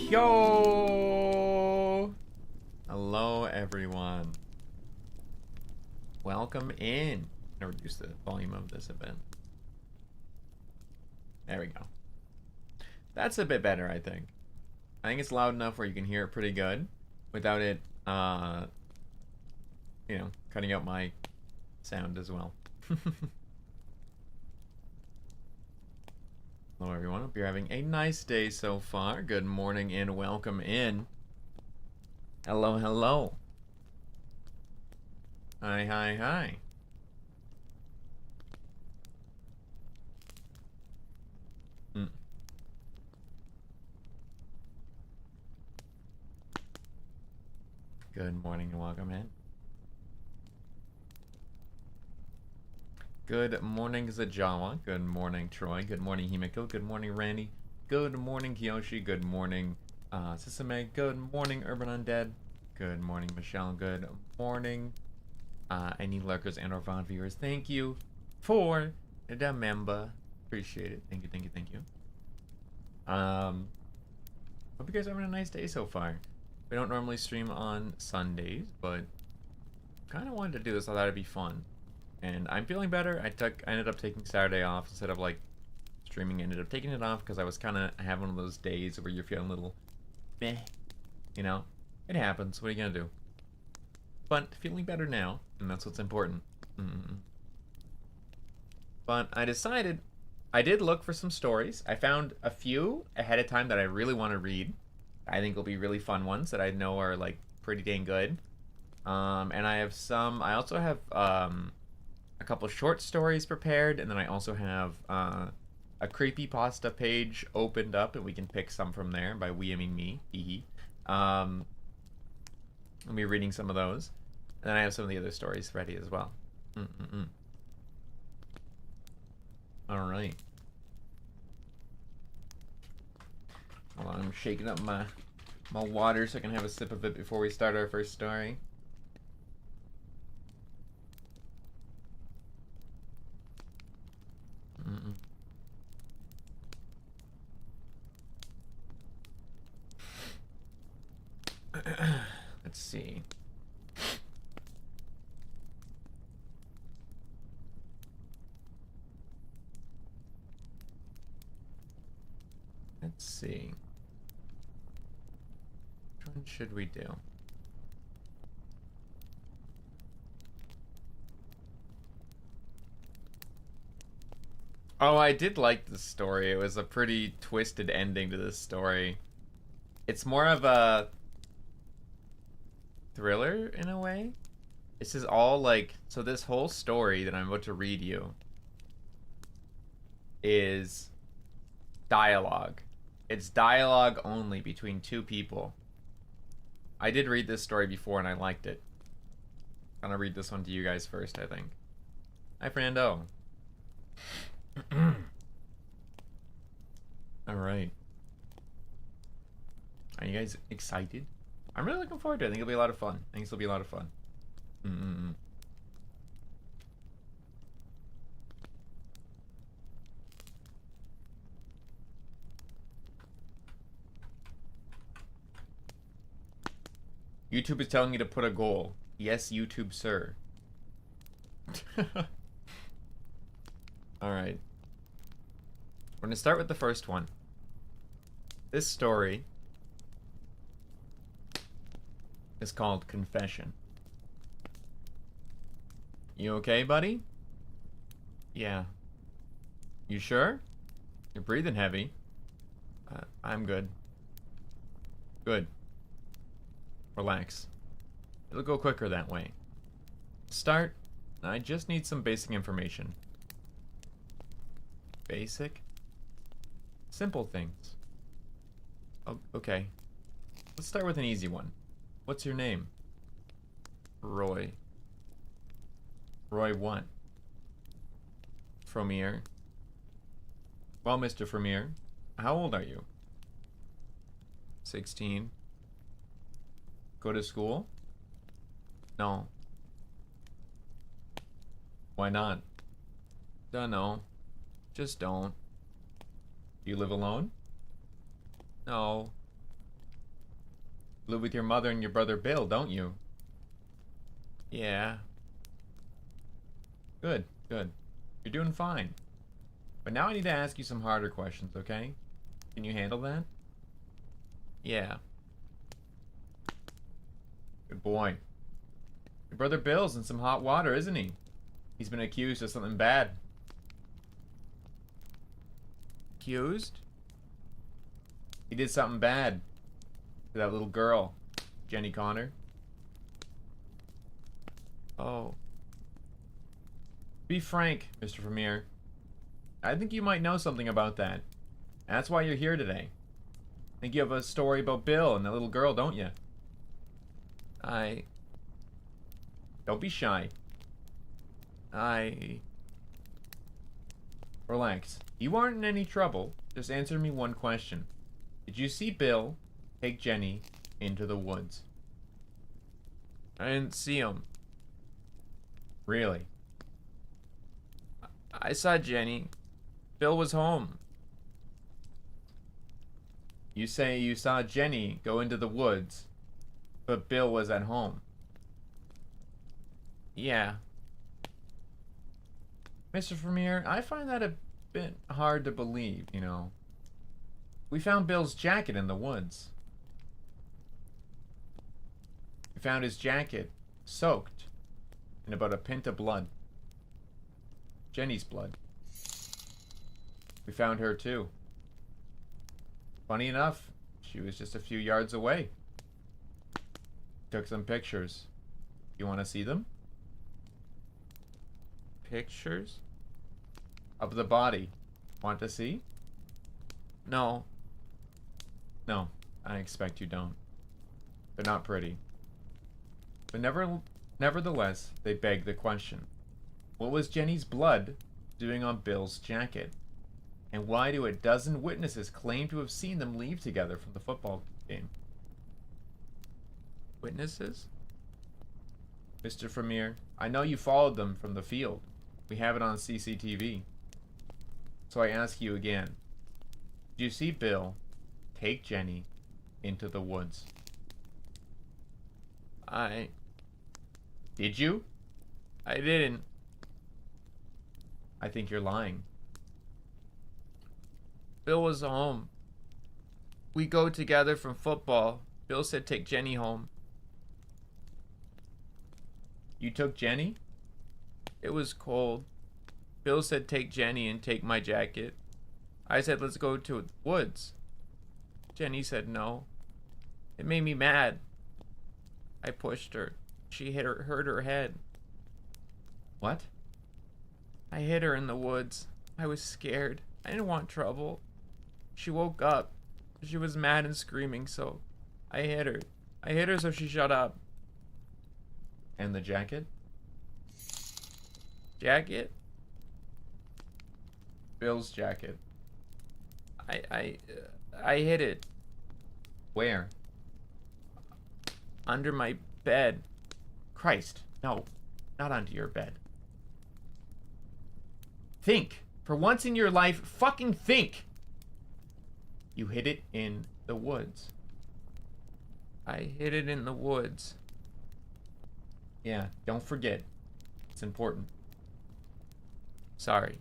Yo! Hello, everyone. Welcome in. I'm gonna reduce the volume of this event. There we go. That's a bit better, I think. I think it's loud enough where you can hear it pretty good without it, you know, cutting out my sound as well. Hello, everyone. Hope you're having a nice day so far. Good morning and welcome in. Hello, hello. Hi, hi, hi. Good morning and welcome in. Good morning, Zajawa. Good morning, Troy. Good morning, Himiko. Good morning, Randy. Good morning, Kiyoshi. Good morning, Sisame. Good morning, Urban Undead. Good morning, Michelle. Good morning, any lurkers and or VOD viewers. Thank you for the member. Appreciate it. Thank you, thank you, thank you. Hope you guys are having a nice day so far. We don't normally stream on Sundays, but kind of wanted to do this. I thought it'd be fun. And I'm feeling better. I ended up taking Saturday off instead of like streaming. I ended up taking it off because I was kind of having one of those days where you're feeling a little meh, you know? It happens. What are you gonna do? But feeling better now, and that's what's important. But I decided I did look for some stories. I found a few ahead of time that I really want to read. I think will be really fun ones that I know are like pretty dang good. And I have some. I also have a couple short stories prepared, and then I also have a creepypasta page opened up, and we can pick some from there. By we, I mean me. I'll be reading some of those, and then I have some of the other stories ready as well. All right. Hold on, I'm shaking up my water so I can have a sip of it before we start our first story. Let's see. Let's see. Which one should we do? Oh, I did like this story. It was a pretty twisted ending to this story. It's more of a thriller in a way. This is all like, so this whole story that I'm about to read you is dialogue. It's dialogue only between two people. I did read this story before and I liked it. I'm gonna read this one to you guys first, I think. Hi, Frando. Alright. Are you guys excited? I'm really looking forward to it. I think it'll be a lot of fun. I think this will be a lot of fun. YouTube is telling you to put a goal. Yes, YouTube, sir. Alright. We're going to start with the first one. This story is called Confession. You okay, buddy? Yeah. You sure? You're breathing heavy. I'm good. Good. Relax. It'll go quicker that way. Start. I just need some basic information. Basic? Simple things. Oh, okay. Let's start with an easy one. What's your name? Roy. Roy what? Fromere. Well, Mr. Fromere, how old are you? 16. Go to school? No. Why not? Dunno. Just don't. You live alone? No. Live with your mother and your brother Bill, don't you? Yeah. Good, good. You're doing fine. But now I need to ask you some harder questions, okay? Can you handle that? Yeah. Good boy. Your brother Bill's in some hot water, isn't he? He's been accused of something bad. Accused? He did something bad to that little girl, Jenny Connor. Oh. Be frank, Mr. Vermeer. I think you might know something about that. That's why you're here today. I think you have a story about Bill and that little girl, don't you? Don't be shy. Relax. You aren't in any trouble. Just answer me one question. Did you see Bill take Jenny into the woods? I didn't see him. Really? I saw Jenny. Bill was home. You say you saw Jenny go into the woods, but Bill was at home. Yeah. Mr. Vermeer, I find that a bit hard to believe, you know. We found Bill's jacket in the woods. We found his jacket soaked in about a pint of blood. Jenny's blood. We found her too. Funny enough, she was just a few yards away. Took some pictures. You want to see them? Pictures? Of the body. Want to see? No. No, I expect you don't. They're not pretty. But nevertheless, they beg the question. What was Jenny's blood doing on Bill's jacket? And why do a dozen witnesses claim to have seen them leave together from the football game? Witnesses? Mr. Vermeer, I know you followed them from the field. We have it on CCTV. So I ask you again. Did you see Bill take Jenny into the woods? Did you? I didn't. I think you're lying. Bill was home. We go together from football. Bill said take Jenny home. You took Jenny? It was cold. Bill said take Jenny and take my jacket. I said let's go to the woods. Jenny said no. It made me mad. I pushed her. She hurt her head. What? I hit her in the woods. I was scared. I didn't want trouble. She woke up. She was mad and screaming, so I hit her. I hit her so she shut up. And the jacket? Jacket? Bill's jacket. I hid it. Where? Under my bed. Christ, no. Not under your bed. Think. For once in your life, fucking think. You hid it in the woods. I hid it in the woods. Yeah, don't forget. It's important. Sorry.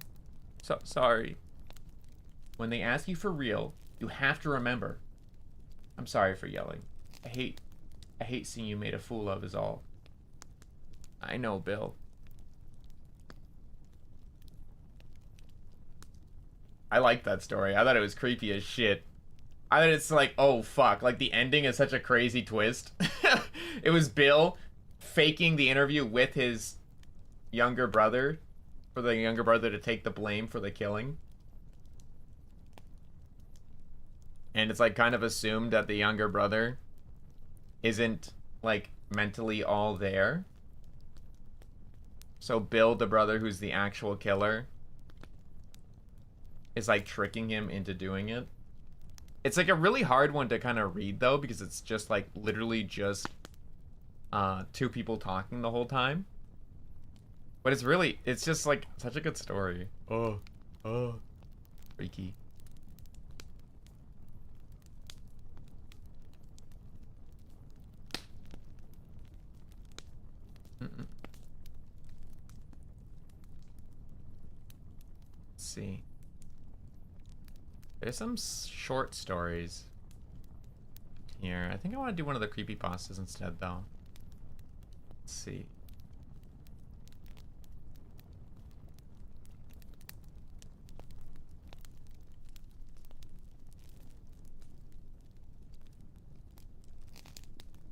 Sorry. When they ask you for real, you have to remember. I'm sorry for yelling. I hate seeing you made a fool of is all. I know, Bill. I like that story. I thought it was creepy as shit. I thought it's like, oh fuck, like the ending is such a crazy twist. It was Bill faking the interview with his younger brother, for the younger brother to take the blame for the killing. And it's like kind of assumed that the younger brother isn't like mentally all there. So Bill, the brother who's the actual killer, is like tricking him into doing it. It's like a really hard one to kind of read though, because it's just like literally just two people talking the whole time. But it's just like such a good story. Oh, freaky. see. There's some short stories here. I think I want to do one of the creepypastas instead, though. Let's see.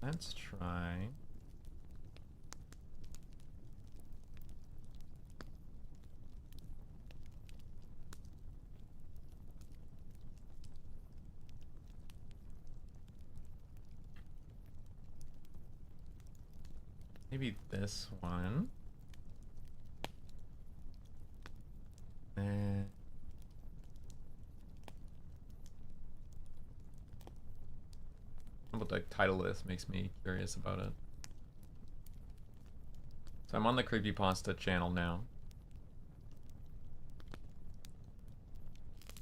Let's try. Maybe this one. And what the title of this makes me curious about it. So I'm on the creepypasta channel now.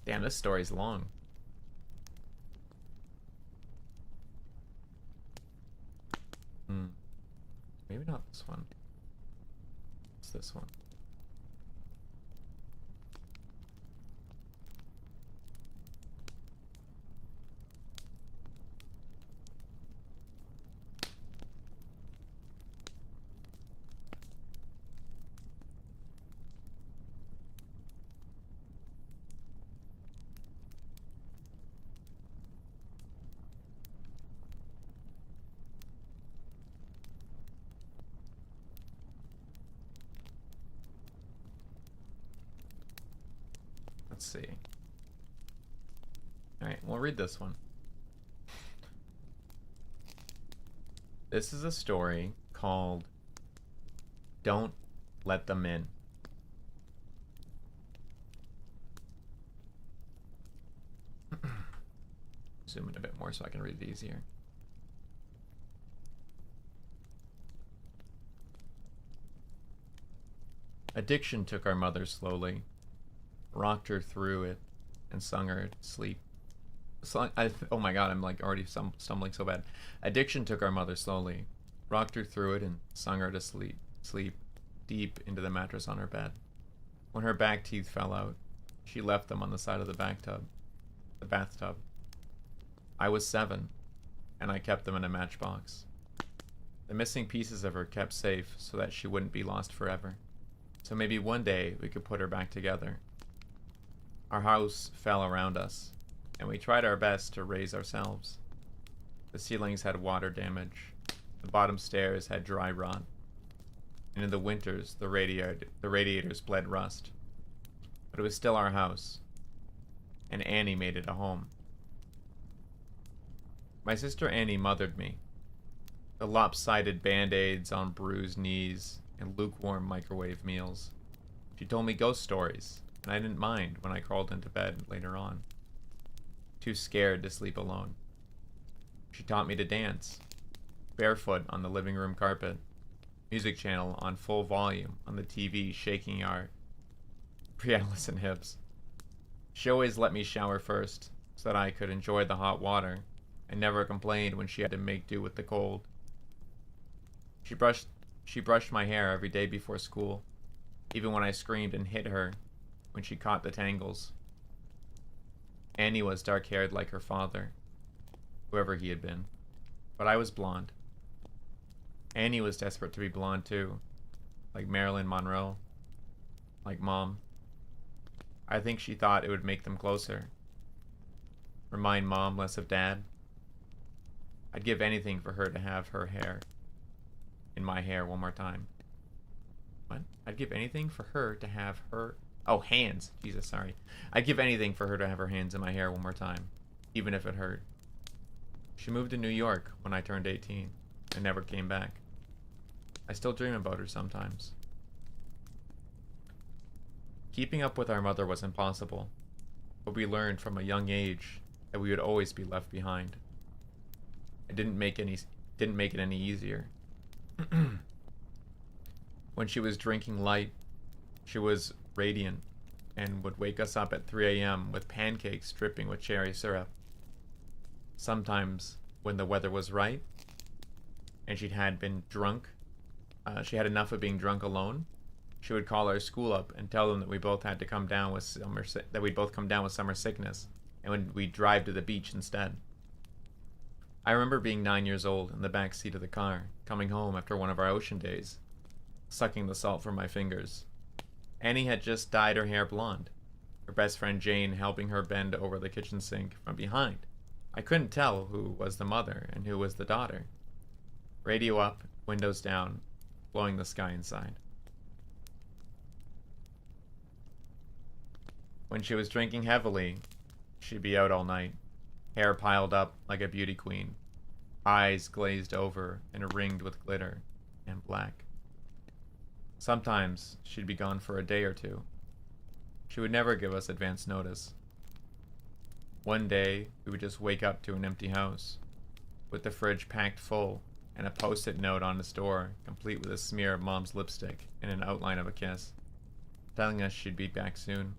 Damn, this story's long. Maybe not this one. It's this one. Let's see. Alright, we'll read this one. This is a story called Don't Let Them In. Zoom in a bit more so I can read it easier. Addiction took our mother slowly, rocked her through it, and sung her to sleep. Oh my god, I'm like already stumbling so bad. Addiction took our mother slowly, rocked her through it, and sung her to sleep deep into the mattress on her bed. When her back teeth fell out, she left them on the side of the bathtub. I was 7, and I kept them in a matchbox. The missing pieces of her kept safe so that she wouldn't be lost forever. So maybe one day we could put her back together. Our house fell around us, and we tried our best to raise ourselves. The ceilings had water damage, the bottom stairs had dry rot, and in the winters the radiators bled rust. But it was still our house, and Annie made it a home. My sister Annie mothered me. The lopsided band-aids on bruised knees and lukewarm microwave meals. She told me ghost stories, and I didn't mind when I crawled into bed later on, too scared to sleep alone. She taught me to dance, barefoot on the living room carpet, music channel on full volume on the TV shaking our pre-adolescent hips. She always let me shower first so that I could enjoy the hot water and never complained when she had to make do with the cold. She brushed my hair every day before school, even when I screamed and hit her when she caught the tangles. Annie was dark-haired like her father, whoever he had been, but I was blonde. Annie was desperate to be blonde too, like Marilyn Monroe, like Mom. I think she thought it would make them closer, remind Mom less of Dad. I'd give anything for her to have her hair in my hair one more time. What? I'd give anything for her to have her... Oh, hands. Jesus, sorry. I'd give anything for her to have her hands in my hair one more time, even if it hurt. She moved to New York when I turned 18 and never came back. I still dream about her sometimes. Keeping up with our mother was impossible, but we learned from a young age that we would always be left behind. It didn't make it any easier. When she was drinking light, she was radiant and would wake us up at 3 a.m. with pancakes dripping with cherry syrup. Sometimes, when the weather was right, and she had enough of being drunk alone, She would call our school up and tell them that we both had to come down with summer sickness, and we'd drive to the beach instead. I remember being 9 years old in the back seat of the car, coming home after one of our ocean days, sucking the salt from my fingers. Annie had just dyed her hair blonde, her best friend Jane helping her bend over the kitchen sink from behind. I couldn't tell who was the mother and who was the daughter. Radio up, windows down, blowing the sky inside. When she was drinking heavily, she'd be out all night, hair piled up like a beauty queen, eyes glazed over and ringed with glitter and black. Sometimes she'd be gone for a day or two. She would never give us advance notice. One day, we would just wake up to an empty house, with the fridge packed full and a post-it note on its door, complete with a smear of Mom's lipstick and an outline of a kiss, telling us she'd be back soon.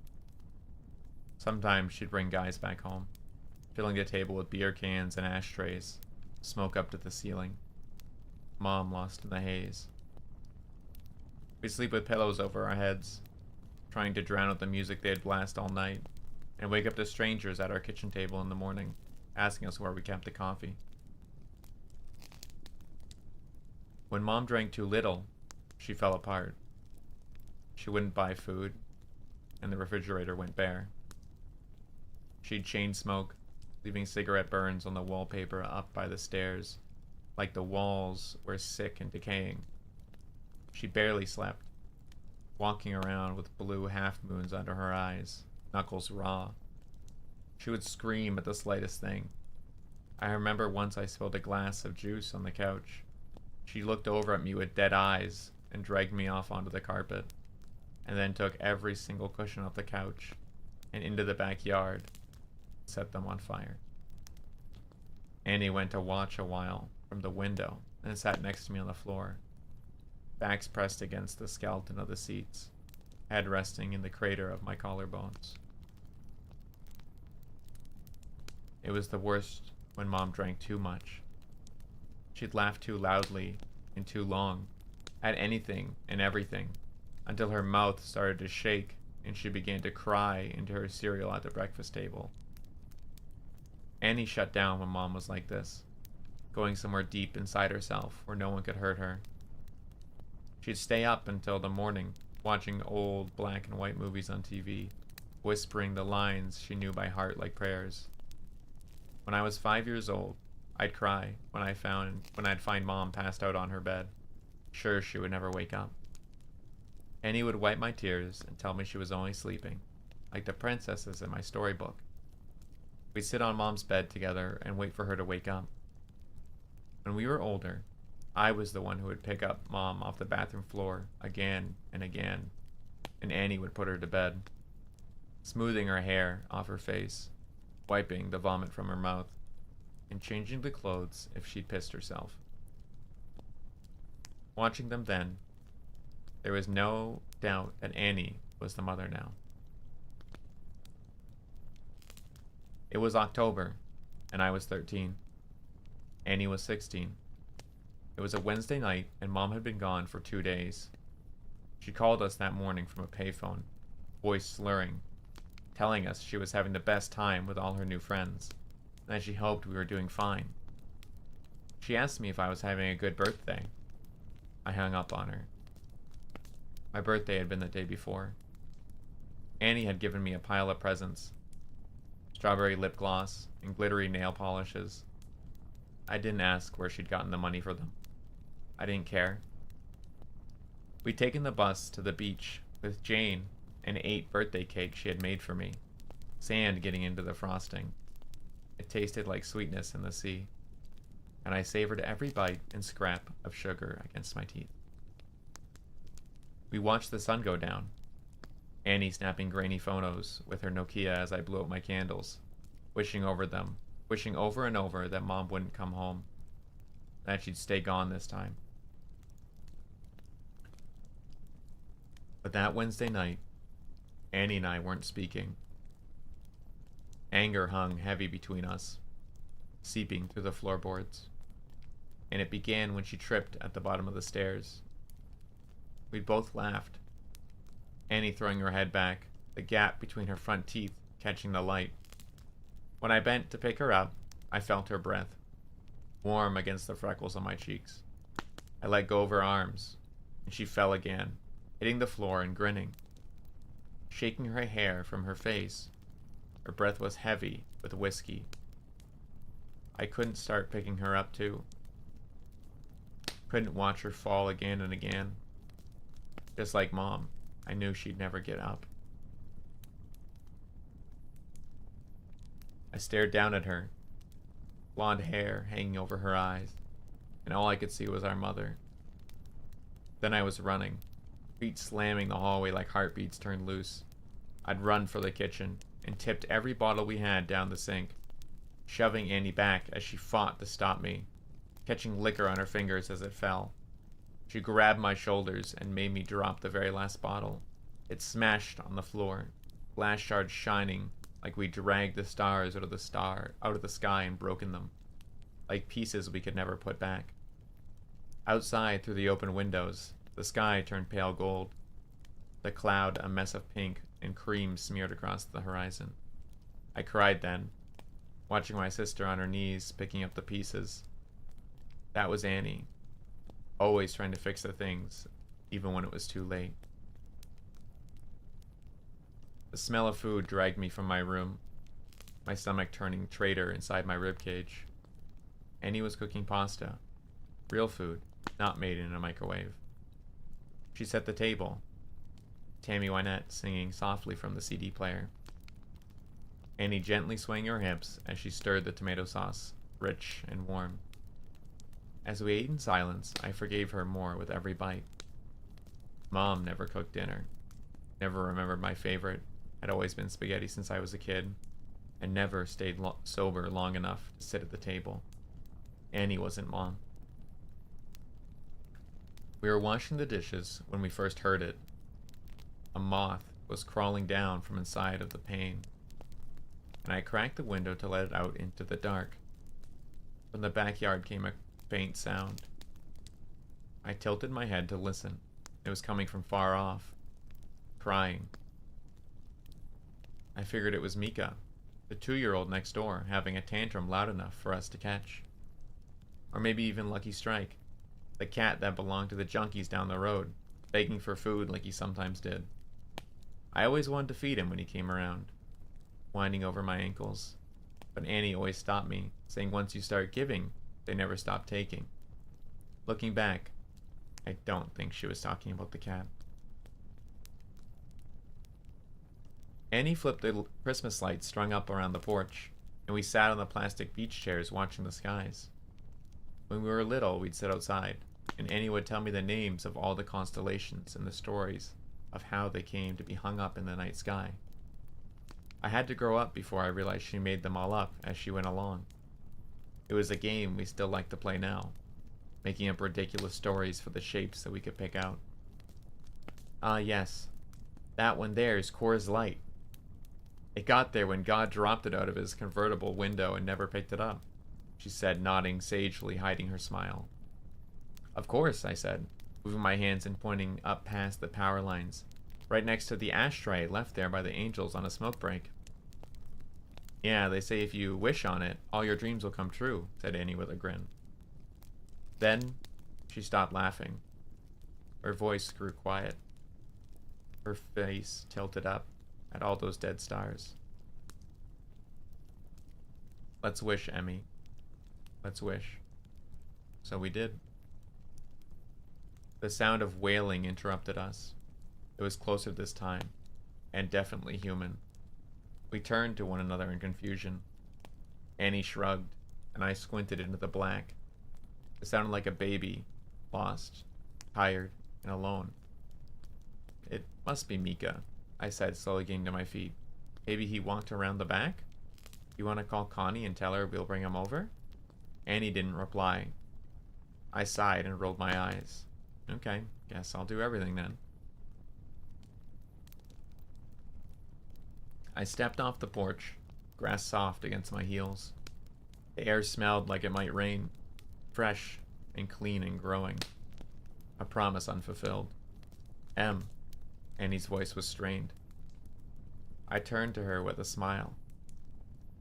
Sometimes she'd bring guys back home, filling the table with beer cans and ashtrays, smoke up to the ceiling. Mom lost in the haze. We'd sleep with pillows over our heads, trying to drown out the music they'd blast all night, and wake up to strangers at our kitchen table in the morning, asking us where we kept the coffee. When Mom drank too little, she fell apart. She wouldn't buy food, and the refrigerator went bare. She'd chain smoke, leaving cigarette burns on the wallpaper up by the stairs, like the walls were sick and decaying. She barely slept, walking around with blue half-moons under her eyes, knuckles raw. She would scream at the slightest thing. I remember once I spilled a glass of juice on the couch. She looked over at me with dead eyes and dragged me off onto the carpet, and then took every single cushion off the couch and into the backyard, set them on fire. Annie went to watch a while from the window and sat next to me on the floor, backs pressed against the skeleton of the seats, head resting in the crater of my collarbones. It was the worst when Mom drank too much. She'd laugh too loudly and too long, at anything and everything, until her mouth started to shake and she began to cry into her cereal at the breakfast table. Annie shut down when Mom was like this, going somewhere deep inside herself where no one could hurt her. She'd stay up until the morning, watching old black and white movies on TV, whispering the lines she knew by heart like prayers. When I was 5 years old, I'd cry when I'd find Mom passed out on her bed, sure she would never wake up. Annie would wipe my tears and tell me she was only sleeping, like the princesses in my storybook. We'd sit on Mom's bed together and wait for her to wake up. When we were older, I was the one who would pick up Mom off the bathroom floor again and again, and Annie would put her to bed, smoothing her hair off her face, wiping the vomit from her mouth, and changing the clothes if she'd pissed herself. Watching them then, there was no doubt that Annie was the mother now. It was October, and I was 13. Annie was 16. It was a Wednesday night, and Mom had been gone for 2 days. She called us that morning from a payphone, voice slurring, telling us she was having the best time with all her new friends, and that she hoped we were doing fine. She asked me if I was having a good birthday. I hung up on her. My birthday had been the day before. Annie had given me a pile of presents, strawberry lip gloss and glittery nail polishes. I didn't ask where she'd gotten the money for them. I didn't care. We'd taken the bus to the beach with Jane and ate birthday cake she had made for me, sand getting into the frosting. It tasted like sweetness in the sea, and I savored every bite and scrap of sugar against my teeth. We watched the sun go down, Annie snapping grainy photos with her Nokia as I blew out my candles, wishing over and over that Mom wouldn't come home, that she'd stay gone this time. But that Wednesday night, Annie and I weren't speaking. Anger hung heavy between us, seeping through the floorboards, and it began when she tripped at the bottom of the stairs. We'd both laughed, Annie throwing her head back, the gap between her front teeth catching the light. When I bent to pick her up, I felt her breath, warm against the freckles on my cheeks. I let go of her arms, and she fell again, hitting the floor and grinning. Shaking her hair from her face, her breath was heavy with whiskey. I couldn't start picking her up too. Couldn't watch her fall again and again. Just like Mom, I knew she'd never get up. I stared down at her, blonde hair hanging over her eyes, and all I could see was our mother. Then I was running, feet slamming the hallway like heartbeats turned loose. I'd run for the kitchen and tipped every bottle we had down the sink, shoving Annie back as she fought to stop me, catching liquor on her fingers as it fell. She grabbed my shoulders and made me drop the very last bottle. It smashed on the floor, glass shards shining like we dragged the stars out of the sky and broken them, like pieces we could never put back. Outside, through the open windows, the sky turned pale gold, the cloud a mess of pink and cream smeared across the horizon. I cried then, watching my sister on her knees picking up the pieces. That was Annie, always trying to fix the things, even when it was too late. The smell of food dragged me from my room, my stomach turning traitor inside my ribcage. Annie was cooking pasta, real food, not made in a microwave. She set the table, Tammy Wynette singing softly from the CD player. Annie gently swaying her hips as she stirred the tomato sauce, rich and warm. As we ate in silence, I forgave her more with every bite. Mom never cooked dinner, never remembered my favorite, had always been spaghetti since I was a kid, and never stayed sober long enough to sit at the table. Annie wasn't Mom. We were washing the dishes when we first heard it. A moth was crawling down from inside of the pane, and I cracked the window to let it out into the dark. From the backyard came a faint sound. I tilted my head to listen. It was coming from far off, crying. I figured it was Mika, the 2-year-old next door, having a tantrum loud enough for us to catch. Or maybe even Lucky Strike, the cat that belonged to the junkies down the road, begging for food like he sometimes did. I always wanted to feed him when he came around, whining over my ankles, but Annie always stopped me, saying once you start giving, they never stop taking. Looking back, I don't think she was talking about the cat. Annie flipped the Christmas lights strung up around the porch, and we sat on the plastic beach chairs watching the skies. When we were little, we'd sit outside, and Annie would tell me the names of all the constellations and the stories of how they came to be hung up in the night sky. I had to grow up before I realized she made them all up as she went along. It was a game we still like to play now, making up ridiculous stories for the shapes that we could pick out. Ah, yes. That one there is Coors Light. It got there when God dropped it out of his convertible window and never picked it up, she said, nodding sagely, hiding her smile. Of course, I said, moving my hands and pointing up past the power lines, right next to the ashtray left there by the angels on a smoke break. Yeah, they say if you wish on it, all your dreams will come true, said Annie with a grin. Then she stopped laughing. Her voice grew quiet. Her face tilted up at all those dead stars. Let's wish, Emmy. Let's wish. So we did. The sound of wailing interrupted us. It was closer this time, and definitely human. We turned to one another in confusion. Annie shrugged, and I squinted into the black. It sounded like a baby, lost, tired, and alone. It must be Mika, I said, slowly getting to my feet. Maybe he walked around the back? You want to call Connie and tell her we'll bring him over? Annie didn't reply. I sighed and rolled my eyes. Okay, guess I'll do everything then. I stepped off the porch, grass soft against my heels. The air smelled like it might rain, fresh and clean and growing. A promise unfulfilled. Annie's voice was strained. I turned to her with a smile.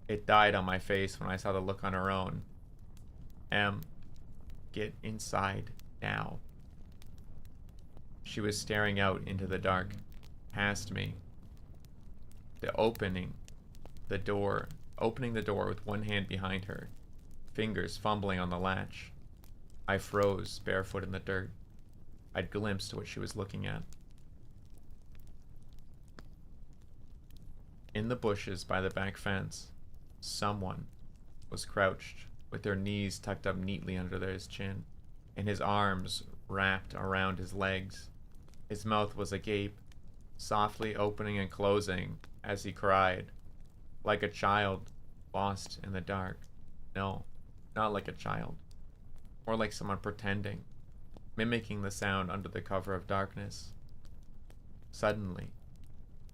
It died on my face when I saw the look on her own. Get inside now. She was staring out into the dark, past me. Opening the door with one hand behind her, fingers fumbling on the latch. I froze, barefoot in the dirt. I'd glimpsed what she was looking at. In the bushes by the back fence, someone was crouched, with their knees tucked up neatly under his chin, and his arms wrapped around his legs. His mouth was agape, softly opening and closing as he cried, like a child lost in the dark. No, not like a child. More like someone pretending, mimicking the sound under the cover of darkness. Suddenly,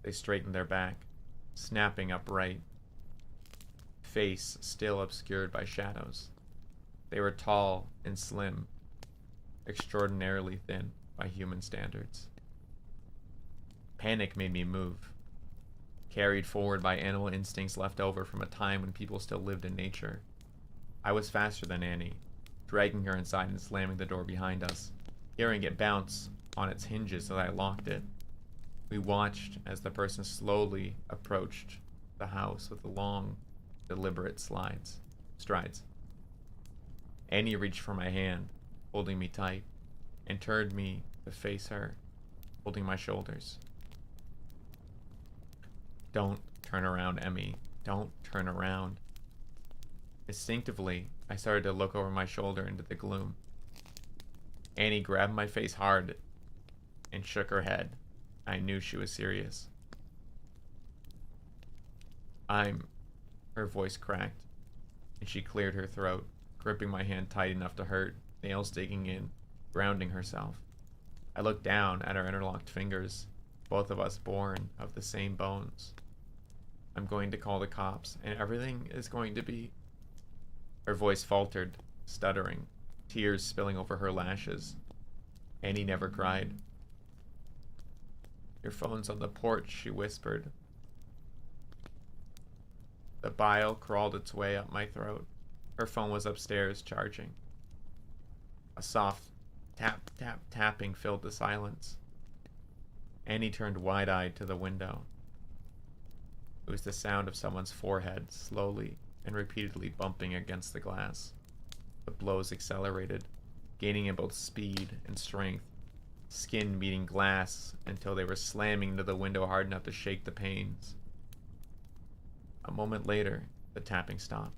they straightened their back, snapping upright, face still obscured by shadows. They were tall and slim, extraordinarily thin by human standards. Panic made me move, carried forward by animal instincts left over from a time when people still lived in nature. I was faster than Annie, dragging her inside and slamming the door behind us, hearing it bounce on its hinges as I locked it. We watched as the person slowly approached the house with long, deliberate strides. Annie reached for my hand, holding me tight, and turned me to face her, holding my shoulders. Don't turn around, Emmy. Don't turn around. Instinctively, I started to look over my shoulder into the gloom. Annie grabbed my face hard and shook her head. I knew she was serious. Her voice cracked, and she cleared her throat, gripping my hand tight enough to hurt, nails digging in, grounding herself. I looked down at our interlocked fingers, both of us born of the same bones. I'm going to call the cops, and everything is going to be... Her voice faltered, stuttering, tears spilling over her lashes. Annie never cried. Your phone's on the porch, she whispered. The bile crawled its way up my throat. Her phone was upstairs, charging. A soft tap, tap, tapping filled the silence. Annie turned wide-eyed to the window. It was the sound of someone's forehead slowly and repeatedly bumping against the glass. The blows accelerated, gaining in both speed and strength, skin meeting glass until they were slamming into the window hard enough to shake the panes. A moment later, the tapping stopped,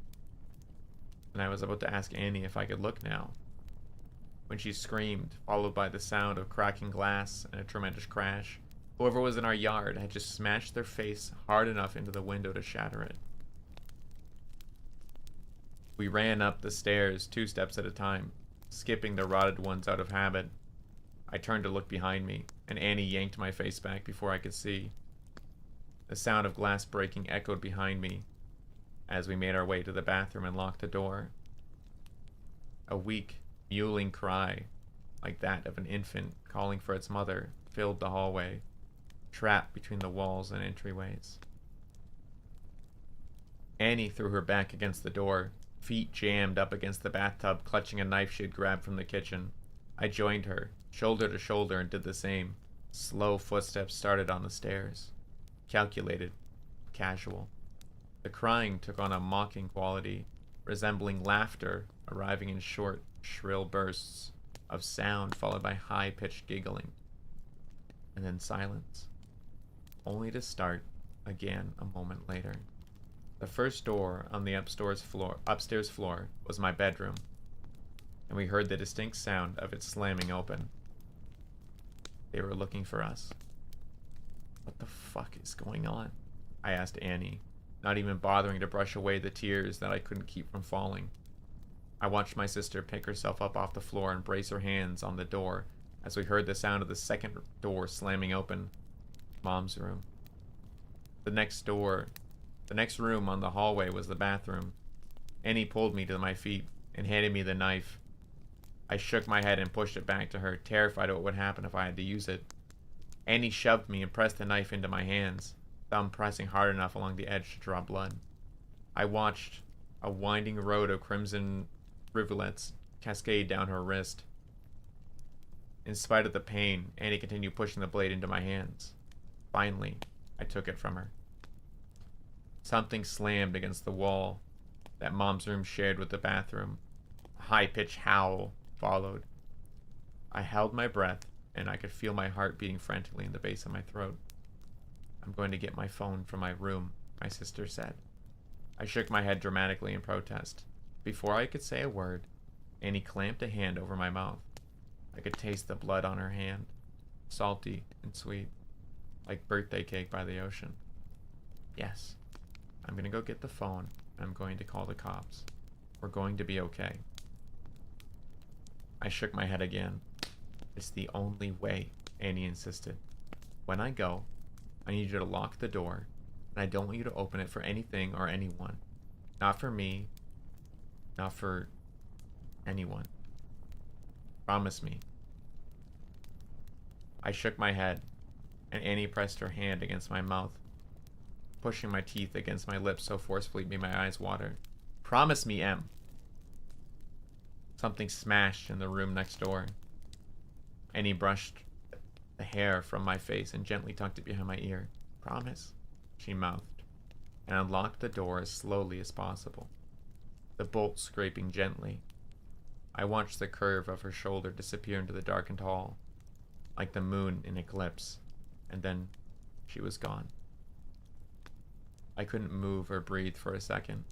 and I was about to ask Annie if I could look now, when she screamed, followed by the sound of cracking glass and a tremendous crash. Whoever was in our yard had just smashed their face hard enough into the window to shatter it. We ran up the stairs 2 steps at a time, skipping the rotted ones out of habit. I turned to look behind me, and Annie yanked my face back before I could see. The sound of glass breaking echoed behind me as we made our way to the bathroom and locked the door. A weak, mewling cry, like that of an infant calling for its mother, filled the hallway, trapped between the walls and entryways. Annie threw her back against the door, feet jammed up against the bathtub, clutching a knife she had grabbed from the kitchen. I joined her, shoulder to shoulder, and did the same. Slow footsteps started on the stairs. Calculated, casual. The crying took on a mocking quality, resembling laughter, arriving in short, shrill bursts of sound followed by high-pitched giggling. And then silence, only to start again a moment later. The first door on the upstairs floor was my bedroom, and we heard the distinct sound of it slamming open. They were looking for us. What the fuck is going on? I asked Annie, not even bothering to brush away the tears that I couldn't keep from falling. I watched my sister pick herself up off the floor and brace her hands on the door as we heard the sound of the second door slamming open. Mom's room. The next room on the hallway was the bathroom. Annie pulled me to my feet and handed me the knife. I shook my head and pushed it back to her, terrified of what would happen if I had to use it. Annie shoved me and pressed the knife into my hands, thumb pressing hard enough along the edge to draw blood. I watched a winding road of crimson rivulets cascade down her wrist. In spite of the pain, Annie continued pushing the blade into my hands. Finally, I took it from her. Something slammed against the wall that Mom's room shared with the bathroom. A high-pitched howl followed. I held my breath, and I could feel my heart beating frantically in the base of my throat. I'm going to get my phone from my room, my sister said. I shook my head dramatically in protest. Before I could say a word, Annie clamped a hand over my mouth. I could taste the blood on her hand, salty and sweet, like birthday cake by the ocean. Yes, I'm going to go get the phone, and I'm going to call the cops. We're going to be okay. I shook my head again. It's the only way, Annie insisted. When I go, I need you to lock the door, and I don't want you to open it for anything or anyone. Not for me, not for anyone. Promise me. I shook my head, and Annie pressed her hand against my mouth, pushing my teeth against my lips so forcefully it made my eyes water. Promise me, Em. Something smashed in the room next door. Annie brushed the hair from my face and gently tucked it behind my ear. Promise, she mouthed, and unlocked the door as slowly as possible, the bolt scraping gently. I watched the curve of her shoulder disappear into the darkened hall, like the moon in eclipse, and then she was gone. I couldn't move or breathe for a second,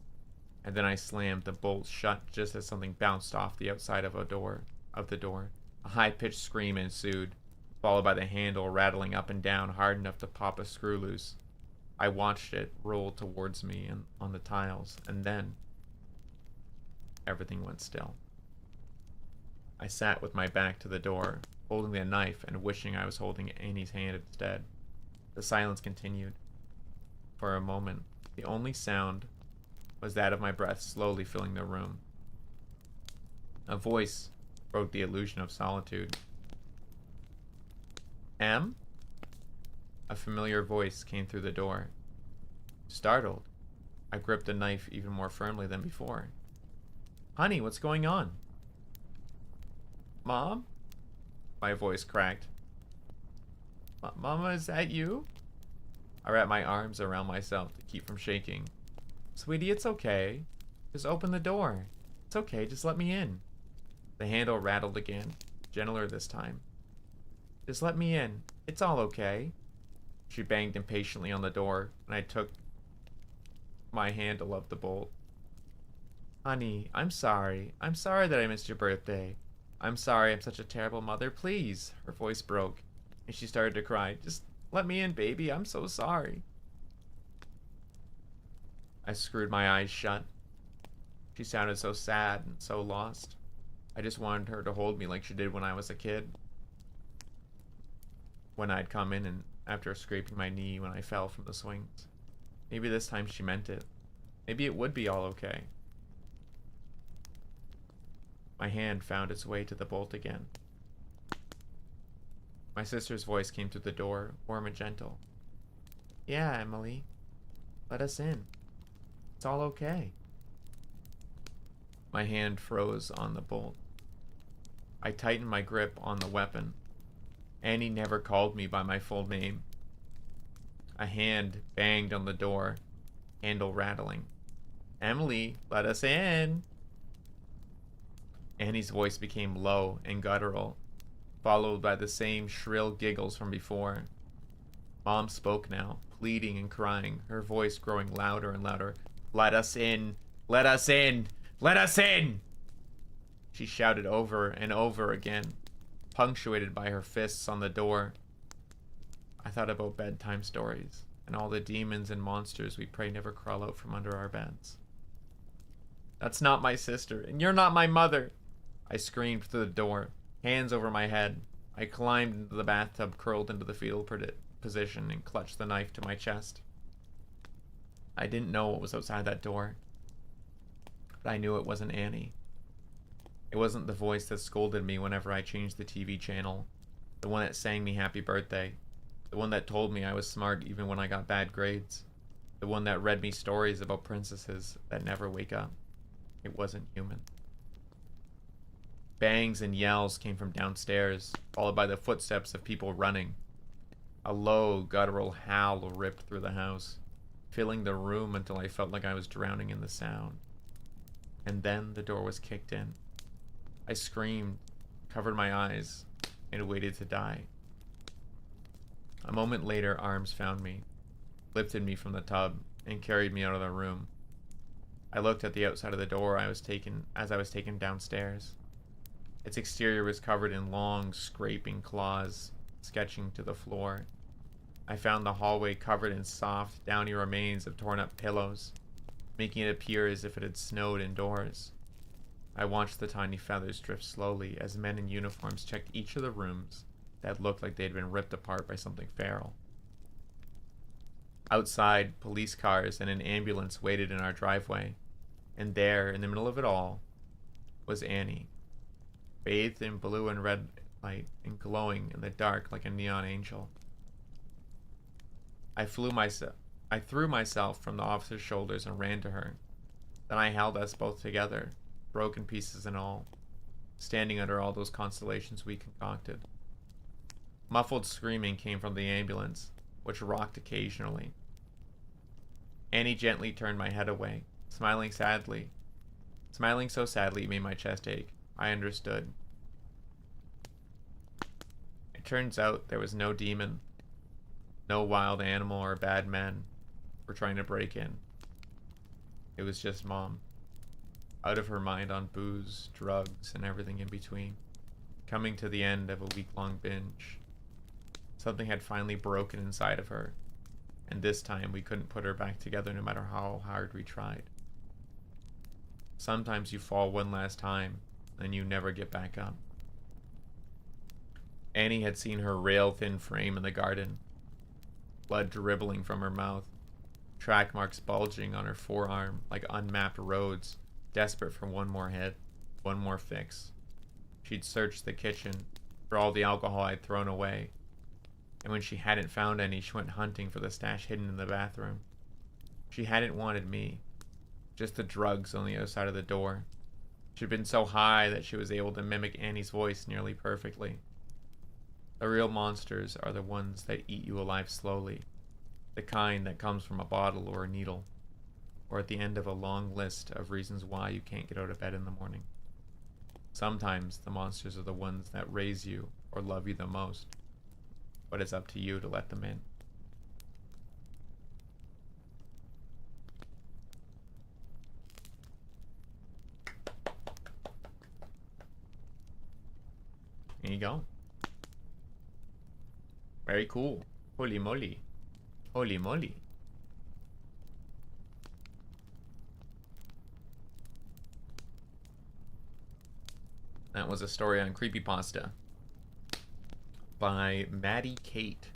and then I slammed the bolt shut just as something bounced off the outside of the door. A high-pitched scream ensued, followed by the handle rattling up and down hard enough to pop a screw loose. I watched it roll towards me and on the tiles, and then everything went still. I sat with my back to the door, holding the knife and wishing I was holding Annie's hand instead. The silence continued. For a moment, the only sound was that of my breath slowly filling the room. A voice broke the illusion of solitude. Em? A familiar voice came through the door. Startled, I gripped the knife even more firmly than before. Honey, what's going on? Mom? My voice cracked. Mama, is that you? I wrapped my arms around myself to keep from shaking. Sweetie, it's okay. Just open the door. It's okay, just let me in. The handle rattled again, gentler this time. Just let me in. It's all okay. She banged impatiently on the door, and I took my handle of the bolt. Honey, I'm sorry. I'm sorry that I missed your birthday. I'm sorry I'm such a terrible mother. Please. Her voice broke, and she started to cry. Just let me in, baby. I'm so sorry. I screwed my eyes shut. She sounded so sad and so lost. I just wanted her to hold me like she did when I was a kid. When I'd come in and after scraping my knee when I fell from the swings. Maybe this time she meant it. Maybe it would be all okay. My hand found its way to the bolt again. My sister's voice came through the door, warm and gentle. Yeah, Emily. Let us in. It's all okay. My hand froze on the bolt. I tightened my grip on the weapon. Annie never called me by my full name. A hand banged on the door, handle rattling. Emily, let us in. Annie's voice became low and guttural, followed by the same shrill giggles from before. Mom spoke now, pleading and crying, her voice growing louder and louder. Let us in! Let us in! Let us in! She shouted over and over again, punctuated by her fists on the door. I thought about bedtime stories and all the demons and monsters we pray never crawl out from under our beds. That's not my sister, and you're not my mother! I screamed through the door, hands over my head. I climbed into the bathtub, curled into the fetal position, and clutched the knife to my chest. I didn't know what was outside that door, but I knew it wasn't Annie. It wasn't the voice that scolded me whenever I changed the TV channel, the one that sang me happy birthday. The one that told me I was smart even when I got bad grades. The one that read me stories about princesses that never wake up. It wasn't human. Bangs and yells came from downstairs, followed by the footsteps of people running. A low, guttural howl ripped through the house, filling the room until I felt like I was drowning in the sound. And then the door was kicked in. I screamed, covered my eyes, and waited to die. A moment later, arms found me, lifted me from the tub, and carried me out of the room. I looked at the outside of the door as I was taken downstairs. Its exterior was covered in long, scraping claws, sketching to the floor. I found the hallway covered in soft, downy remains of torn-up pillows, making it appear as if it had snowed indoors. I watched the tiny feathers drift slowly as men in uniforms checked each of the rooms that looked like they'd been ripped apart by something feral. Outside, police cars and an ambulance waited in our driveway, and there, in the middle of it all, was Annie, bathed in blue and red light and glowing in the dark like a neon angel. I threw myself from the officer's shoulders and ran to her. Then I held us both together, broken pieces and all, standing under all those constellations we concocted. Muffled screaming came from the ambulance, which rocked occasionally. Annie gently turned my head away, smiling sadly. Smiling so sadly it made my chest ache. I understood. It turns out there was no demon, no wild animal or bad men were trying to break in. It was just Mom, out of her mind on booze, drugs, and everything in between, coming to the end of a week-long binge. Something had finally broken inside of her, and this time we couldn't put her back together no matter how hard we tried. Sometimes you fall one last time, and you never get back up. Annie had seen her rail-thin frame in the garden, blood dribbling from her mouth, track marks bulging on her forearm like unmapped roads, desperate for one more hit, one more fix. She'd searched the kitchen for all the alcohol I'd thrown away, and when she hadn't found any, she went hunting for the stash hidden in the bathroom. She hadn't wanted me, just the drugs on the other side of the door. She'd been so high that she was able to mimic Annie's voice nearly perfectly. The real monsters are the ones that eat you alive slowly, the kind that comes from a bottle or a needle, or at the end of a long list of reasons why you can't get out of bed in the morning. Sometimes the monsters are the ones that raise you or love you the most, but it's up to you to let them in. There you go. Very cool. Holy moly. Holy moly. That was a story on Creepypasta by Maddie Kate.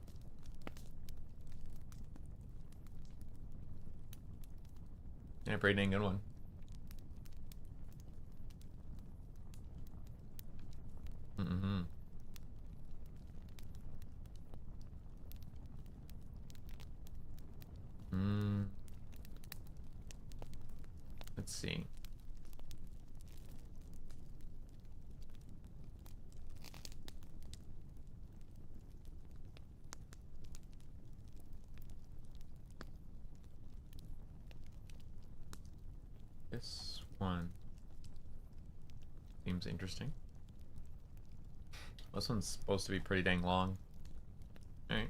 Yeah, pretty dang good one. Mm-hmm. Let's see. This one seems interesting. This one's supposed to be pretty dang long. Alright.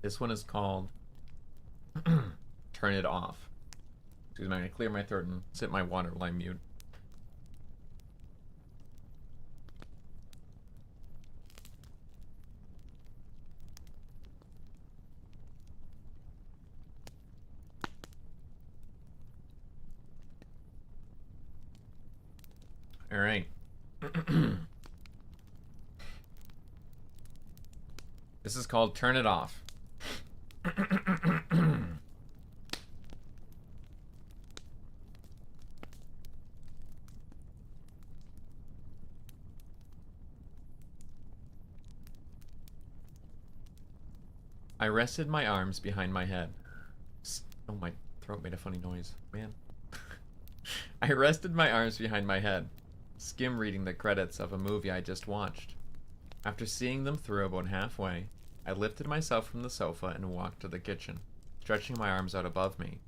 This one is called Turn It Off. Excuse me, I'm going to clear my throat and sip my water while I mute. All right. This is called Turn It Off. I rested my arms behind my head. Oh, my throat made a funny noise, man. I rested my arms behind my head, skim reading the credits of a movie I just watched. After seeing them through about halfway, I lifted myself from the sofa and walked to the kitchen, stretching my arms out above me.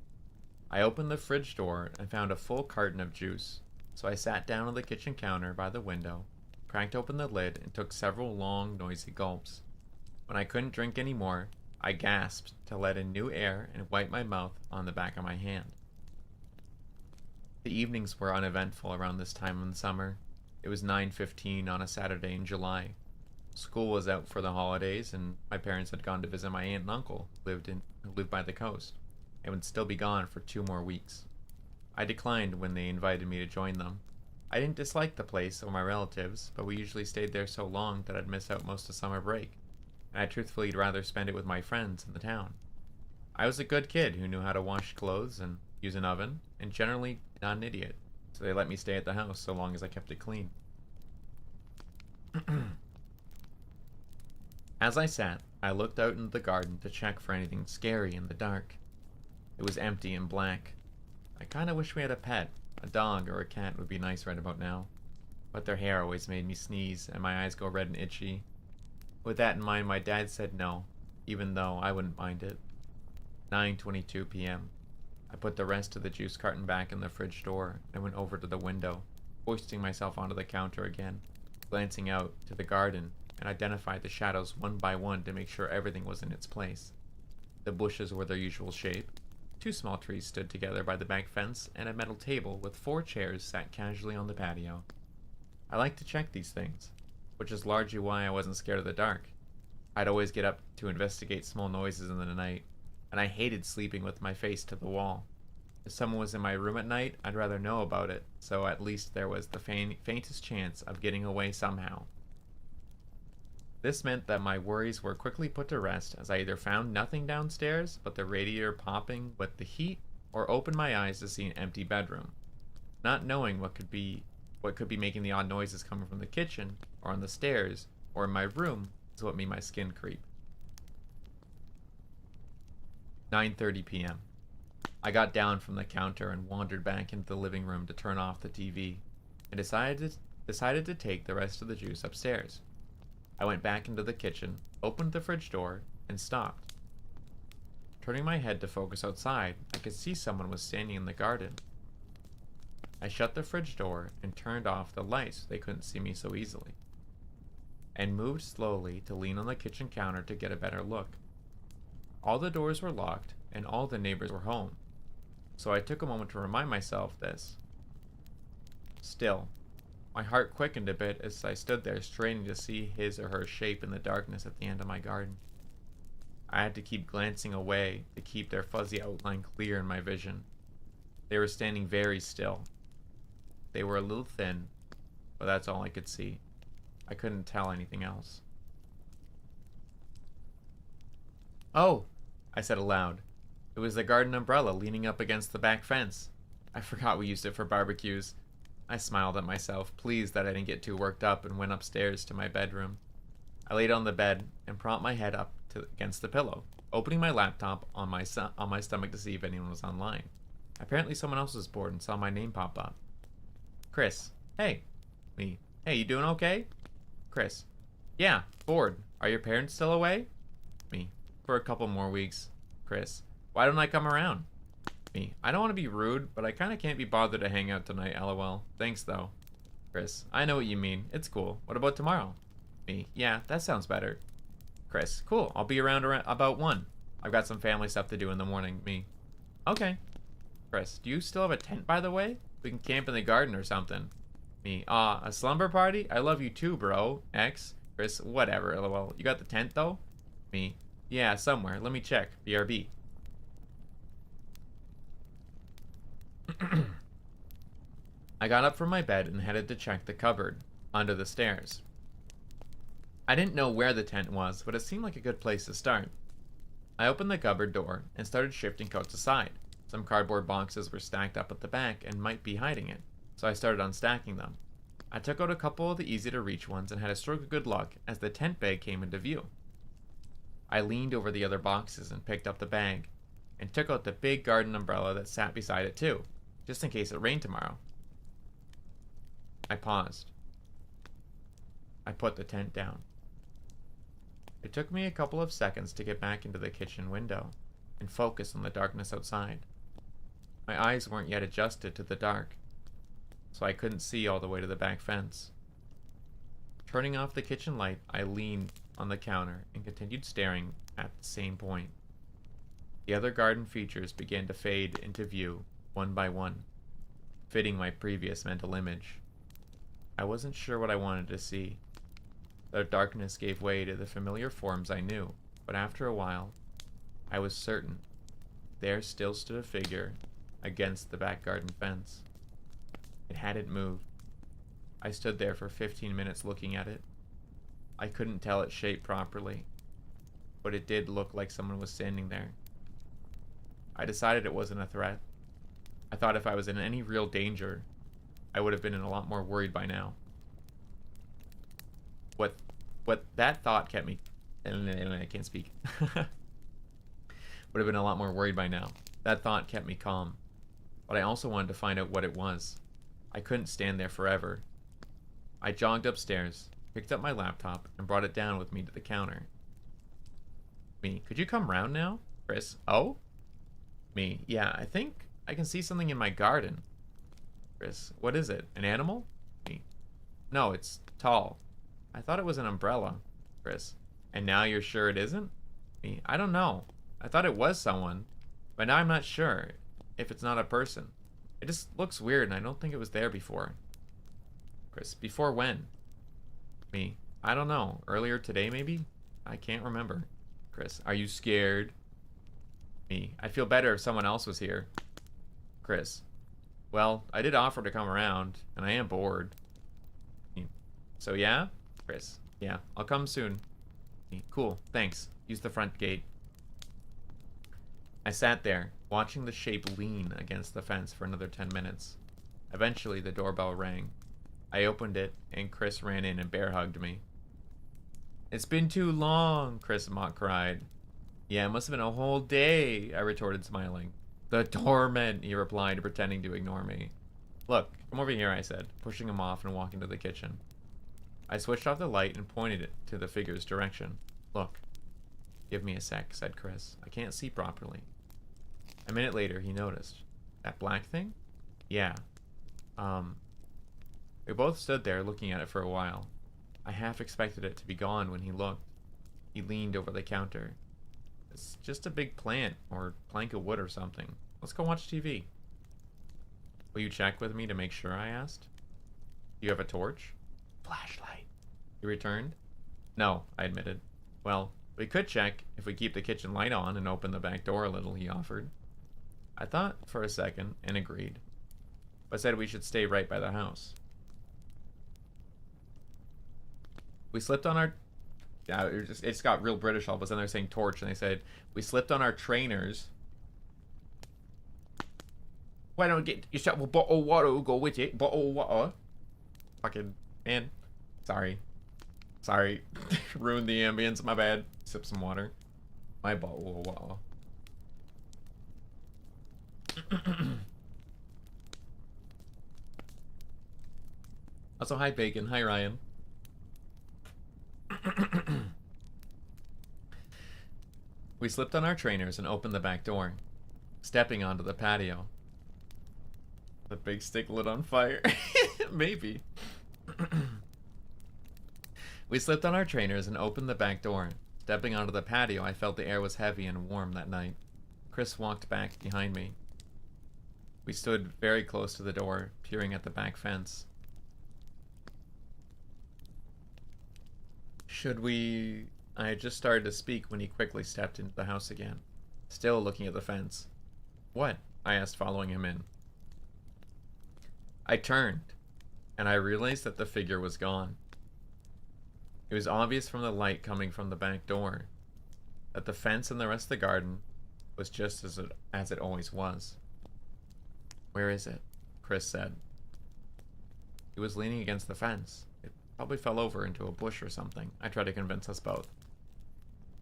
I opened the fridge door and found a full carton of juice, so I sat down on the kitchen counter by the window, cranked open the lid, and took several long, noisy gulps. When I couldn't drink any more, I gasped to let in new air and wiped my mouth on the back of my hand. The evenings were uneventful around this time in the summer. It was 9:15 on a Saturday in July. School was out for the holidays, and my parents had gone to visit my aunt and uncle who lived by the coast, and would still be gone for 2 more weeks. I declined when they invited me to join them. I didn't dislike the place or my relatives, but we usually stayed there so long that I'd miss out most of summer break, and I'd truthfully rather spend it with my friends in the town. I was a good kid who knew how to wash clothes and use an oven, and generally not an idiot, so they let me stay at the house so long as I kept it clean. As I sat, I looked out into the garden to check for anything scary in the dark. It was empty and black. I kinda wish we had a pet. A dog or a cat would be nice right about now, but their hair always made me sneeze and my eyes go red and itchy. With that in mind, my dad said no, even though I wouldn't mind it. 9:22 p.m. I put the rest of the juice carton back in the fridge door and went over to the window, hoisting myself onto the counter again, glancing out to the garden and identified the shadows one by one to make sure everything was in its place. The bushes were their usual shape. 2 small trees stood together by the back fence, and a metal table with 4 chairs sat casually on the patio. I like to check these things, which is largely why I wasn't scared of the dark. I'd always get up to investigate small noises in the night, and I hated sleeping with my face to the wall. If someone was in my room at night, I'd rather know about it, so at least there was the faintest chance of getting away somehow. This meant that my worries were quickly put to rest, as I either found nothing downstairs but the radiator popping with the heat, or opened my eyes to see an empty bedroom. Not knowing what could be making the odd noises coming from the kitchen, or on the stairs, or in my room is what made my skin creep. 9:30 p.m. I got down from the counter and wandered back into the living room to turn off the TV, and decided to take the rest of the juice upstairs. I went back into the kitchen, opened the fridge door, and stopped. Turning my head to focus outside, I could see someone was standing in the garden. I shut the fridge door and turned off the lights so they couldn't see me so easily, and moved slowly to lean on the kitchen counter to get a better look. All the doors were locked, and all the neighbors were home, so I took a moment to remind myself this. Still, my heart quickened a bit as I stood there straining to see his or her shape in the darkness at the end of my garden. I had to keep glancing away to keep their fuzzy outline clear in my vision. They were standing very still. They were a little thin, but that's all I could see. I couldn't tell anything else. "Oh," I said aloud. It was the garden umbrella leaning up against the back fence. I forgot we used it for barbecues. I smiled at myself, pleased that I didn't get too worked up, and went upstairs to my bedroom. I laid on the bed and propped my head up against the pillow, opening my laptop on my stomach to see if anyone was online. Apparently someone else was bored and saw my name pop up. Chris. Hey. Me. Hey, you doing okay? Chris. Yeah, bored. Are your parents still away? Me. For a couple more weeks. Chris. Why don't I come around? Me. I don't want to be rude, but I kinda can't be bothered to hang out tonight, lol. Thanks though. Chris. I know what you mean. It's cool. What about tomorrow? Me. Yeah, that sounds better. Chris. Cool. I'll be around about 1. I've got some family stuff to do in the morning. Me. Okay. Chris. Do you still have a tent, by the way? We can camp in the garden or something. Me. A slumber party? I love you too, bro. X. Chris. Whatever, lol. You got the tent though? Me. Yeah, somewhere. Let me check. BRB. I got up from my bed and headed to check the cupboard under the stairs. I didn't know where the tent was, but it seemed like a good place to start. I opened the cupboard door and started shifting coats aside. Some cardboard boxes were stacked up at the back and might be hiding it, so I started unstacking them. I took out a couple of the easy to reach ones and had a stroke of good luck as the tent bag came into view. I leaned over the other boxes and picked up the bag, and took out the big garden umbrella that sat beside it too, just in case it rained tomorrow. I paused. I put the tent down. It took me a couple of seconds to get back into the kitchen window and focus on the darkness outside. My eyes weren't yet adjusted to the dark, so I couldn't see all the way to the back fence. Turning off the kitchen light, I leaned on the counter and continued staring at the same point. The other garden features began to fade into view, one by one, fitting my previous mental image. I wasn't sure what I wanted to see. The darkness gave way to the familiar forms I knew, but after a while, I was certain there still stood a figure against the back garden fence. It hadn't moved. I stood there for 15 minutes looking at it. I couldn't tell its shape properly, but it did look like someone was standing there. I decided it wasn't a threat. I thought if I was in any real danger, I would have been a lot more worried by now. What that thought kept me... I can't speak. Would have been a lot more worried by now. That thought kept me calm. But I also wanted to find out what it was. I couldn't stand there forever. I jogged upstairs, picked up my laptop, and brought it down with me to the counter. Me, could you come round now? Chris, oh? Me, yeah, I think I can see something in my garden. Chris, what is it? An animal? Me, no, it's tall. I thought it was an umbrella. Chris, and now you're sure it isn't? Me, I don't know. I thought it was someone, but now I'm not sure if it's not a person. It just looks weird and I don't think it was there before. Chris, before when? Me, I don't know. Earlier today maybe? I can't remember. Chris, are you scared? Me, I'd feel better if someone else was here. Chris, well, I did offer to come around, and I am bored. Me, so yeah? Chris, yeah, I'll come soon. Me, cool, thanks. Use the front gate. I sat there, watching the shape lean against the fence for another 10 minutes. Eventually, the doorbell rang. I opened it, and Chris ran in and bear hugged me. It's been too long, Chris cried. Yeah, it must have been a whole day, I retorted, smiling. The torment, he replied, pretending to ignore me. Look, come over here, I said, pushing him off and walking to the kitchen. I switched off the light and pointed it to the figure's direction. Look. Give me a sec, said Chris. I can't see properly. A minute later, he noticed. That black thing? Yeah. We both stood there looking at it for a while. I half expected it to be gone when he looked. He leaned over the counter. It's just a big plant or plank of wood or something. Let's go watch TV. Will you check with me to make sure, I asked. Do you have a torch? Flashlight. He returned. No, I admitted. Well, we could check if we keep the kitchen light on and open the back door a little, he offered. I thought for a second and agreed, but said we should stay right by the house. We slipped on our... Yeah, it just got real British all of a sudden. They're saying torch, and they said, we slipped on our trainers. Why don't we get yourself a bottle of water, go with it, bottle of water. Fucking, man. Sorry. Ruined the ambience, my bad. Sip some water. My bottle of water. Also, hi Bacon, hi Ryan. We slipped on our trainers and opened the back door, stepping onto the patio. The big stick lit on fire. Maybe. We slipped on our trainers and opened the back door. Stepping onto the patio, I felt the air was heavy and warm that night. Chris walked back behind me. We stood very close to the door, peering at the back fence. Should we... I had just started to speak when he quickly stepped into the house again, still looking at the fence. What? I asked, following him in. I turned, and I realized that the figure was gone. It was obvious from the light coming from the back door that the fence and the rest of the garden was just as it always was. Where is it? Chris said. He was leaning against the fence. It probably fell over into a bush or something. I tried to convince us both.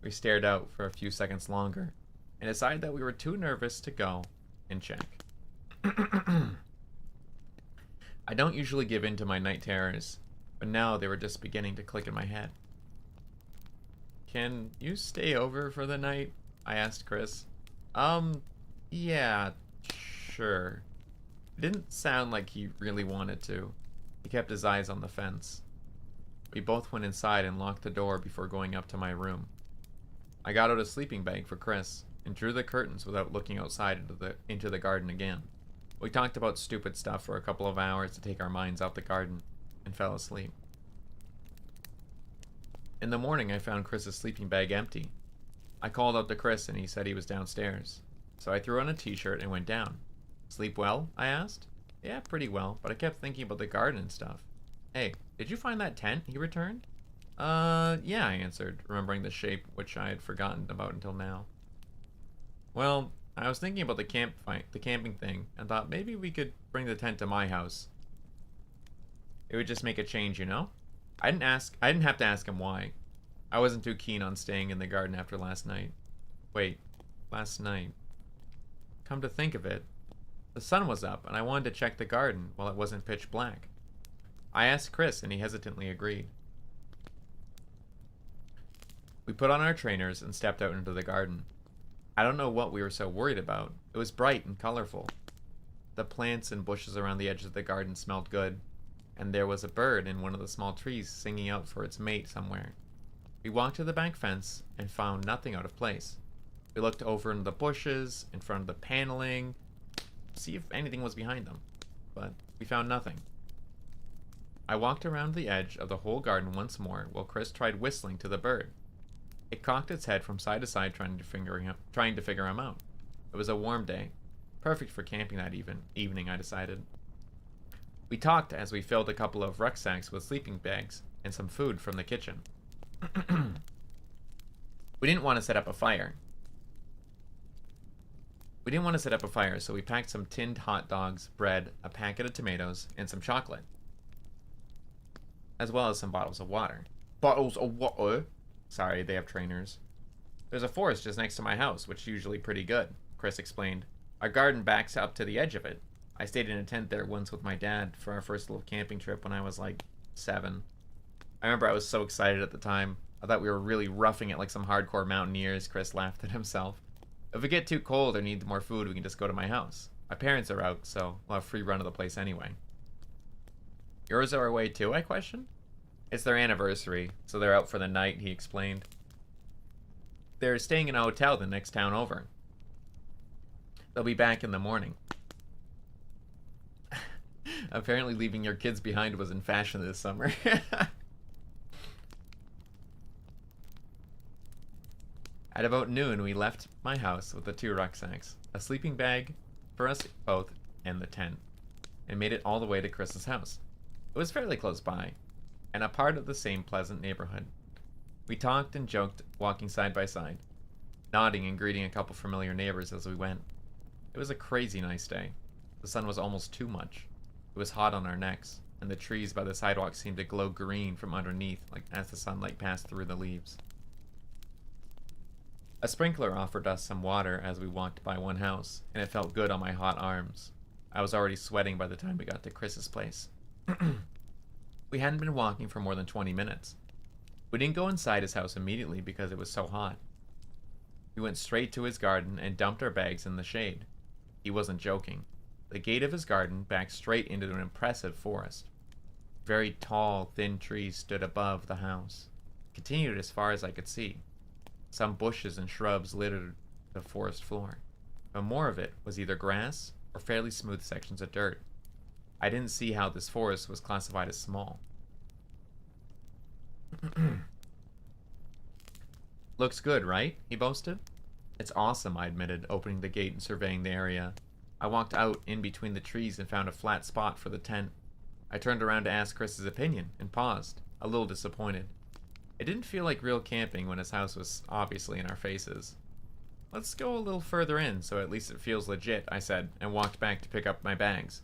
We stared out for a few seconds longer and decided that we were too nervous to go and check. I don't usually give in to my night terrors, but now they were just beginning to click in my head. Can you stay over for the night? I asked Chris. Yeah, sure. It didn't sound like he really wanted to. He kept his eyes on the fence. We both went inside and locked the door before going up to my room. I got out a sleeping bag for Chris and drew the curtains without looking outside into the garden again. We talked about stupid stuff for a couple of hours to take our minds off the garden and fell asleep. In the morning, I found Chris's sleeping bag empty. I called out to Chris and he said he was downstairs. So I threw on a t-shirt and went down. Sleep well? I asked. Yeah, pretty well, but I kept thinking about the garden and stuff. Hey, did you find that tent? He returned. Yeah, I answered, remembering the shape which I had forgotten about until now. Well, I was thinking about the camping thing and thought maybe we could bring the tent to my house. It would just make a change, you know? I didn't have to ask him why. I wasn't too keen on staying in the garden after last night. Wait, last night. Come to think of it, the sun was up and I wanted to check the garden while it wasn't pitch black. I asked Chris and he hesitantly agreed. We put on our trainers and stepped out into the garden. I don't know what we were so worried about. It was bright and colorful. The plants and bushes around the edge of the garden smelled good, and there was a bird in one of the small trees singing out for its mate somewhere. We walked to the back fence and found nothing out of place. We looked over in the bushes, in front of the paneling, to see if anything was behind them, but we found nothing. I walked around the edge of the whole garden once more while Chris tried whistling to the bird. It cocked its head from side to side trying to figure him out. It was a warm day. Perfect for camping that evening, I decided. We talked as we filled a couple of rucksacks with sleeping bags and some food from the kitchen. We didn't want to set up a fire. So we packed some tinned hot dogs, bread, a packet of tomatoes, and some chocolate, as well as some bottles of water. Bottles of water? Sorry, they have trainers. There's a forest just next to my house, which is usually pretty good, Chris explained. Our garden backs up to the edge of it. I stayed in a tent there once with my dad for our first little camping trip when I was like 7. I remember I was so excited at the time. I thought we were really roughing it like some hardcore mountaineers. Chris laughed at himself. If we get too cold or need more food, we can just go to my house. My parents are out, so we'll have free run of the place anyway. Yours are away too, I questioned. It's their anniversary, so they're out for the night, he explained. They're staying in a hotel the next town over. They'll be back in the morning. Apparently leaving your kids behind was in fashion this summer. At about noon, we left my house with the 2 rucksacks, a sleeping bag for us both, and the tent, and made it all the way to Chris's house. It was fairly close by, and a part of the same pleasant neighborhood. We talked and joked, walking side by side, nodding and greeting a couple familiar neighbors as we went. It was a crazy nice day. The sun was almost too much. It was hot on our necks, and the trees by the sidewalk seemed to glow green from underneath, like as the sunlight passed through the leaves. A sprinkler offered us some water as we walked by one house, and it felt good on my hot arms. I was already sweating by the time we got to Chris's place. We hadn't been walking for more than 20 minutes. We didn't go inside his house immediately because it was so hot. We went straight to his garden and dumped our bags in the shade. He wasn't joking. The gate of his garden backed straight into an impressive forest. Very tall, thin trees stood above the house, continued as far as I could see. Some bushes and shrubs littered the forest floor, but more of it was either grass or fairly smooth sections of dirt. I didn't see how this forest was classified as small. Looks good, right? He boasted. It's awesome, I admitted, opening the gate and surveying the area. I walked out in between the trees and found a flat spot for the tent. I turned around to ask Chris's opinion and paused, a little disappointed. It didn't feel like real camping when his house was obviously in our faces. Let's go a little further in so at least it feels legit, I said, and walked back to pick up my bags.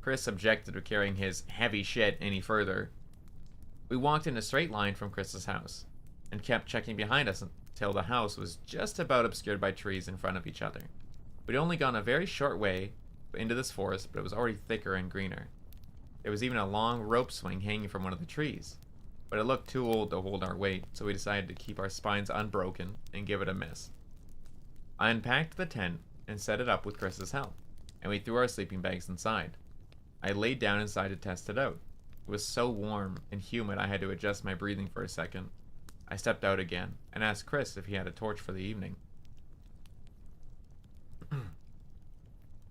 Chris objected to carrying his heavy shit any further. We walked in a straight line from Chris's house and kept checking behind us till the house was just about obscured by trees in front of each other. We'd only gone a very short way into this forest, but it was already thicker and greener. There was even a long rope swing hanging from one of the trees, but it looked too old to hold our weight, so we decided to keep our spines unbroken and give it a miss. I unpacked the tent and set it up with Chris's help, and we threw our sleeping bags inside. I laid down inside to test it out. It was so warm and humid I had to adjust my breathing for a second. I stepped out again and asked Chris if he had a torch for the evening.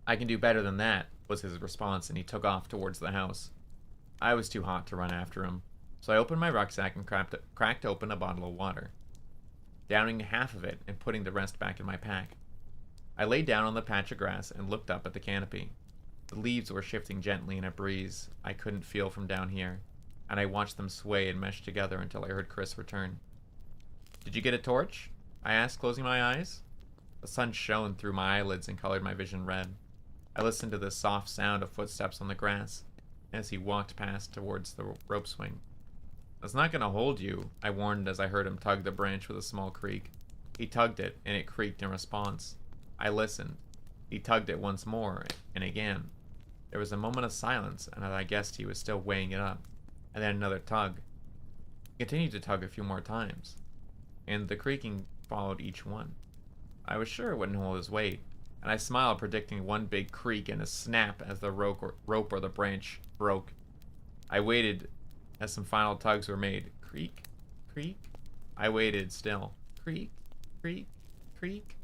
"I can do better than that," was his response, and he took off towards the house. I was too hot to run after him, so I opened my rucksack and cracked open a bottle of water, downing half of it and putting the rest back in my pack. I lay down on the patch of grass and looked up at the canopy. The leaves were shifting gently in a breeze I couldn't feel from down here, and I watched them sway and mesh together until I heard Chris return. "Did you get a torch?" I asked, closing my eyes. The sun shone through my eyelids and colored my vision red. I listened to the soft sound of footsteps on the grass as he walked past towards the rope swing. "It's not going to hold you," I warned as I heard him tug the branch with a small creak. He tugged it, and it creaked in response. I listened. He tugged it once more, and again. There was a moment of silence, and I guessed he was still weighing it up. And then another tug. He continued to tug a few more times, and the creaking followed each one. I was sure it wouldn't hold his weight, and I smiled, predicting one big creak and a snap as the rope or the branch broke. I waited as some final tugs were made. Creak, creak. I waited still. Creak, creak, creak.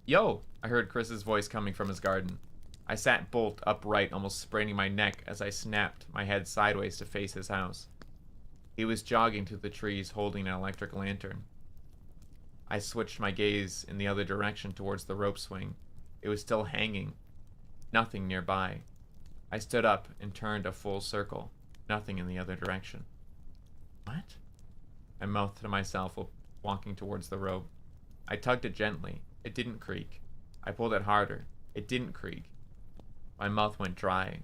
"Yo!" I heard Chris's voice coming from his garden. I sat bolt upright, almost spraining my neck as I snapped my head sideways to face his house. He was jogging through the trees holding an electric lantern. I switched my gaze in the other direction towards the rope swing. It was still hanging. Nothing nearby. I stood up and turned a full circle. Nothing in the other direction. "What?" I mouthed to myself while walking towards the rope. I tugged it gently. It didn't creak. I pulled it harder. It didn't creak. My mouth went dry.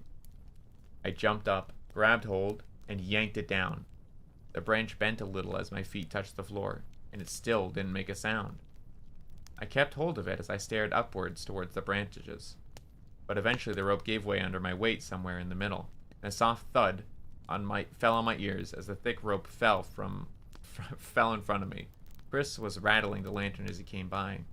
I jumped up, grabbed hold, and yanked it down. The branch bent a little as my feet touched the floor, and it still didn't make a sound. I kept hold of it as I stared upwards towards the branches, but eventually the rope gave way under my weight somewhere in the middle, and a soft thud fell on my ears as the thick rope fell in front of me. Chris was rattling the lantern as he came by.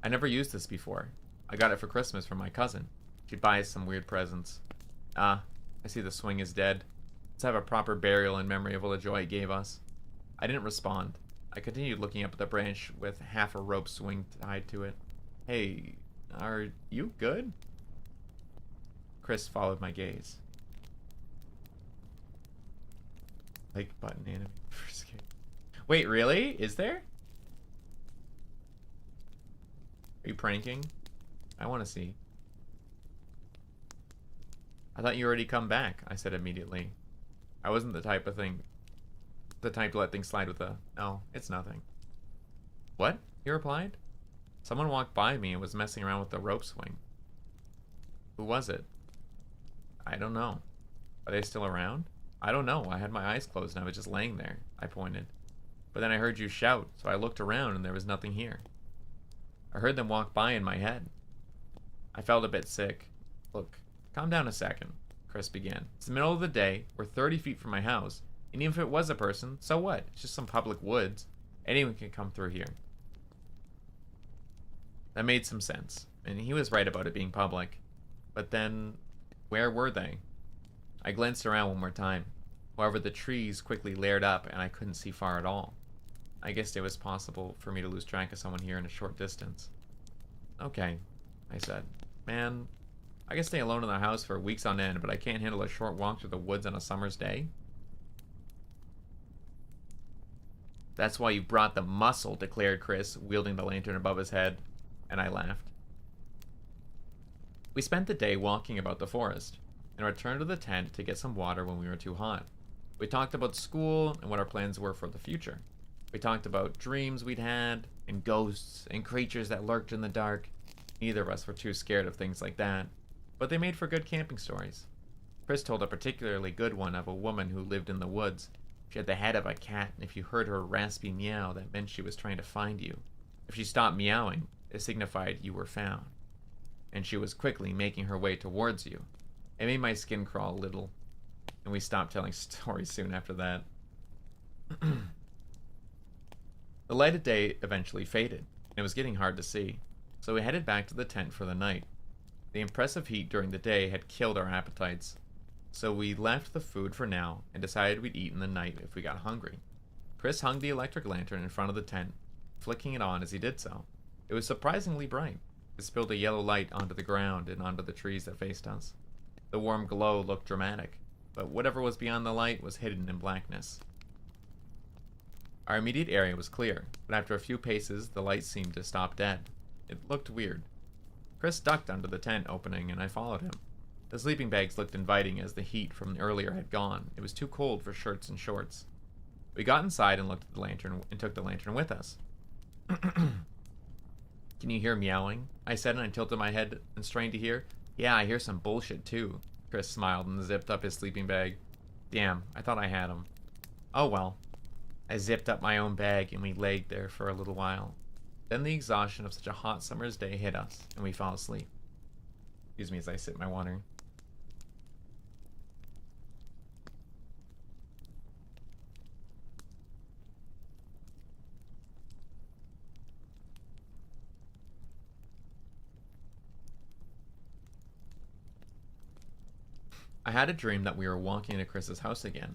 "I never used this before. I got it for Christmas from my cousin. She'd buy us some weird presents. I see the swing is dead. Let's have a proper burial in memory of all the joy it gave us." I didn't respond. I continued looking up at the branch with half a rope swing tied to it. "Hey, are you good?" Chris followed my gaze. Like button anime. Wait, really? Is there? Are you pranking? I want to see. "I thought you already come back," I said immediately. I wasn't the type to let things slide with a, "Oh, it's nothing." "What?" he replied. "Someone walked by me and was messing around with the rope swing." "Who was it?" "I don't know." "Are they still around?" "I don't know. I had my eyes closed and I was just laying there." I pointed. "But then I heard you shout, so I looked around and there was nothing here. I heard them walk by in my head." I felt a bit sick. "Look, calm down a second," Chris began. "It's the middle of the day. We're 30 feet from my house. And even if it was a person, so what? It's just some public woods. Anyone can come through here." That made some sense, and he was right about it being public. But then, where were they? I glanced around one more time. However, the trees quickly layered up, and I couldn't see far at all. I guessed it was possible for me to lose track of someone here in a short distance. "Okay," I said. "Man, I can stay alone in the house for weeks on end, but I can't handle a short walk through the woods on a summer's day." "That's why you brought the muscle," declared Chris, wielding the lantern above his head, and I laughed. We spent the day walking about the forest, and returned to the tent to get some water when we were too hot. We talked about school and what our plans were for the future. We talked about dreams we'd had, and ghosts, and creatures that lurked in the dark. Neither of us were too scared of things like that, but they made for good camping stories. Chris told a particularly good one of a woman who lived in the woods, She had the head of a cat, and if you heard her raspy meow, that meant she was trying to find you. If she stopped meowing, it signified you were found. And she was quickly making her way towards you. It made my skin crawl a little, and we stopped telling stories soon after that. The light of day eventually faded, and it was getting hard to see, so we headed back to the tent for the night. The impressive heat during the day had killed our appetites, so we left the food for now and decided we'd eat in the night if we got hungry. Chris hung the electric lantern in front of the tent, flicking it on as he did so. It was surprisingly bright. It spilled a yellow light onto the ground and onto the trees that faced us. The warm glow looked dramatic, but whatever was beyond the light was hidden in blackness. Our immediate area was clear, but after a few paces, the light seemed to stop dead. It looked weird. Chris ducked under the tent opening, and I followed him. The sleeping bags looked inviting as the heat from earlier had gone. It was too cold for shirts and shorts. We got inside and looked at the lantern and took the lantern with us. Can you hear meowing? I said, and I tilted my head and strained to hear. Yeah, I hear some bullshit too. Chris smiled and zipped up his sleeping bag. Damn, I thought I had him. Oh well. I zipped up my own bag and we laid there for a little while. Then the exhaustion of such a hot summer's day hit us, and we fell asleep. Excuse me as I sip my water. I had a dream that we were walking into Chris's house again,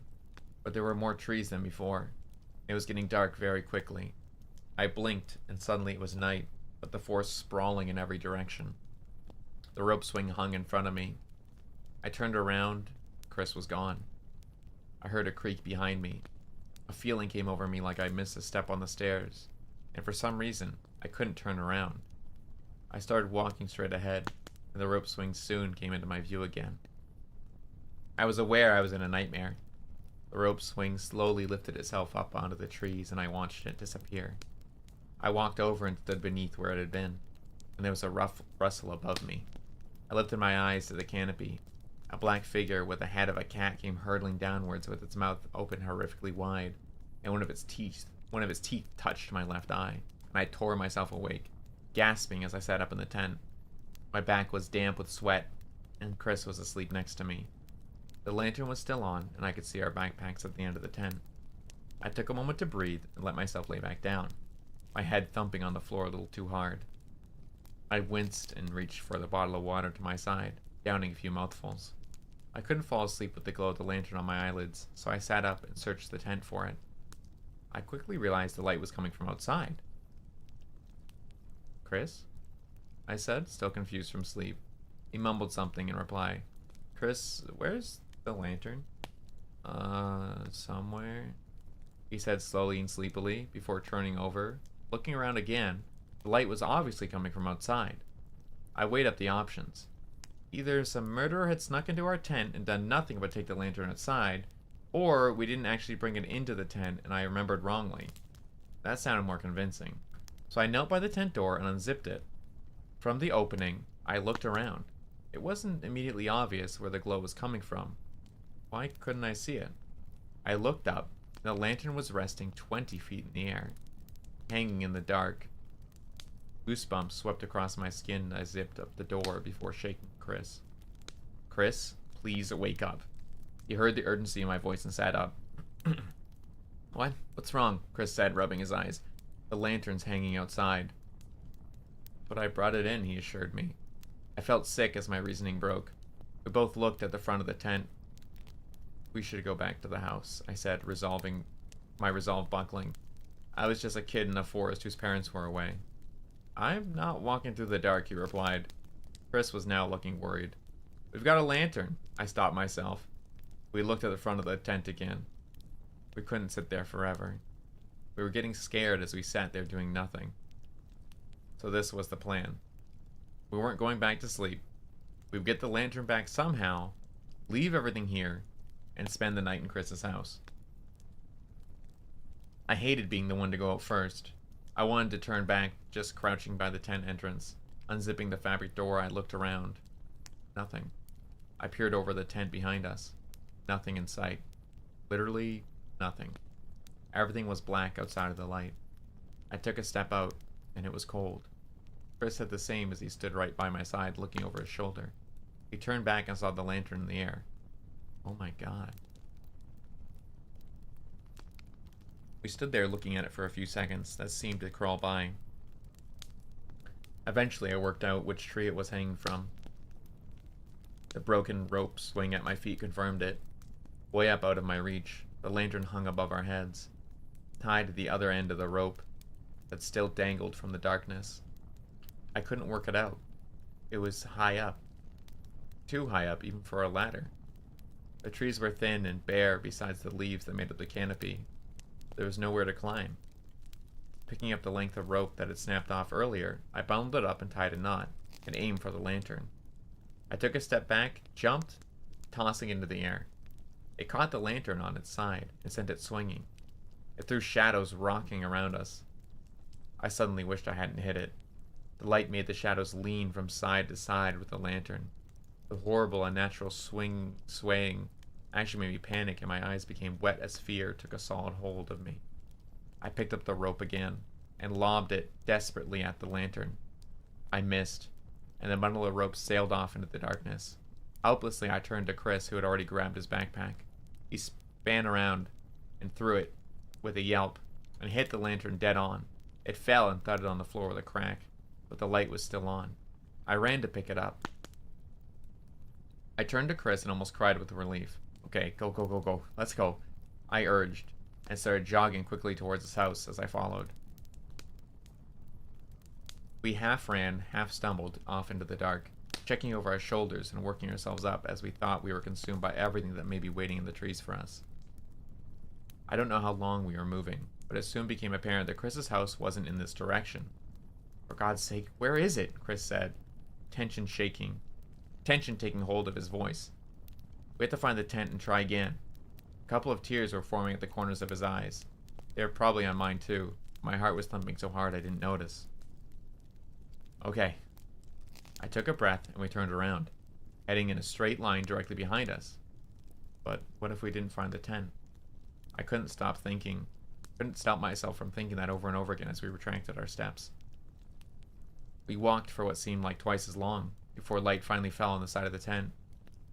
but there were more trees than before. It was getting dark very quickly. I blinked, and suddenly it was night, but the forest sprawling in every direction. The rope swing hung in front of me. I turned around. Chris was gone. I heard a creak behind me. A feeling came over me like I missed a step on the stairs, and for some reason, I couldn't turn around. I started walking straight ahead, and the rope swing soon came into my view again. I was aware I was in a nightmare. The rope swing slowly lifted itself up onto the trees, and I watched it disappear. I walked over and stood beneath where it had been, and there was a rough rustle above me. I lifted my eyes to the canopy. A black figure with the head of a cat came hurtling downwards with its mouth open horrifically wide, and one of its teeth touched my left eye, and I tore myself awake, gasping as I sat up in the tent. My back was damp with sweat, and Chris was asleep next to me. The lantern was still on, and I could see our backpacks at the end of the tent. I took a moment to breathe and let myself lay back down, my head thumping on the floor a little too hard. I winced and reached for the bottle of water to my side, downing a few mouthfuls. I couldn't fall asleep with the glow of the lantern on my eyelids, so I sat up and searched the tent for it. I quickly realized the light was coming from outside. Chris? I said, still confused from sleep. He mumbled something in reply. Chris, where's the lantern? Somewhere, he said slowly and sleepily before turning over. Looking around again, the light was obviously coming from outside. I weighed up the options. Either some murderer had snuck into our tent and done nothing but take the lantern outside, or we didn't actually bring it into the tent and I remembered wrongly. That sounded more convincing. So I knelt by the tent door and unzipped it. From the opening, I looked around. It wasn't immediately obvious where the glow was coming from. Why couldn't I see it? I looked up, and the lantern was resting 20 feet in the air, hanging in the dark. Goosebumps swept across my skin as I zipped up the door before shaking Chris. Chris, please wake up. He heard the urgency in my voice and sat up. What? What's wrong? Chris said, rubbing his eyes. The lantern's hanging outside. But I brought it in, he assured me. I felt sick as my reasoning broke. We both looked at the front of the tent. We should go back to the house, I said, my resolve buckling. I was just a kid in a forest whose parents were away. I'm not walking through the dark, he replied. Chris was now looking worried. We've got a lantern, I stopped myself. We looked at the front of the tent again. We couldn't sit there forever. We were getting scared as we sat there doing nothing. So this was the plan. We weren't going back to sleep. We would get the lantern back somehow, leave everything here, and spend the night in Chris's house. I hated being the one to go out first. I wanted to turn back, just crouching by the tent entrance. Unzipping the fabric door, I looked around. Nothing. I peered over the tent behind us. Nothing in sight. Literally Nothing. Everything was black outside of the light. I took a step out, and it was cold. Chris said the same as he stood right by my side, looking over his shoulder. He turned back and saw the lantern in the air. Oh my god. We stood there looking at it for a few seconds that seemed to crawl by. Eventually I worked out which tree it was hanging from. The broken rope swing at my feet confirmed it. Way up out of my reach, the lantern hung above our heads, tied to the other end of the rope that still dangled from the darkness. I couldn't work it out. It was high up. Too high up even for a ladder. The trees were thin and bare besides the leaves that made up the canopy. There was nowhere to climb. Picking up the length of rope that had snapped off earlier, I bundled it up and tied a knot, and aimed for the lantern. I took a step back, jumped, tossing into the air. It caught the lantern on its side and sent it swinging. It threw shadows rocking around us. I suddenly wished I hadn't hit it. The light made the shadows lean from side to side with the lantern. The horrible, unnatural swaying actually made me panic, and my eyes became wet as fear took a solid hold of me. I picked up the rope again and lobbed it desperately at the lantern. I missed, and the bundle of rope sailed off into the darkness. Helplessly, I turned to Chris, who had already grabbed his backpack. He span around and threw it with a yelp and hit the lantern dead on. It fell and thudded on the floor with a crack, but the light was still on. I ran to pick it up. I turned to Chris and almost cried with relief. Okay, go, go, go, go. Let's go, I urged, and started jogging quickly towards his house as I followed. We half ran, half stumbled off into the dark, checking over our shoulders and working ourselves up as we thought we were consumed by everything that may be waiting in the trees for us. I don't know how long we were moving, but it soon became apparent that Chris's house wasn't in this direction. For God's sake, where is it? Chris said, tension taking hold of his voice. We had to find the tent and try again. A couple of tears were forming at the corners of his eyes. They were probably on mine too. My heart was thumping so hard I didn't notice. Okay. I took a breath and we turned around, heading in a straight line directly behind us. But what if we didn't find the tent? I couldn't stop myself from thinking that over and over again as we retracted our steps. We walked for what seemed like twice as long before light finally fell on the side of the tent.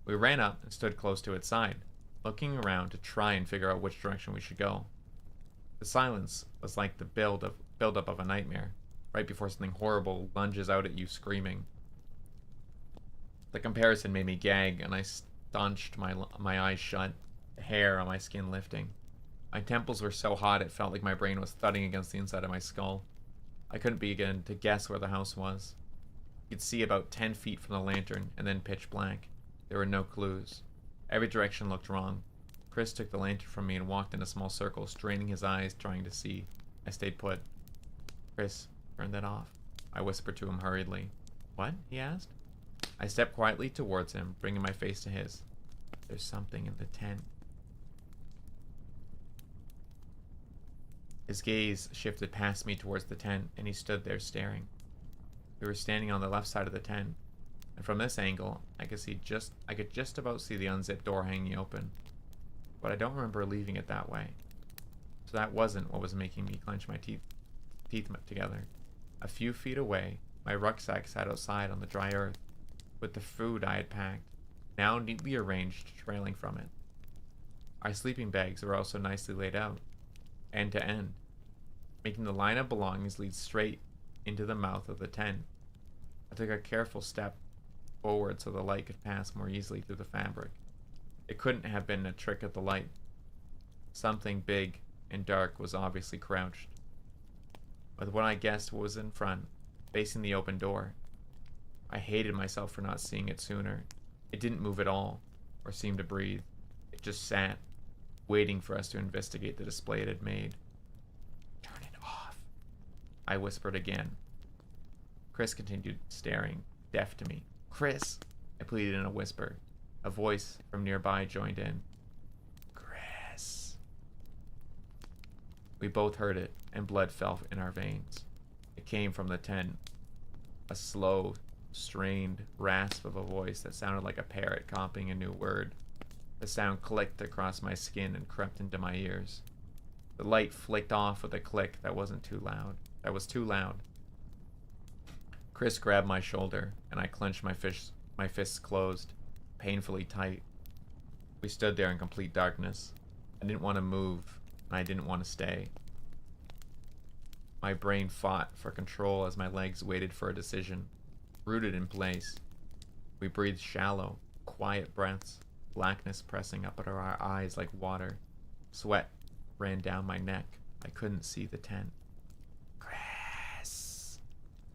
We ran up and stood close to its side, looking around to try and figure out which direction we should go. The silence was like the build-up of a nightmare, right before something horrible lunges out at you screaming. The comparison made me gag, and I staunched my eyes shut, the hair on my skin lifting. My temples were so hot it felt like my brain was thudding against the inside of my skull. I couldn't begin to guess where the house was. You could see about 10 feet from the lantern, and then pitch black. There were no clues. Every direction looked wrong. Chris took the lantern from me and walked in a small circle, straining his eyes, trying to see. I stayed put. Chris, turn that off, I whispered to him hurriedly. What? He asked. I stepped quietly towards him, bringing my face to his. There's something in the tent. His gaze shifted past me towards the tent, and he stood there staring. We were standing on the left side of the tent, and from this angle, I could just about see the unzipped door hanging open. But I don't remember leaving it that way. So that wasn't what was making me clench my teeth together. A few feet away, my rucksack sat outside on the dry earth, with the food I had packed, now neatly arranged, trailing from it. Our sleeping bags were also nicely laid out, end to end, making the line of belongings lead straight into the mouth of the tent. I took a careful step forward so the light could pass more easily through the fabric. It couldn't have been a trick of the light. Something big and dark was obviously crouched, with what I guessed was in front, facing the open door. I hated myself for not seeing it sooner. It didn't move at all, or seem to breathe. It just sat, waiting for us to investigate the display it had made. Turn it off, I whispered again. Chris continued staring, deaf to me. Chris, I pleaded in a whisper. A voice from nearby joined in. Chris. We both heard it, and blood fell in our veins. It came from the tent. A slow, strained rasp of a voice that sounded like a parrot copying a new word. The sound clicked across my skin and crept into my ears. The light flicked off with a click that wasn't too loud. That was too loud. Chris grabbed my shoulder, and I clenched my fists closed, painfully tight. We stood there in complete darkness. I didn't want to move, and I didn't want to stay. My brain fought for control as my legs waited for a decision, rooted in place. We breathed shallow, quiet breaths, blackness pressing up at our eyes like water. Sweat ran down my neck. I couldn't see the tent. Chris,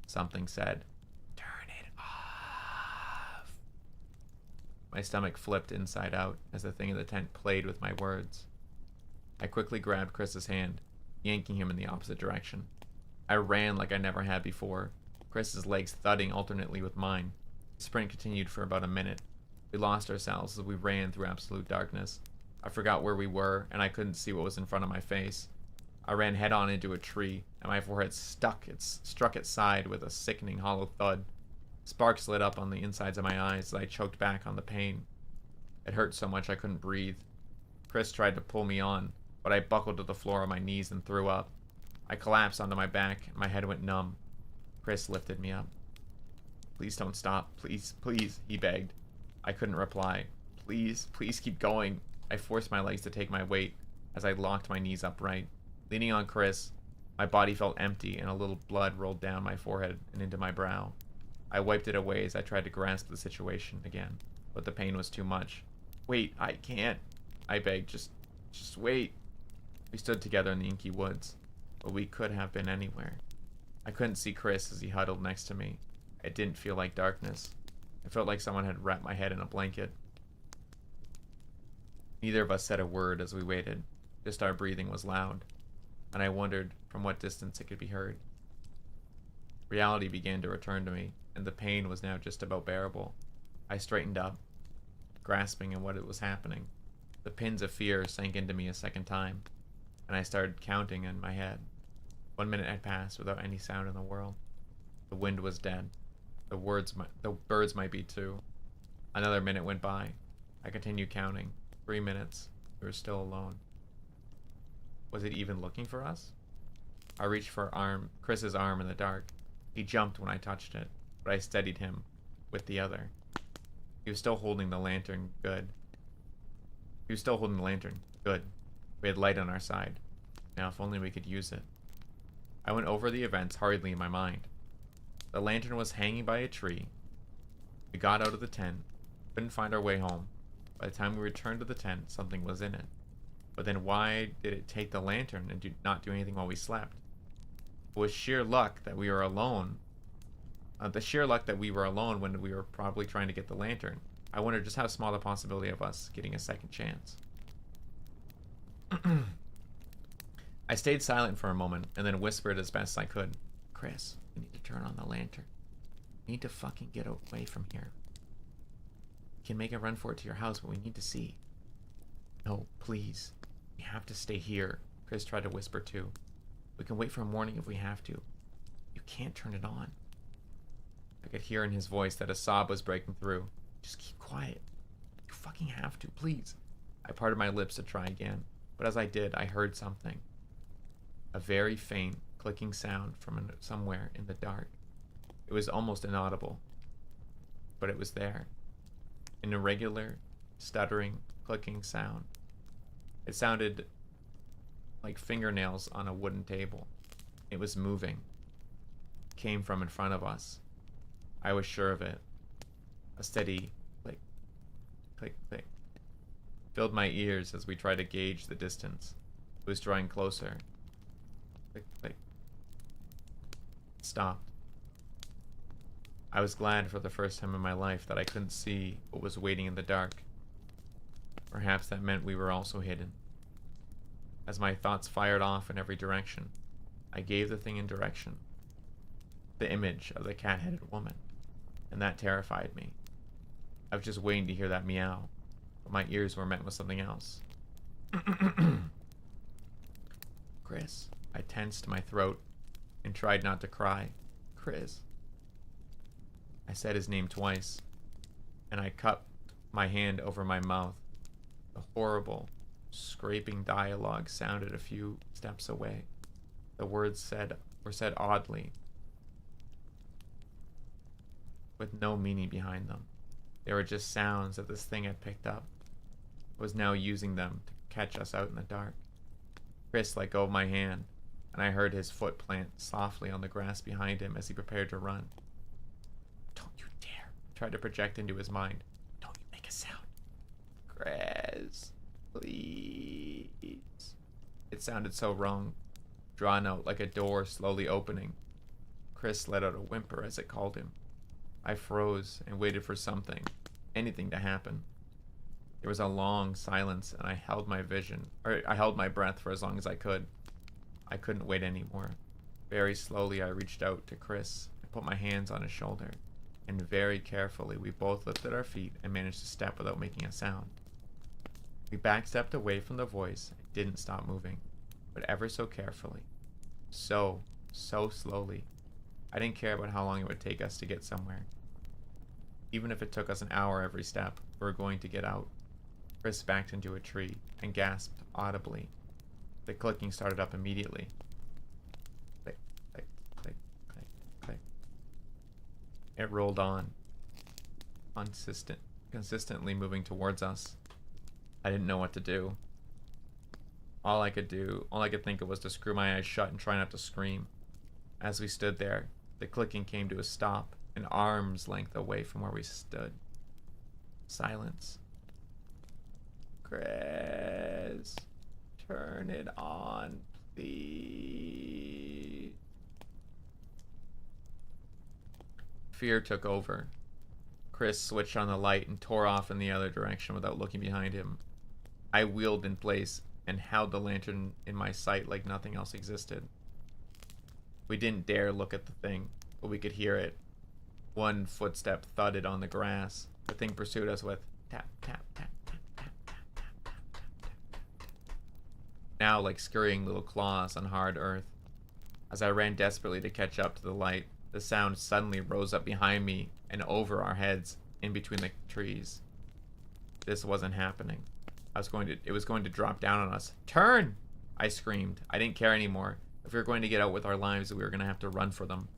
something said. Turn it off. My stomach flipped inside out as the thing in the tent played with my words. I quickly grabbed Chris's hand, yanking him in the opposite direction. I ran like I never had before, Chris's legs thudding alternately with mine. The sprint continued for about a minute. We lost ourselves as we ran through absolute darkness. I forgot where we were, and I couldn't see what was in front of my face. I ran head-on into a tree, and my forehead struck its side with a sickening hollow thud. Sparks lit up on the insides of my eyes as I choked back on the pain. It hurt so much I couldn't breathe. Chris tried to pull me on, but I buckled to the floor on my knees and threw up. I collapsed onto my back, and my head went numb. Chris lifted me up. Please don't stop. Please, please, he begged. I couldn't reply. Please, please keep going. I forced my legs to take my weight as I locked my knees upright. Leaning on Chris, my body felt empty and a little blood rolled down my forehead and into my brow. I wiped it away as I tried to grasp the situation again, but the pain was too much. Wait, I can't. I begged, just wait. We stood together in the inky woods, but we could have been anywhere. I couldn't see Chris as he huddled next to me. It didn't feel like darkness. It felt like someone had wrapped my head in a blanket. Neither of us said a word as we waited. Just our breathing was loud, and I wondered from what distance it could be heard. Reality began to return to me, and the pain was now just about bearable. I straightened up, grasping at what was happening. The pins of fear sank into me a second time, and I started counting in my head. 1 minute had passed without any sound in the world. The wind was dead. The birds might be too. Another minute went by. I continued counting. 3 minutes. We were still alone. Was it even looking for us? I reached for Chris's arm in the dark. He jumped when I touched it, but I steadied him with the other. He was still holding the lantern. Good. Good. We had light on our side. Now if only we could use it. I went over the events hurriedly in my mind. The lantern was hanging by a tree. We got out of the tent, couldn't find our way home. By the time we returned to the tent, something was in it. But then why did it take the lantern and not do anything while we slept? It was sheer luck that we were alone. The sheer luck that we were alone when we were probably trying to get the lantern. I wondered just how small the possibility of us getting a second chance. I stayed silent for a moment and then whispered as best I could. Chris, we need to turn on the lantern. We need to fucking get away from here. We can make a run for it to your house, but we need to see. No, please. We have to stay here. Chris tried to whisper too. We can wait for morning if we have to. You can't turn it on. I could hear in his voice that a sob was breaking through. Just keep quiet. You fucking have to, please. I parted my lips to try again, but as I did, I heard something. A very faint, clicking sound from somewhere in the dark. It was almost inaudible, but it was there. An irregular, stuttering, clicking sound. It sounded like fingernails on a wooden table. It was moving. It came from in front of us. I was sure of it. A steady click, click, click filled my ears as we tried to gauge the distance. It was drawing closer. Click, click. It stopped. I was glad for the first time in my life that I couldn't see what was waiting in the dark. Perhaps that meant we were also hidden. As my thoughts fired off in every direction, I gave the thing in direction. The image of the cat-headed woman, and that terrified me. I was just waiting to hear that meow, but my ears were met with something else. Chris. I tensed my throat and tried not to cry. Chris. I said his name twice, and I cupped my hand over my mouth. The horrible, scraping dialogue sounded a few steps away. The words were said oddly, with no meaning behind them. They were just sounds that this thing had picked up. It was now using them to catch us out in the dark. Chris let go of my hand, and I heard his foot plant softly on the grass behind him as he prepared to run. Don't you dare, I tried to project into his mind. Don't you make a sound. Chris, please. It sounded so wrong, drawn out like a door slowly opening. Chris let out a whimper as it called him. I froze and waited for something, anything to happen. There was a long silence, and I held my breath for as long as I could. I couldn't wait anymore. Very slowly, I reached out to Chris and put my hands on his shoulder, and very carefully, we both lifted our feet and managed to step without making a sound. We backstepped away from the voice and didn't stop moving, but ever so carefully. So slowly. I didn't care about how long it would take us to get somewhere. Even if it took us an hour every step, we were going to get out. Chris backed into a tree and gasped audibly. The clicking started up immediately. Click, click, click, click, click. It rolled on, consistently moving towards us. I didn't know what to do. All I could think of was to screw my eyes shut and try not to scream. As we stood there, the clicking came to a stop, an arm's length away from where we stood. Silence. Chris, turn it on, please. Fear took over. Chris switched on the light and tore off in the other direction without looking behind him. I wheeled in place and held the lantern in my sight like nothing else existed. We didn't dare look at the thing, but we could hear it. One footstep thudded on the grass. The thing pursued us with tap, tap, tap, tap, tap, tap, tap, tap, tap, tap, tap. Now like scurrying little claws on hard earth. As I ran desperately to catch up to the light, the sound suddenly rose up behind me and over our heads, in between the trees. This wasn't happening. It was going to drop down on us. Turn! I screamed. I didn't care anymore. If we were going to get out with our lives, we were going to have to run for them.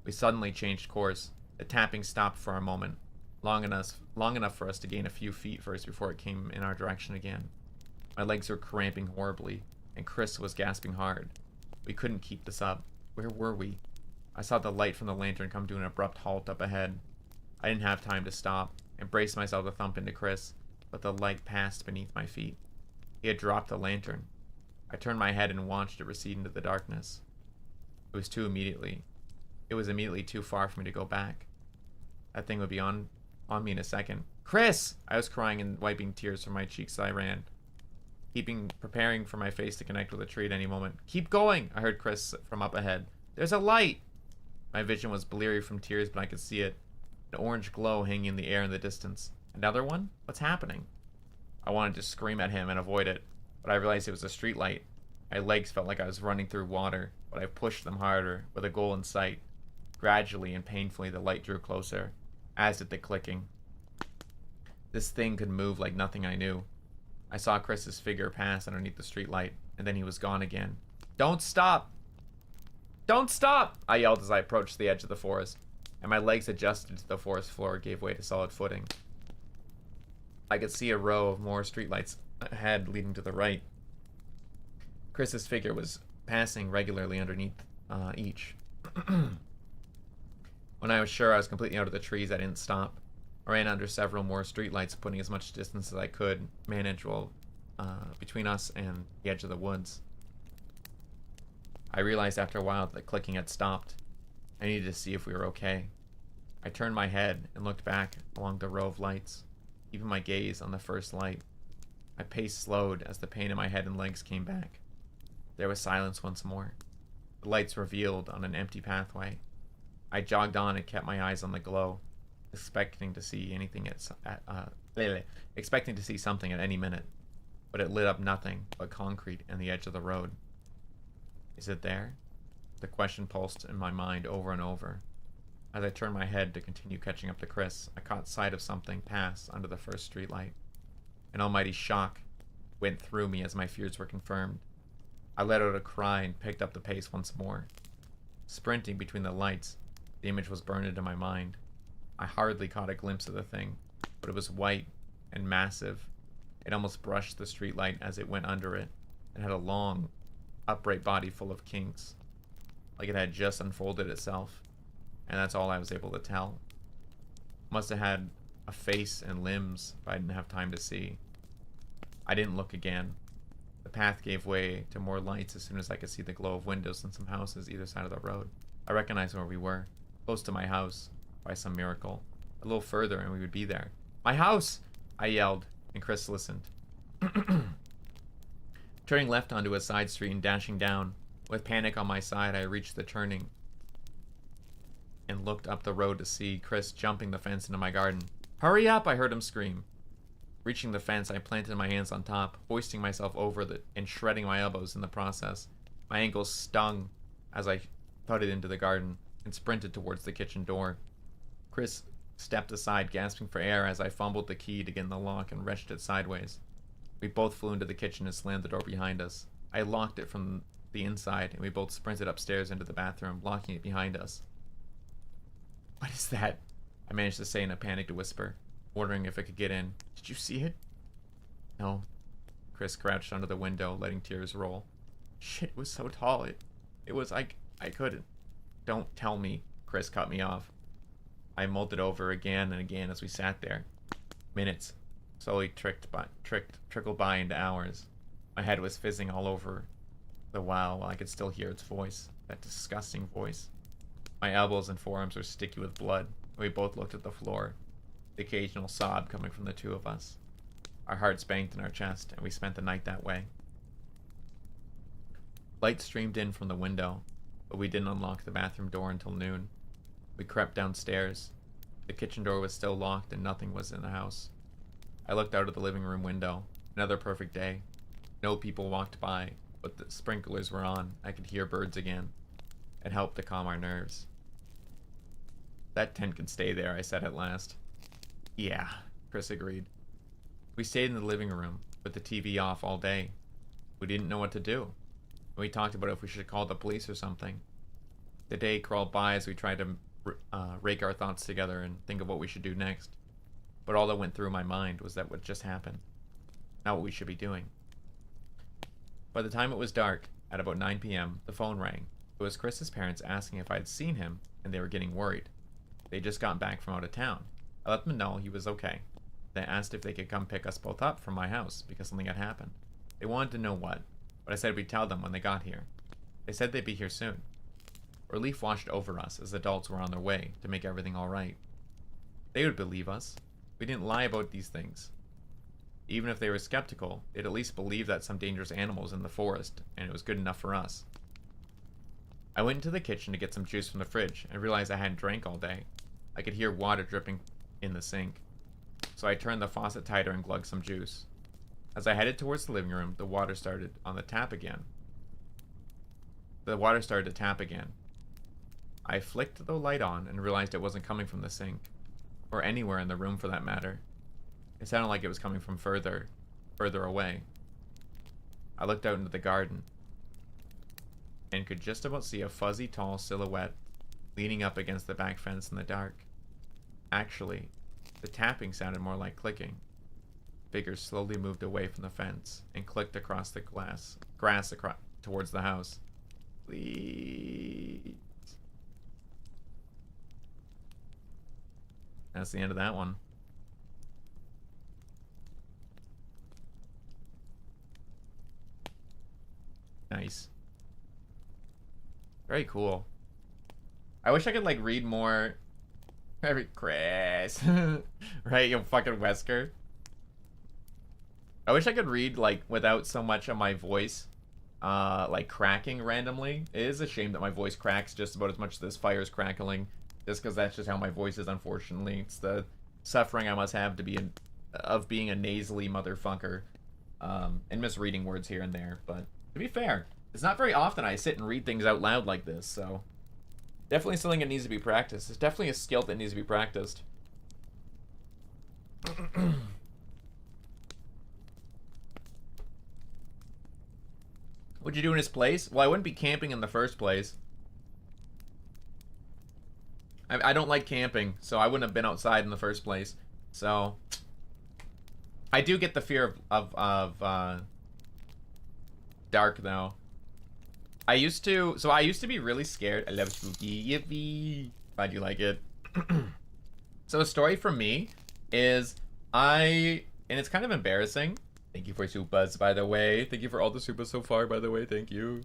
We suddenly changed course. The tapping stopped for a moment, long enough for us to gain a few feet first before it came in our direction again. My legs were cramping horribly, and Chris was gasping hard. We couldn't keep this up. Where were we? I saw the light from the lantern come to an abrupt halt up ahead. I didn't have time to stop and brace myself to thump into Chris, but the light passed beneath my feet. He had dropped the lantern. I turned my head and watched it recede into the darkness. It was immediately too far for me to go back. That thing would be on me in a second. Chris! I was crying and wiping tears from my cheeks as I ran, preparing for my face to connect with a tree at any moment. Keep going! I heard Chris from up ahead. There's a light! My vision was bleary from tears, but I could see it. An orange glow hanging in the air in the distance. Another one? What's happening? I wanted to scream at him and avoid it, but I realized it was a street light. My legs felt like I was running through water, but I pushed them harder, with a goal in sight. Gradually and painfully, the light drew closer, as did the clicking. This thing could move like nothing I knew. I saw Chris's figure pass underneath the street light, and then he was gone again. Don't stop! Don't stop! I yelled as I approached the edge of the forest, and my legs adjusted to the forest floor gave way to solid footing. I could see a row of more streetlights ahead leading to the right. Chris's figure was passing regularly underneath each. When I was sure I was completely out of the trees, I didn't stop. I ran under several more streetlights, putting as much distance as I could manage between us and the edge of the woods. I realized after a while that the clicking had stopped. I needed to see if we were okay. I turned my head and looked back along the row of lights, keeping my gaze on the first light. My pace slowed as the pain in my head and legs came back. There was silence once more. The lights revealed on an empty pathway. I jogged on and kept my eyes on the glow, expecting to see something at any minute, but it lit up nothing but concrete and the edge of the road. Is it there? The question pulsed in my mind over and over. As I turned my head to continue catching up to Chris, I caught sight of something pass under the first streetlight. An almighty shock went through me as my fears were confirmed. I let out a cry and picked up the pace once more. Sprinting between the lights, the image was burned into my mind. I hardly caught a glimpse of the thing, but it was white and massive. It almost brushed the streetlight as it went under it, and had a long, upright body full of kinks, like it had just unfolded itself, and that's all I was able to tell. Must have had a face and limbs, but I didn't have time to see. I didn't look again. The path gave way to more lights as soon as I could see the glow of windows and some houses either side of the road. I recognized where we were, close to my house, by some miracle. A little further and we would be there. My house! I yelled, and Chris listened. Turning left onto a side street and dashing down. With panic on my side, I reached the turning and looked up the road to see Chris jumping the fence into my garden. Hurry up! I heard him scream. Reaching the fence, I planted my hands on top, hoisting myself over and shredding my elbows in the process. My ankles stung as I thudded into the garden and sprinted towards the kitchen door. Chris stepped aside, gasping for air as I fumbled the key to get in the lock and wrenched it sideways. We both flew into the kitchen and slammed the door behind us. I locked it from the inside, and we both sprinted upstairs into the bathroom, locking it behind us. What is that? I managed to say in a panicked whisper, wondering if I could get in. Did you see it? No. Chris crouched under the window, letting tears roll. Shit, it was so tall. It was like I couldn't. Don't tell me. Chris cut me off. I mulled it over again and again as we sat there. Minutes slowly trickled by into hours. My head was fizzing all over the while I could still hear its voice. That disgusting voice. My elbows and forearms were sticky with blood. We both looked at the floor, the occasional sob coming from the two of us. Our hearts banged in our chest, and we spent the night that way. Light streamed in from the window, but we didn't unlock the bathroom door until noon. We crept downstairs. The kitchen door was still locked, and nothing was in the house. I looked out of the living room window. Another perfect day. No people walked by, but the sprinklers were on. I could hear birds again. It helped to calm our nerves. That tent can stay there, I said at last. Yeah, Chris agreed. We stayed in the living room, with the TV off all day. We didn't know what to do. We talked about if we should call the police or something. The day crawled by as we tried to rake our thoughts together and think of what we should do next. But all that went through my mind was that what just happened, not what we should be doing. By the time it was dark, at about 9 p.m., the phone rang. It was Chris's parents asking if I'd seen him, and they were getting worried. They just got back from out of town. I let them know he was okay. They asked if they could come pick us both up from my house because something had happened. They wanted to know what, but I said we'd tell them when they got here. They said they'd be here soon. Relief washed over us as adults were on their way to make everything all right. They would believe us. We didn't lie about these things. Even if they were skeptical, they'd at least believe that some dangerous animals in the forest, and it was good enough for us. I went into the kitchen to get some juice from the fridge and realized I hadn't drank all day. I could hear water dripping in the sink. So I turned the faucet tighter and glugged some juice. As I headed towards the living room, the water started on the tap again. The water started to tap again. I flicked the light on and realized it wasn't coming from the sink, or anywhere in the room for that matter. It sounded like it was coming from further away. I looked out into the garden and could just about see a fuzzy, tall silhouette leaning up against the back fence in the dark. Actually, the tapping sounded more like clicking. Figures slowly moved away from the fence and clicked across the grass towards the house. Please. That's the end of that one. Nice. Very cool. I wish I could like read more. Every Chris, right? You fucking Wesker. I wish I could read like without so much of my voice, like cracking randomly. It is a shame that my voice cracks just about as much as this fire's crackling, just because that's just how my voice is. Unfortunately, it's the suffering I must have to be of being a nasally motherfucker, and misreading words here and there. But to be fair, it's not very often I sit and read things out loud like this, so definitely something that needs to be practiced. It's definitely a skill that needs to be practiced. What'd you do in his place? Well, I wouldn't be camping in the first place. I don't like camping, so I wouldn't have been outside in the first place. So I do get the fear of dark though. I used to be really scared. I love spooky. Yippee. Glad you like it. So a story from me is and it's kind of embarrassing. Thank you for supas, by the way. Thank you for all the supas so far, by the way. Thank you.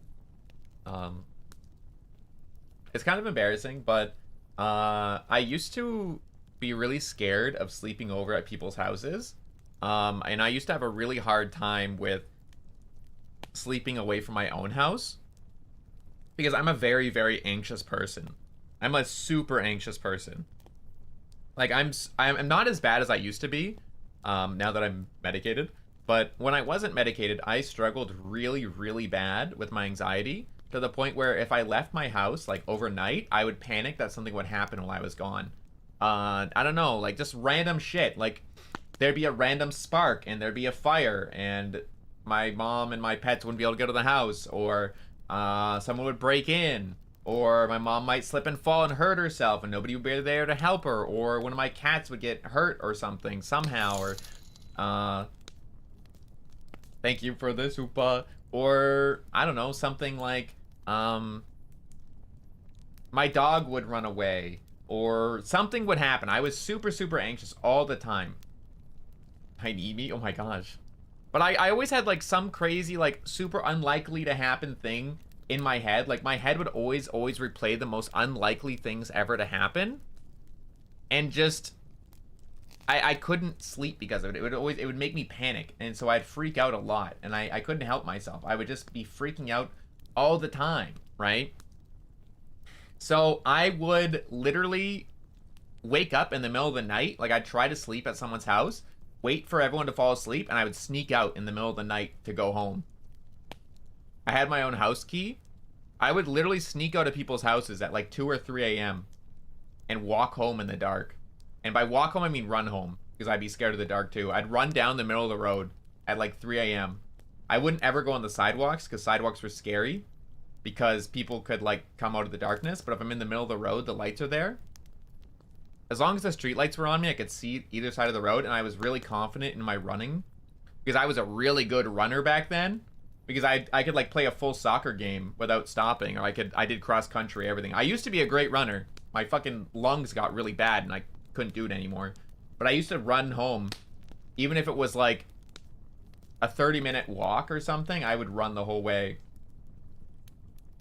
It's kind of embarrassing, but I used to be really scared of sleeping over at people's houses. And I used to have a really hard time with sleeping away from my own house because I'm a very, very anxious person. I'm a super anxious person. Like I'm not as bad as I used to be now that I'm medicated. But when I wasn't medicated, I struggled really, really bad with my anxiety to the point where if I left my house like overnight, I would panic that something would happen while I was gone. I don't know, like just random shit. Like there'd be a random spark and there'd be a fire and my mom and my pets wouldn't be able to go to the house, or someone would break in, or my mom might slip and fall and hurt herself and nobody would be there to help her, or one of my cats would get hurt or something somehow, or thank you for this, Upa. Or I don't know, something like my dog would run away or something would happen. I was super, super anxious all the time. Hi, Nimi. Oh my gosh. But I always had like some crazy, like super unlikely to happen thing in my head. Like my head would always replay the most unlikely things ever to happen. And just, I couldn't sleep because of it. It would make me panic. And so I'd freak out a lot and I couldn't help myself. I would just be freaking out all the time, right? So I would literally wake up in the middle of the night. Like I'd try to sleep at someone's house, wait for everyone to fall asleep, and I would sneak out in the middle of the night to go home. I had my own house key. I would literally sneak out of people's houses at like 2 or 3 a.m. and walk home in the dark. And by walk home, I mean run home, because I'd be scared of the dark too. I'd run down the middle of the road at like 3 a.m. I wouldn't ever go on the sidewalks, because sidewalks were scary, because people could like come out of the darkness. But if I'm in the middle of the road, the lights are there. As long as the street lights were on me, I could see either side of the road, and I was really confident in my running, because I was a really good runner back then. Because I could like play a full soccer game without stopping, or I did cross country, everything. I used to be a great runner. My fucking lungs got really bad, and I couldn't do it anymore. But I used to run home, even if it was like a 30-minute walk or something. I would run the whole way.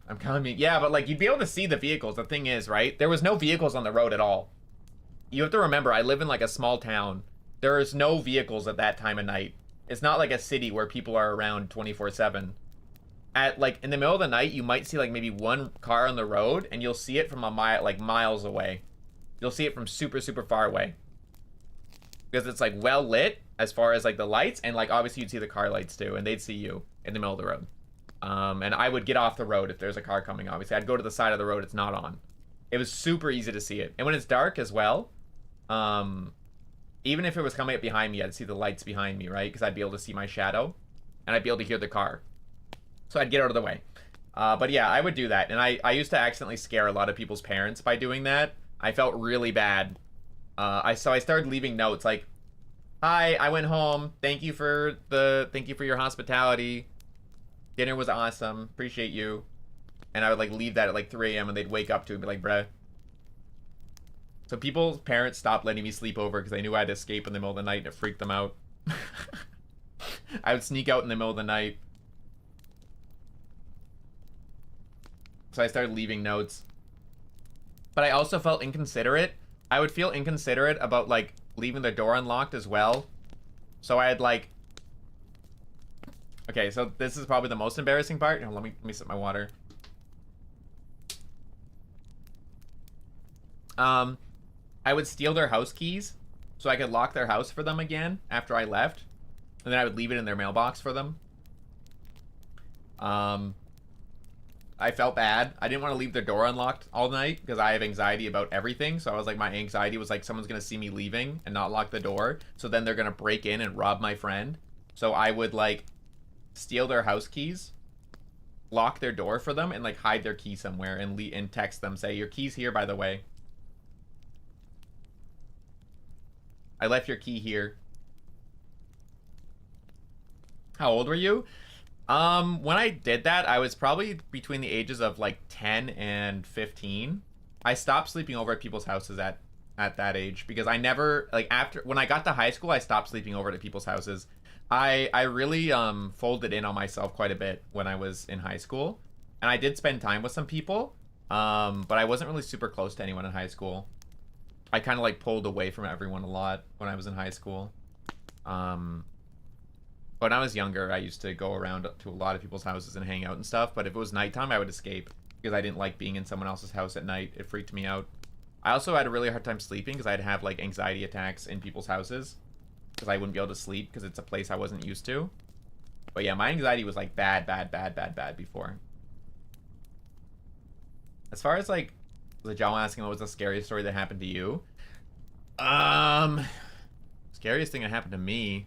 I'm telling you, yeah, but like you'd be able to see the vehicles. The thing is, right? There was no vehicles on the road at all. You have to remember, I live in like a small town. There is no vehicles at that time of night. It's not like a city where people are around 24/7. At like in the middle of the night, you might see like maybe one car on the road, and you'll see it from a mile, like miles away. You'll see it from super, super far away, because it's like well lit as far as like the lights, and like obviously you'd see the car lights too, and they'd see you in the middle of the road. And I would get off the road if there's a car coming. Obviously, I'd go to the side of the road it's not on. It was super easy to see it, and when it's dark as well. Even if it was coming up behind me, I'd see the lights behind me, right? Because I'd be able to see my shadow, and I'd be able to hear the car. So I'd get out of the way. But yeah, I would do that. And I used to accidentally scare a lot of people's parents by doing that. I felt really bad. So I started leaving notes like, "Hi, I went home. Thank you for your hospitality. Dinner was awesome. Appreciate you." And I would like leave that at like 3 a.m. and they'd wake up to it and be like, "Bruh." So people's parents stopped letting me sleep over because they knew I'd escape in the middle of the night, and it freaked them out. I would sneak out in the middle of the night. So I started leaving notes. But I also felt inconsiderate. I would feel inconsiderate about like leaving the door unlocked as well. So I had like... Okay, so this is probably the most embarrassing part. Let me sip my water. I would steal their house keys so I could lock their house for them again after I left. And then I would leave it in their mailbox for them. I felt bad. I didn't want to leave the door unlocked all night because I have anxiety about everything. So I was like, my anxiety was like, someone's going to see me leaving and not lock the door. So then they're going to break in and rob my friend. So I would like steal their house keys lock their door for them and like hide their key somewhere and text them, say, your key's here, by the way. I left your key here. How old were you? When I did that, I was probably between the ages of like 10 and 15. I stopped sleeping over at people's houses at that age because I never, like, when I got to high school, I stopped sleeping over at people's houses. I really folded in on myself quite a bit when I was in high school, and I did spend time with some people, but I wasn't really super close to anyone in high school. I kind of like pulled away from everyone a lot when I was in high school. When I was younger, I used to go around to a lot of people's houses and hang out and stuff, but if it was nighttime, I would escape because I didn't like being in someone else's house at night. It freaked me out. I also had a really hard time sleeping because I'd have like anxiety attacks in people's houses because I wouldn't be able to sleep because it's a place I wasn't used to. But yeah, my anxiety was like bad before. As far as like the Joe asking what was the scariest story that happened to you? Scariest thing that happened to me.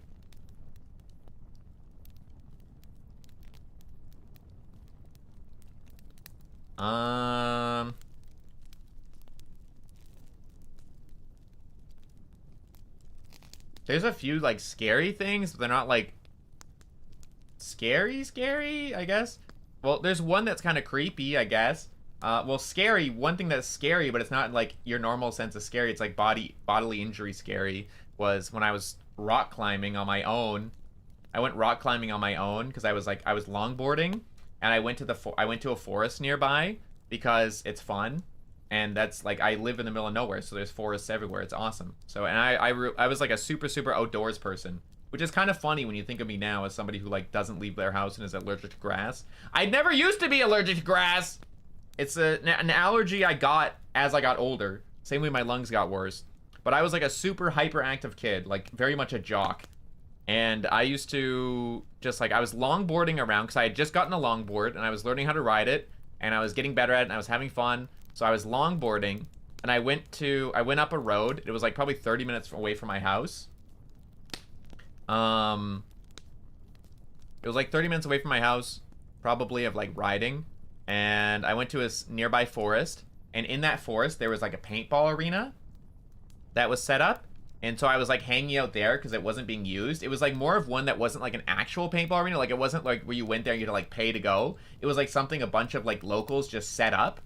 There's a few like scary things, but they're not like scary, I guess. Well, there's one that's kind of creepy, I guess. Well, scary, one thing that's scary, but it's not like your normal sense of scary, it's like bodily injury scary, was when I was rock climbing on my own. I went rock climbing on my own because I was longboarding, and I went to a forest nearby because it's fun. And that's like, I live in the middle of nowhere, so there's forests everywhere. It's awesome. So, and I was like a super outdoors person, which is kind of funny when you think of me now as somebody who like doesn't leave their house and is allergic to grass. I never used to be allergic to grass. It's an allergy I got as I got older. Same way my lungs got worse. But I was like a super hyperactive kid, like very much a jock. And I used to just like, I was longboarding around because I had just gotten a longboard and I was learning how to ride it and I was getting better at it and I was having fun. So I was longboarding, and I went up a road. It was like probably 30 minutes away from my house. It was like 30 minutes away from my house, probably, of like riding. And I went to a nearby forest, and in that forest there was like a paintball arena that was set up. And so I was like hanging out there because it wasn't being used. It was like more of one that wasn't like an actual paintball arena. Like it wasn't like where you went there and you had to like pay to go. It was like something a bunch of like locals just set up.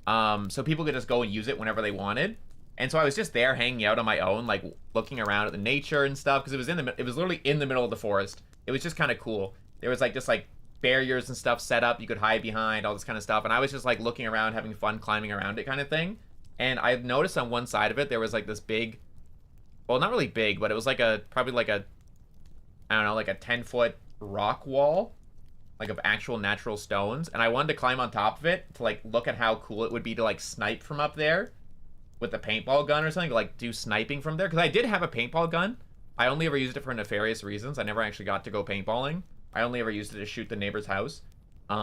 So people could just go and use it whenever they wanted. And so I was just there hanging out on my own, like looking around at the nature and stuff, because it was literally in the middle of the forest. It was just kind of cool. There was like just like barriers and stuff set up you could hide behind, all this kind of stuff. And I was just like looking around, having fun climbing around it kind of thing. And I noticed on one side of it there was like this big, well, not really big, but it was like probably like a, I don't know, like a 10-foot rock wall, like of actual natural stones, and I wanted to climb on top of it to like look at how cool it would be to like snipe from up there with a paintball gun or something, like do sniping from there, because I did have a paintball gun. I only ever used it for nefarious reasons. I never actually got to go paintballing. I only ever used it to shoot the neighbor's house. They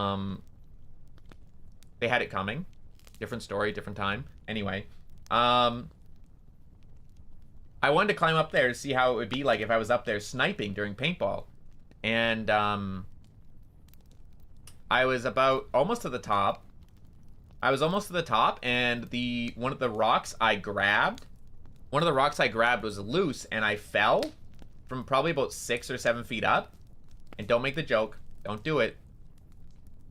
had it coming. Different story, different time. Anyway, I wanted to climb up there to see how it would be like if I was up there sniping during paintball, and I was about almost to the top. And one of the rocks I grabbed was loose, and I fell from probably about 6 or 7 feet up. And don't make the joke. Don't do it.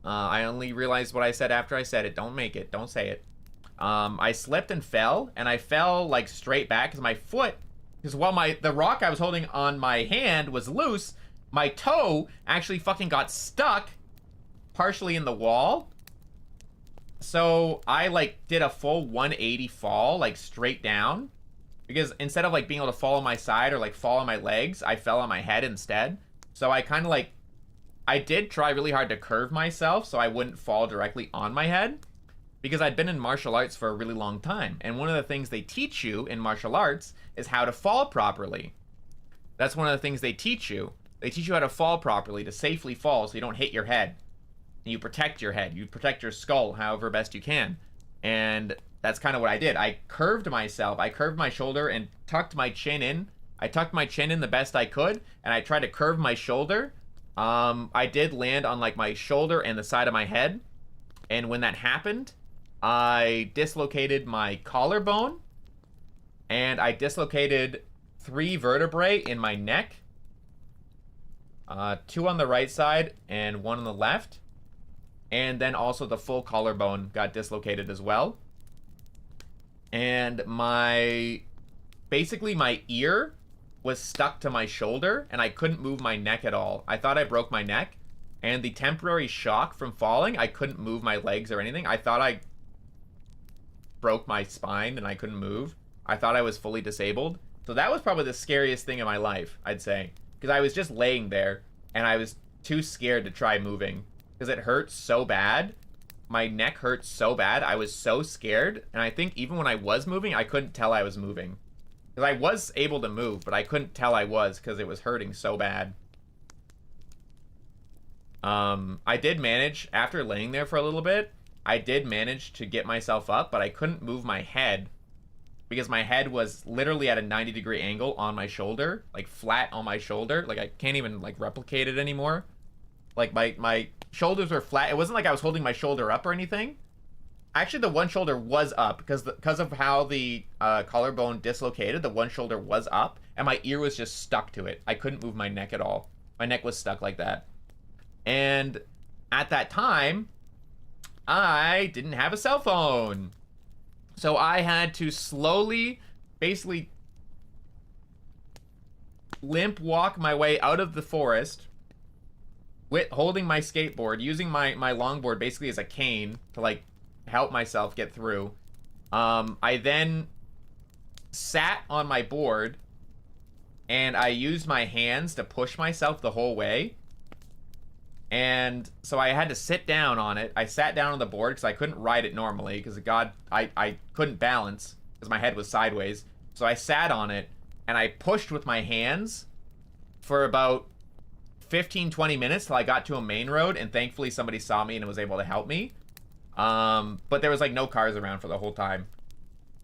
I only realized what I said after I said it. Don't make it. Don't say it. I slipped and fell, and I fell like straight back because my foot, because while the rock I was holding on my hand was loose, my toe actually fucking got stuck partially in the wall. So I like did a full 180 fall, like straight down, because instead of like being able to fall on my side or like fall on my legs, I fell on my head instead. So I kind of like, I did try really hard to curve myself so I wouldn't fall directly on my head, because I'd been in martial arts for a really long time, and one of the things they teach you in martial arts is how to fall properly. That's one of the things they teach you. They teach you how to fall properly, to safely fall so you don't hit your head. You protect your head. You protect your skull however best you can. And that's kind of what I did. I curved myself. I curved my shoulder and tucked my chin in. I tucked my chin in the best I could, and I tried to curve my shoulder I did land on like my shoulder and the side of my head. And when that happened, I dislocated my collarbone. And I dislocated 3 vertebrae in my neck. 2 on the right side and 1 on the left. And then also the full collarbone got dislocated as well. And basically my ear was stuck to my shoulder and I couldn't move my neck at all. I thought I broke my neck, and the temporary shock from falling, I couldn't move my legs or anything. I thought I broke my spine and I couldn't move. I thought I was fully disabled. So that was probably the scariest thing in my life, I'd say. Because I was just laying there and I was too scared to try moving. Because it hurt so bad. My neck hurt so bad. I was so scared. And I think even when I was moving, I couldn't tell I was moving. Because I was able to move, but I couldn't tell I was because it was hurting so bad. I did manage, after laying there for a little bit, I did manage to get myself up, but I couldn't move my head. Because my head was literally at a 90-degree angle on my shoulder. Like, flat on my shoulder. Like, I can't even, like, replicate it anymore. Like, my shoulders were flat. It wasn't like I was holding my shoulder up or anything. Actually, the one shoulder was up because of how the collarbone dislocated. The one shoulder was up, and my ear was just stuck to it. I couldn't move my neck at all. My neck was stuck like that. And at that time, I didn't have a cell phone. So I had to slowly, basically, limp walk my way out of the forest with holding my skateboard, using my longboard basically as a cane to, like, help myself get through. I then sat on my board and I used my hands to push myself the whole way. And so I had to sit down on it. I sat down on the board because I couldn't ride it normally because I couldn't balance because my head was sideways. So I sat on it and I pushed with my hands for about 15-20 minutes till I got to a main road, and thankfully somebody saw me and was able to help me. But there was like no cars around for the whole time.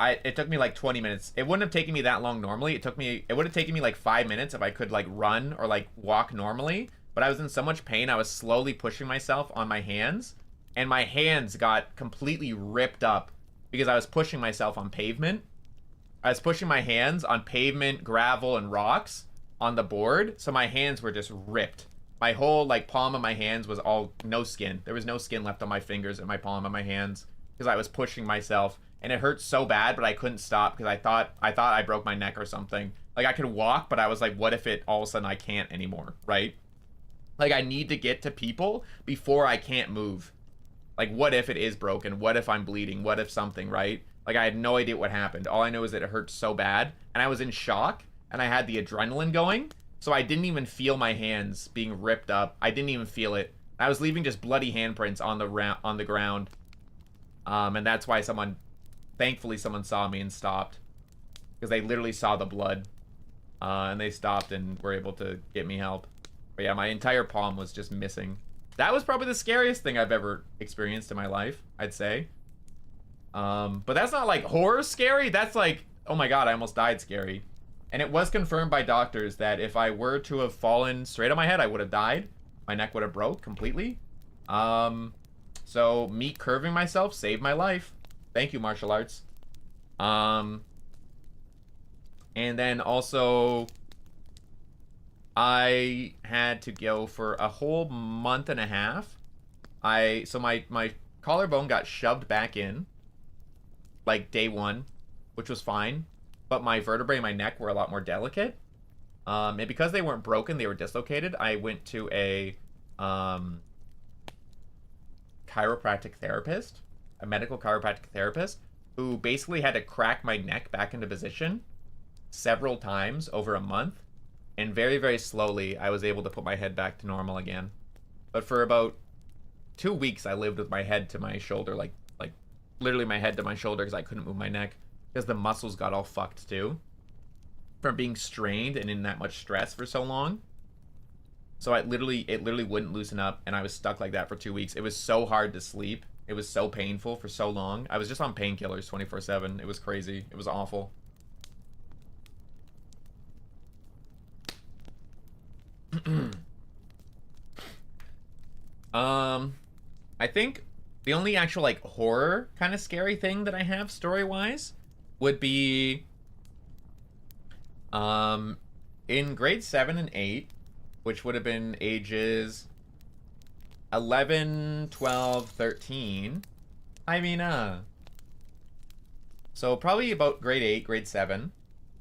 It took me like 20 minutes. It wouldn't have taken me that long normally. It would have taken me like 5 minutes if I could like run or like walk normally. But I was in so much pain, I was slowly pushing myself on my hands, and my hands got completely ripped up because I was pushing myself on pavement. I was pushing my hands on pavement, gravel, and rocks on the board, so my hands were just ripped. My whole like palm of my hands was all no skin. There was no skin left on my fingers and my palm of my hands because I was pushing myself, and it hurt so bad, but I couldn't stop because I thought I broke my neck or something. Like I could walk, but I was like, what if it all of a sudden I can't anymore, right? Like I need to get to people before I can't move. Like what if it is broken? What if I'm bleeding? What if something, right? Like I had no idea what happened. All I know is that it hurt so bad, and I was in shock, and I had the adrenaline going. So I didn't even feel my hands being ripped up. I didn't even feel it. I was leaving just bloody handprints on the ground. And that's why thankfully someone saw me and stopped. Because they literally saw the blood. And they stopped and were able to get me help. But yeah, my entire palm was just missing. That was probably the scariest thing I've ever experienced in my life, I'd say. But that's not like horror scary. That's like, oh my god, I almost died scary. And it was confirmed by doctors that if I were to have fallen straight on my head, I would have died. My neck would have broke completely. So me curving myself saved my life. Thank you, martial arts. And then also, I had to go for a whole month and a half. So my collarbone got shoved back in, like day 1, which was fine. But my vertebrae in my neck were a lot more delicate. And because they weren't broken, they were dislocated, I went to a chiropractic therapist, a medical chiropractic therapist, who basically had to crack my neck back into position several times over a month. And very, very slowly, I was able to put my head back to normal again. But for about 2 weeks, I lived with my head to my shoulder, like literally my head to my shoulder because I couldn't move my neck. Because the muscles got all fucked too from being strained and in that much stress for so long. So it literally wouldn't loosen up, and I was stuck like that for 2 weeks. It was so hard to sleep. It was so painful for so long. I was just on painkillers 24/7. It was crazy. It was awful. I think the only actual, like, horror kind of scary thing that I have story-wise would be, in grade 7 and 8, which would have been ages 11, 12, 13. I mean, so probably about grade 8, grade 7,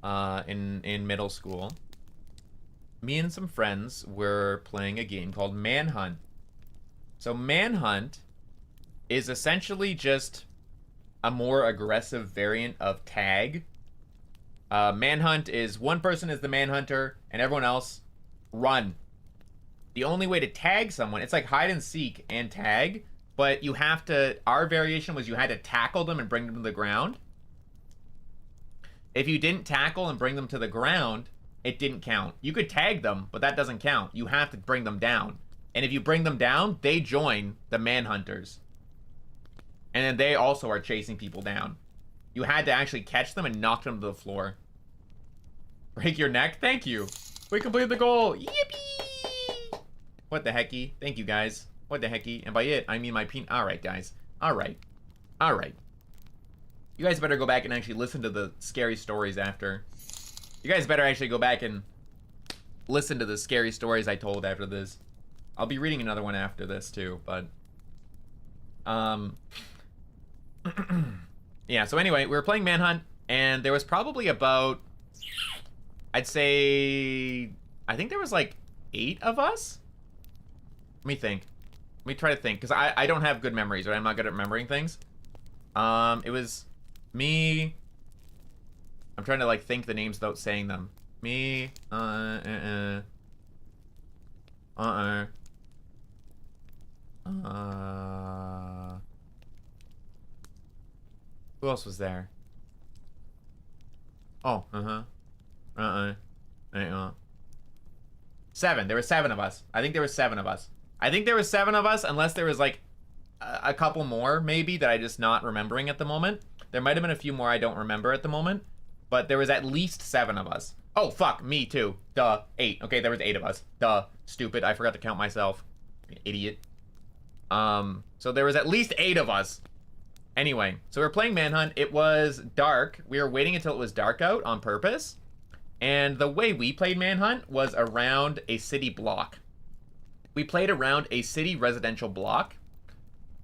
in middle school. Me and some friends were playing a game called Manhunt. So Manhunt is essentially just a more aggressive variant of tag. Manhunt is one person is the manhunter and everyone else run. The only way to tag someone, it's like hide and seek and tag, but you have to, our variation was you had to tackle them and bring them to the ground. If you didn't tackle and bring them to the ground, it didn't count. You could tag them, but that doesn't count. You have to bring them down. And if you bring them down, they join the manhunters. And then they also are chasing people down. You had to actually catch them and knock them to the floor. Break your neck? Thank you. We completed the goal. Yippee! What the hecky? Thank you, guys. What the hecky? And by it, I mean my Alright, guys. Alright. Alright. You guys better go back and actually listen to the scary stories after. You guys better actually go back and listen to the scary stories I told after this. I'll be reading another one after this too, but yeah, so anyway, we were playing Manhunt and there was probably about, I'd say, I think there was like 8 of us. Let me think. Let me try to think, because I don't have good memories, right? I'm not good at remembering things. It was me. I'm trying to like think the names without saying them. Me, who else was there? Oh, 7. There were 7 of us. I think there were 7 of us. I think there were 7 of us, unless there was like a couple more maybe that I just not remembering at the moment. There might have been a few more I don't remember at the moment, but there was at least 7 of us. Oh, fuck, me too. Duh, 8. Okay, there was 8 of us. Duh, stupid. I forgot to count myself. Idiot. So there was at least 8 of us. Anyway, so we were playing Manhunt. It was dark. We were waiting until it was dark out on purpose. And the way we played Manhunt was around a city block. We played around a city residential block.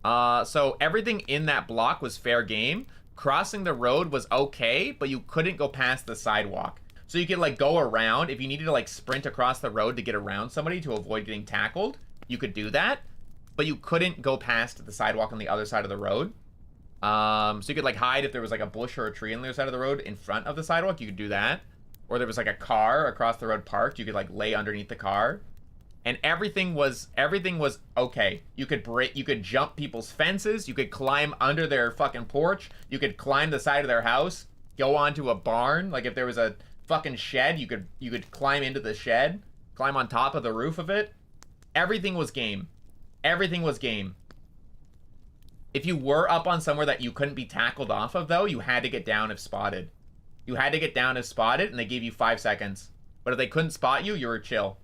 So everything in that block was fair game. Crossing the road was okay, but you couldn't go past the sidewalk. So you could like go around. If you needed to like sprint across the road to get around somebody to avoid getting tackled, you could do that. But you couldn't go past the sidewalk on the other side of the road. So you could like hide if there was like a bush or a tree on the other side of the road in front of the sidewalk, you could do that. Or there was like a car across the road parked, you could like lay underneath the car. And everything was okay. You could jump people's fences, you could climb under their fucking porch, you could climb the side of their house, go onto a barn. Like if there was a fucking shed, you could climb into the shed, climb on top of the roof of it. Everything was game. Everything was game. If you were up on somewhere that you couldn't be tackled off of though, you had to get down if spotted. You had to get down if spotted, and they gave you 5 seconds. But if they couldn't spot you, you were chill.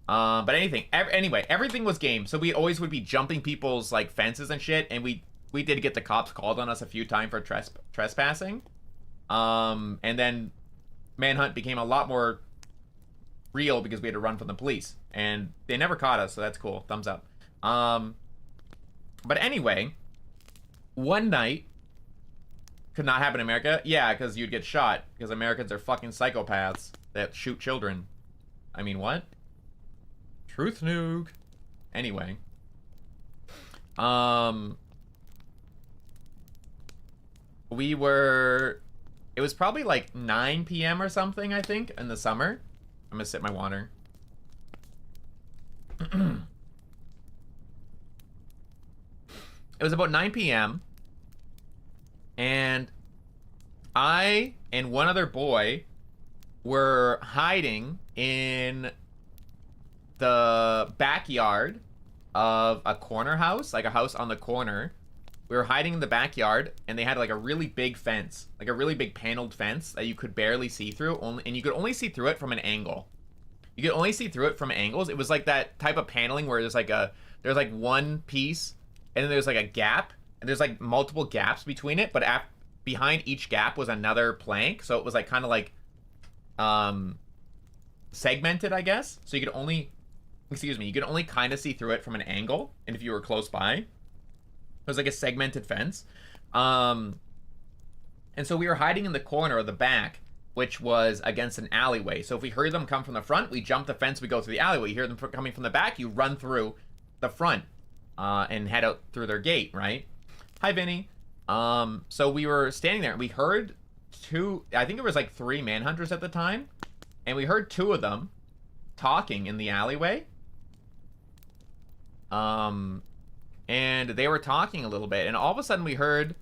But anyway, everything was game. So we always would be jumping people's like fences and shit, and we did get the cops called on us a few times for trespassing. And then Manhunt became a lot more real because we had to run from the police, and they never caught us, so that's cool. Thumbs up. But anyway, one night could not happen in America. Yeah, because you'd get shot because Americans are fucking psychopaths that shoot children. I mean, what? Truth nuke. Anyway. It was probably like 9 p.m. or something, I think, in the summer. I'm gonna sip my water. It was about 9 p.m. And I and one other boy were hiding in the backyard of a corner house, like a house on the corner. We were hiding in the backyard, and they had like a really big fence, like a really big paneled fence that you could barely see through, and you could only see through it from an angle. You could only see through it from angles. It was like that type of paneling where there's like one piece, and then there's like a gap, and there's like multiple gaps between it, but behind each gap was another plank, so it was like kind of like segmented, I guess. So you could only, you could only kind of see through it from an angle, and if you were close by, it was like a segmented fence. And so we were hiding in the corner of the back, which was against an alleyway. So if we heard them come from the front, we jump the fence, we go through the alleyway. You hear them coming from the back, you run through the front and head out through their gate, right? Hi, Vinny. So we were standing there, and we heard I think it was like 3 manhunters at the time, and we heard 2 of them talking in the alleyway. And they were talking a little bit, and all of a sudden we heard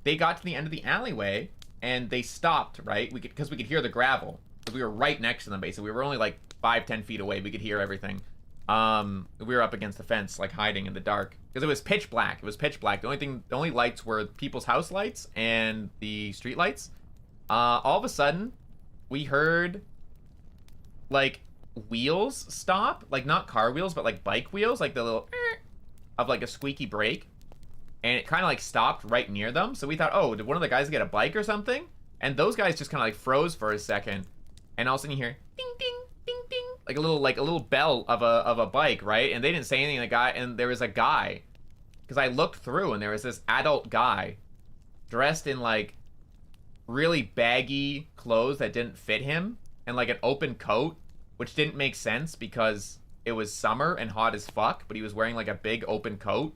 they got to the end of the alleyway, and they stopped, right? Because we could hear the gravel. Because we were right next to them, basically. We were only like 5-10 feet away. We could hear everything. We were up against the fence, like hiding in the dark. Because it was pitch black. It was pitch black. The only lights were people's house lights and the street lights. All of a sudden, we heard like wheels stop. Like not car wheels, but like bike wheels. Like the little of like a squeaky brake. And it kind of like stopped right near them. So we thought, oh, did one of the guys get a bike or something? And those guys just kind of like froze for a second. And all of a sudden you hear ding, ding, ding, ding. Like a little bell of a bike, right? And they didn't say anything. And there was a guy. Because I looked through and there was this adult guy dressed in like really baggy clothes that didn't fit him. And like an open coat, which didn't make sense because it was summer and hot as fuck. But he was wearing like a big open coat.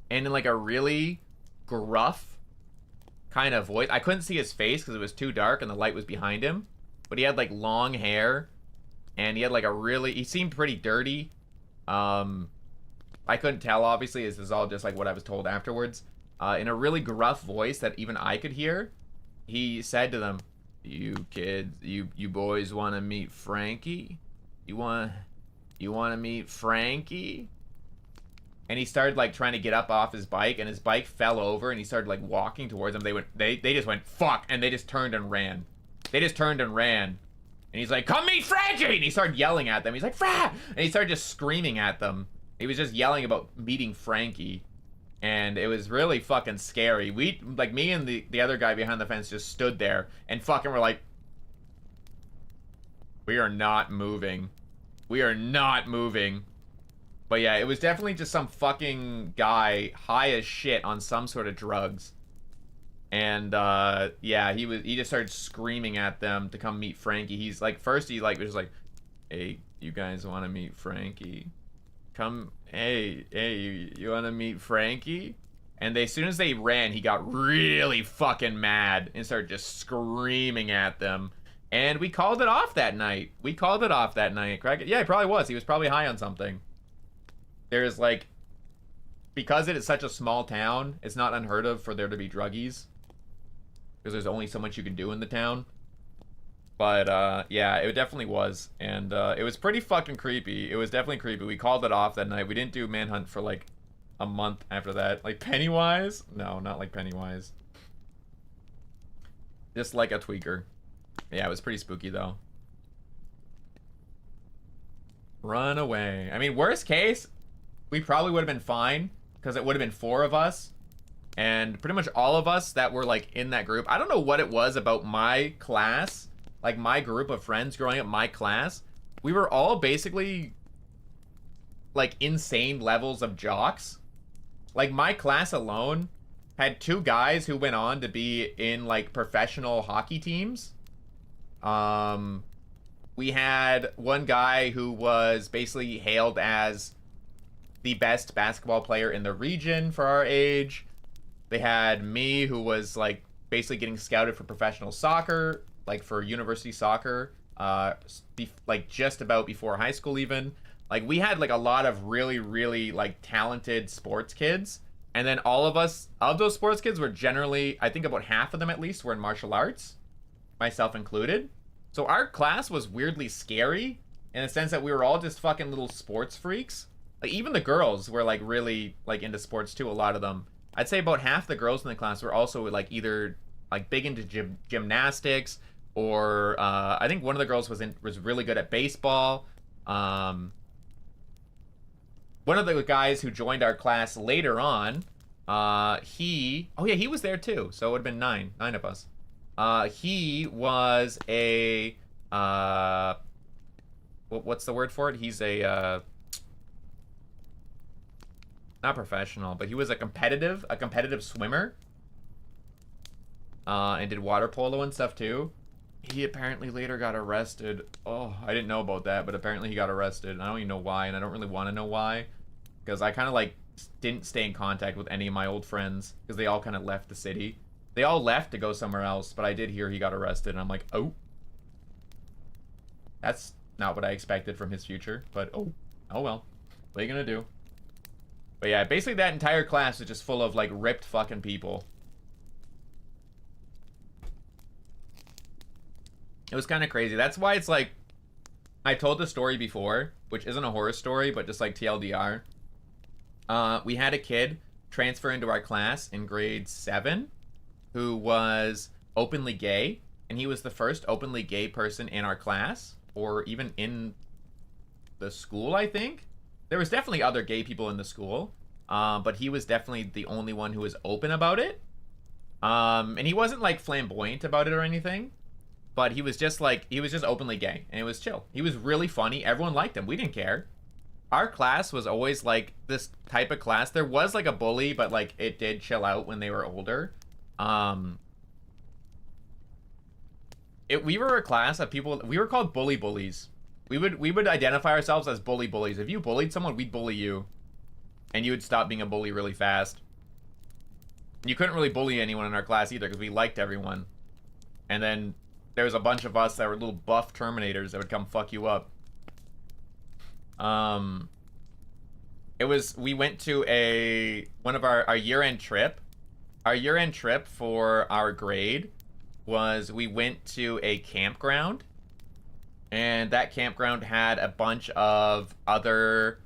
And in like a really gruff kind of voice. I couldn't see his face because it was too dark and the light was behind him. But he had like long hair. And he had like he seemed pretty dirty. I couldn't tell, obviously. This is all just like what I was told afterwards. In a really gruff voice that even I could hear, he said to them, "You kids, you boys want to meet Frankie? You want to meet Frankie?" And he started like trying to get up off his bike, and his bike fell over, and he started like walking towards them. They just went fuck, and they just turned and ran. And he's like, "Come meet Frankie!" And he started yelling at them. He's like, "Fra!" And he started just screaming at them. He was just yelling about meeting Frankie. And it was really fucking scary. Me and the other guy behind the fence just stood there and fucking were like, we are not moving. We are not moving. But yeah, it was definitely just some fucking guy high as shit on some sort of drugs. And yeah, he just started screaming at them to come meet Frankie. He's like, first he like was just like, "Hey, you guys want to meet Frankie? Come, hey, you want to meet Frankie?" And as soon as they ran, he got really fucking mad and started just screaming at them. And we called it off that night. Yeah, he probably was. He was probably high on something. There's like, because it is such a small town, it's not unheard of for there to be druggies. Because there's only so much you can do in the town. But yeah, it definitely was. And it was pretty fucking creepy. It was definitely creepy. We called it off that night. We didn't do Manhunt for like a month after that. Like Pennywise? No, not like Pennywise. Just like a tweaker. Yeah, it was pretty spooky though. Run away. I mean, worst case, we probably would have been fine. Because it would have been 4 of us. And pretty much all of us that were like in that group. I don't know what it was about my class. Like my group of friends growing up, my class. We were all basically like insane levels of jocks. Like my class alone had 2 guys who went on to be in like professional hockey teams. We had one guy who was basically hailed as the best basketball player in the region for our age. They had me, who was like basically getting scouted for professional soccer, like for university soccer, like just about before high school even. Like we had like a lot of really, really like talented sports kids. And then all of us, of those sports kids, were generally, I think about half of them at least, were in martial arts, myself included. So our class was weirdly scary in the sense that we were all just fucking little sports freaks. Like even the girls were like really like into sports too, a lot of them. I'd say about half the girls in the class were also like either like big into gymnastics or I think one of the girls was really good at baseball. One of the guys who joined our class later on, oh yeah, he was there too. So it would have been nine of us. He was a what's the word for it? He's a not professional, but he was a competitive swimmer. And did water polo and stuff too. He apparently later got arrested. Oh, I didn't know about that, but apparently he got arrested. I don't even know why, and I don't really want to know why, because I kind of like didn't stay in contact with any of my old friends because they all kind of left the city. They all left to go somewhere else, but I did hear he got arrested, and I'm like, oh, that's not what I expected from his future. But oh well, what are you gonna do? But yeah, basically that entire class is just full of like ripped fucking people. It was kind of crazy. That's why it's like, I told the story before, which isn't a horror story, but just like TLDR. We had a kid transfer into our class in grade 7 who was openly gay, and he was the first openly gay person in our class, or even in the school, I think. There was definitely other gay people in the school, but he was definitely the only one who was open about it. And he wasn't like flamboyant about it or anything. But he was just like, he was just openly gay, and it was chill. He was really funny. Everyone liked him. We didn't care. Our class was always like this type of class. There was like a bully, but like it did chill out when they were older. We were a class of people, we were called bully bullies. We would identify ourselves as bully bullies. If you bullied someone, we'd bully you. And you would stop being a bully really fast. You couldn't really bully anyone in our class either because we liked everyone. And then there was a bunch of us that were little buff Terminators that would come fuck you up. We went to one of our year-end trip. Our year-end trip for our grade was we went to a campground. And that campground had a bunch of other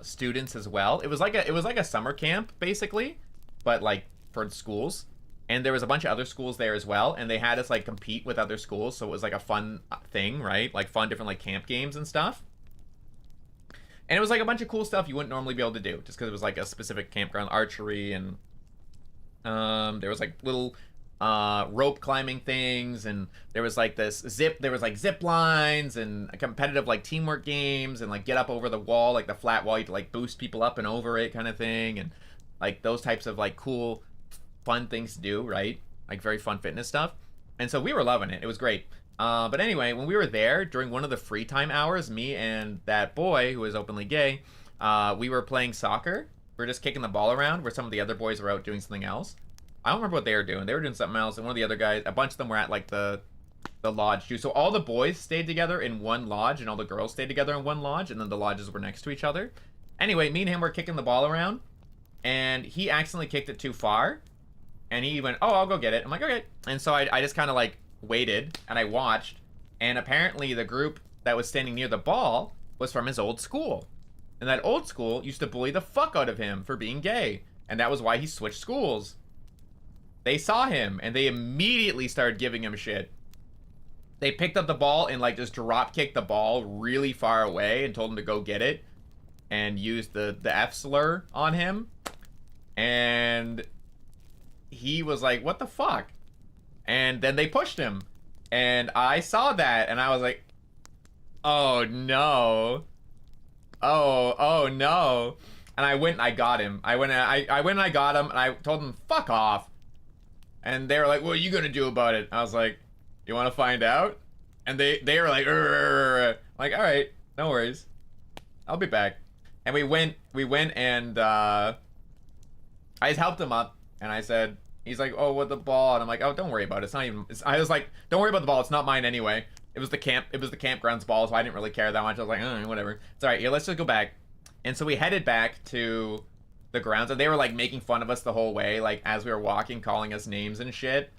students as well. It was like a summer camp, basically, but like for schools. And there was a bunch of other schools there as well, and they had us like compete with other schools, so it was like a fun thing, right? Like fun different like camp games and stuff. And it was like a bunch of cool stuff you wouldn't normally be able to do, just because it was like a specific campground, archery, and there was like little rope climbing things, and there was like zip lines and competitive like teamwork games, and like get up over the wall, like the flat wall, you could like boost people up and over it kind of thing, and like those types of like cool fun things to do, right? Like very fun fitness stuff. And so we were loving it. It was great. But anyway, when we were there during one of the free time hours, me and that boy who was openly gay, we were playing soccer. We were just kicking the ball around where some of the other boys were out doing something else. I don't remember what they were doing. They were doing something else, and one of the other guys, a bunch of them were at like the lodge too. So all the boys stayed together in one lodge, and all the girls stayed together in one lodge, and then the lodges were next to each other. Anyway, me and him were kicking the ball around, and he accidentally kicked it too far. And he went, oh, I'll go get it. I'm like, okay. And so I just kind of like waited and I watched. And apparently the group that was standing near the ball was from his old school. And that old school used to bully the fuck out of him for being gay. And that was why he switched schools. They saw him and they immediately started giving him shit. They picked up the ball and like just drop kicked the ball really far away and told him to go get it. And used the F slur on him. And he was like, what the fuck? And then they pushed him. And I saw that and I was like, oh no. Oh no. And I went and I got him. I went and I got him and I told him, fuck off. And they were like, what are you gonna do about it? I was like, you wanna find out? And they were like, like, all right, no worries. I'll be back. And we went and I just helped him up. And I said, he's like, oh, what the ball? And I'm like, oh, don't worry about it. It's not even, I was like, don't worry about the ball. It's not mine anyway. It was the campground's ball, so I didn't really care that much. I was like, whatever. It's all right. Yeah, let's just go back. And so we headed back to the grounds, and they were like making fun of us the whole way, like as we were walking, calling us names and shit.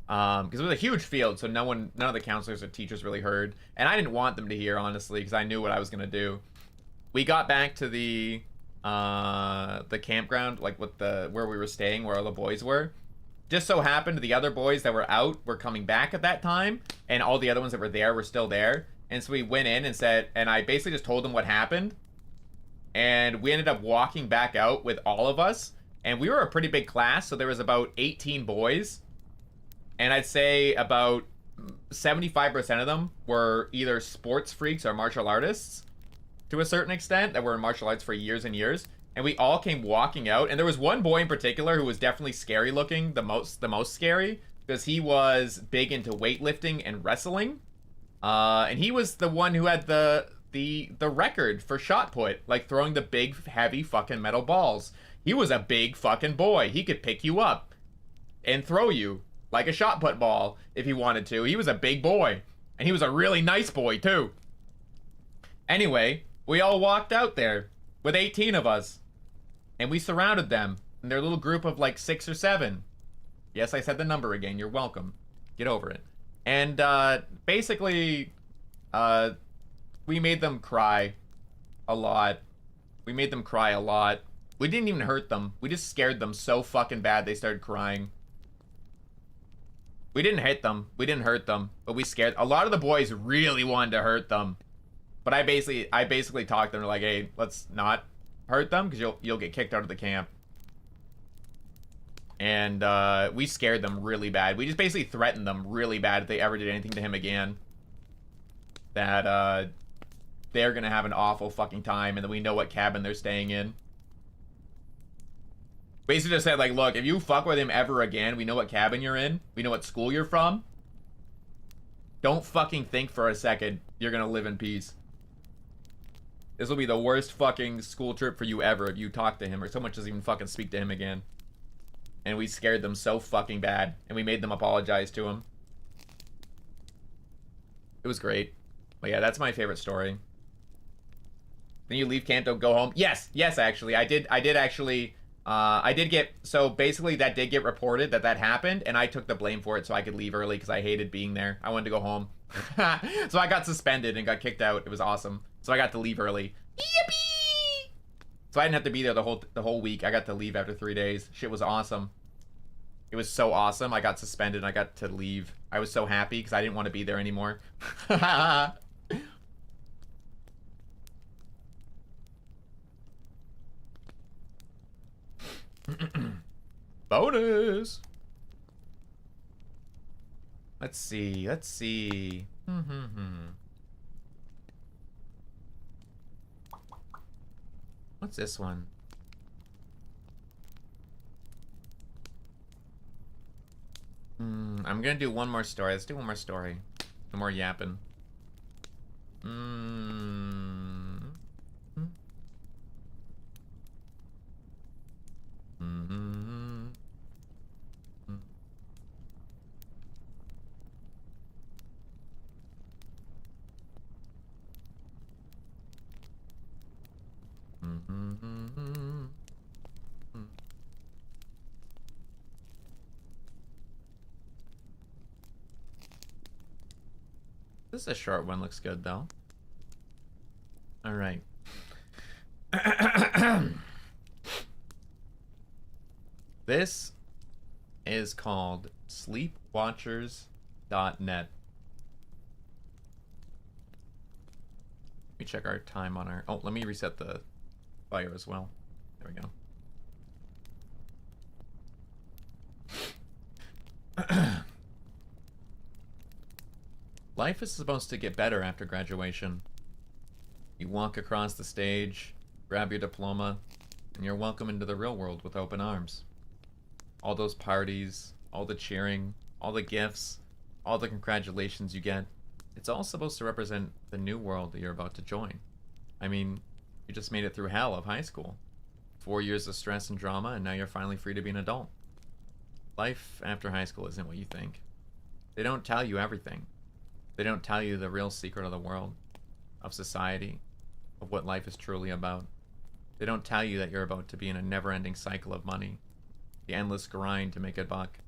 Because it was a huge field, so none of the counselors or teachers really heard. And I didn't want them to hear, honestly, because I knew what I was gonna do. We got back to the campground, like with where we were staying, where all the boys were. just so happened the other boys that were out were coming back at that time, and all the other ones that were there were still there. And so we went in and said, and I basically just told them what happened. And we ended up walking back out with all of us. And we were a pretty big class, so there was about 18 boys. And I'd say about 75% of them were either sports freaks or martial artists to a certain extent that were in martial arts for years and years. And we all came walking out. And there was one boy in particular who was definitely scary looking, the most scary, because he was big into weightlifting and wrestling. And he was the one who had the record for shot put, like throwing the big, heavy fucking metal balls. He was a big fucking boy. He could pick you up and throw you like a shot put ball if he wanted to. He was a big boy. And he was a really nice boy, too. Anyway, we all walked out there with 18 of us. And we surrounded them in their little group of like 6 or 7. Yes, I said the number again. You're welcome. Get over it. And basically, we made them cry a lot. We made them cry a lot. We didn't even hurt them. We just scared them so fucking bad they started crying. We didn't hit them. We didn't hurt them. But we scared. A lot of the boys really wanted to hurt them. But I basically talked to them like, hey, let's not hurt them because you'll get kicked out of the camp. And we scared them really bad. We just basically threatened them really bad if they ever did anything to him again. That they're gonna have an awful fucking time, and then we know what cabin they're staying in. Basically just said, like, look, if you fuck with him ever again, we know what cabin you're in. We know what school you're from. Don't fucking think for a second you're gonna live in peace. This will be the worst fucking school trip for you ever if you talk to him or so much as even fucking speak to him again. And we scared them so fucking bad. And we made them apologize to him. It was great. But yeah, that's my favorite story. Then you leave camp, don't go home. Yes, actually. I did actually... I did get... So basically that did get reported that happened. And I took the blame for it so I could leave early because I hated being there. I wanted to go home. So I got suspended and got kicked out. It was awesome. So I got to leave early. Yippee! So I didn't have to be there the whole week. I got to leave after 3 days. Shit was awesome. It was so awesome. I got suspended and I got to leave. I was so happy because I didn't want to be there anymore. Bonus! Let's see. What's this one? I'm gonna do one more story. Let's do one more story. No more yapping. This is a short one. Looks good, though. All right. This is called sleepwatchers.net. Let me check our time on our... Oh, let me reset the fire as well. There we go. Life is supposed to get better after graduation. You walk across the stage, grab your diploma, and you're welcome into the real world with open arms. All those parties, all the cheering, all the gifts, all the congratulations you get, it's all supposed to represent the new world that you're about to join. I mean, you just made it through hell of high school. 4 years of stress and drama, and now you're finally free to be an adult. Life after high school isn't what you think. They don't tell you everything. They don't tell you the real secret of the world, of society, of what life is truly about. They don't tell you that you're about to be in a never-ending cycle of money, the endless grind to make a buck.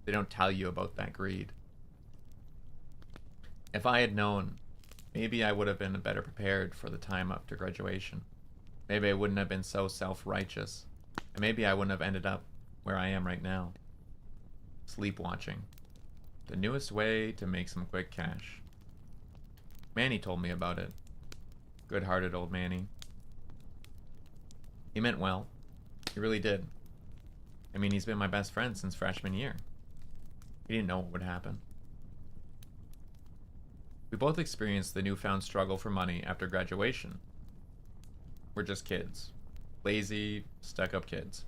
They don't tell you about that greed. If I had known, maybe I would have been better prepared for the time after graduation. Maybe I wouldn't have been so self-righteous, and maybe I wouldn't have ended up where I am right now. Sleep watching. The newest way to make some quick cash. Manny told me about it. Good-hearted old Manny. He meant well. He really did. I mean, he's been my best friend since freshman year. He didn't know what would happen. We both experienced the newfound struggle for money after graduation. We're just kids. Lazy, stuck-up kids.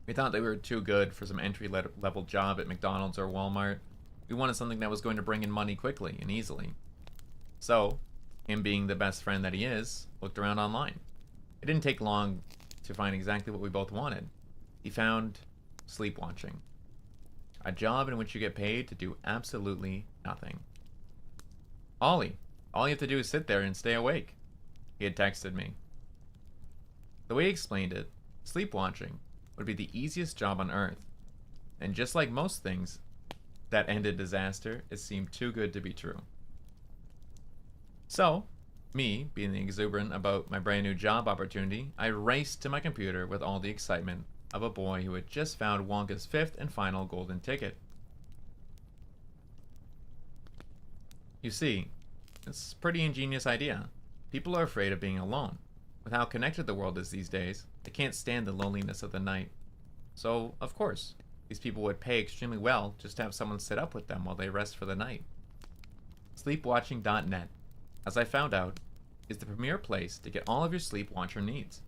We thought that we were too good for some entry-level job at McDonald's or Walmart. We wanted something that was going to bring in money quickly and easily. So, him being the best friend that he is, looked around online. It didn't take long to find exactly what we both wanted. He found sleep watching. A job in which you get paid to do absolutely nothing. Ollie, all you have to do is sit there and stay awake. He had texted me. The way he explained it, sleep watching would be the easiest job on earth. And just like most things that ended disaster, it seemed too good to be true. So, me, being exuberant about my brand new job opportunity, I raced to my computer with all the excitement of a boy who had just found Wonka's 5th and final golden ticket. You see, it's a pretty ingenious idea. People are afraid of being alone. With how connected the world is these days, they can't stand the loneliness of the night. So, of course, these people would pay extremely well just to have someone sit up with them while they rest for the night. Sleepwatching.net, as I found out, is the premier place to get all of your sleep watcher needs.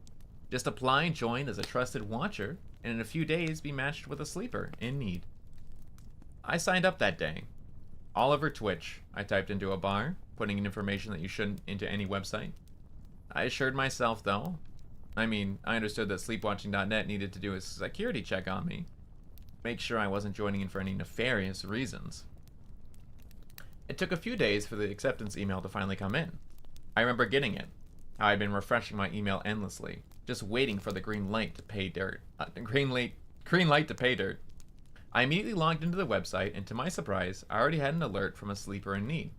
Just apply and join as a trusted watcher, and in a few days be matched with a sleeper in need. I signed up that day. Oliver Twitch, I typed into a bar, putting in information that you shouldn't into any website. I assured myself, though, I understood that sleepwatching.net needed to do a security check on me. Make sure I wasn't joining in for any nefarious reasons. It took a few days for the acceptance email to finally come in. I remember getting it. How I'd been refreshing my email endlessly, just waiting for the green light to pay dirt. Green light to pay dirt. I immediately logged into the website, and to my surprise, I already had an alert from a sleeper in need.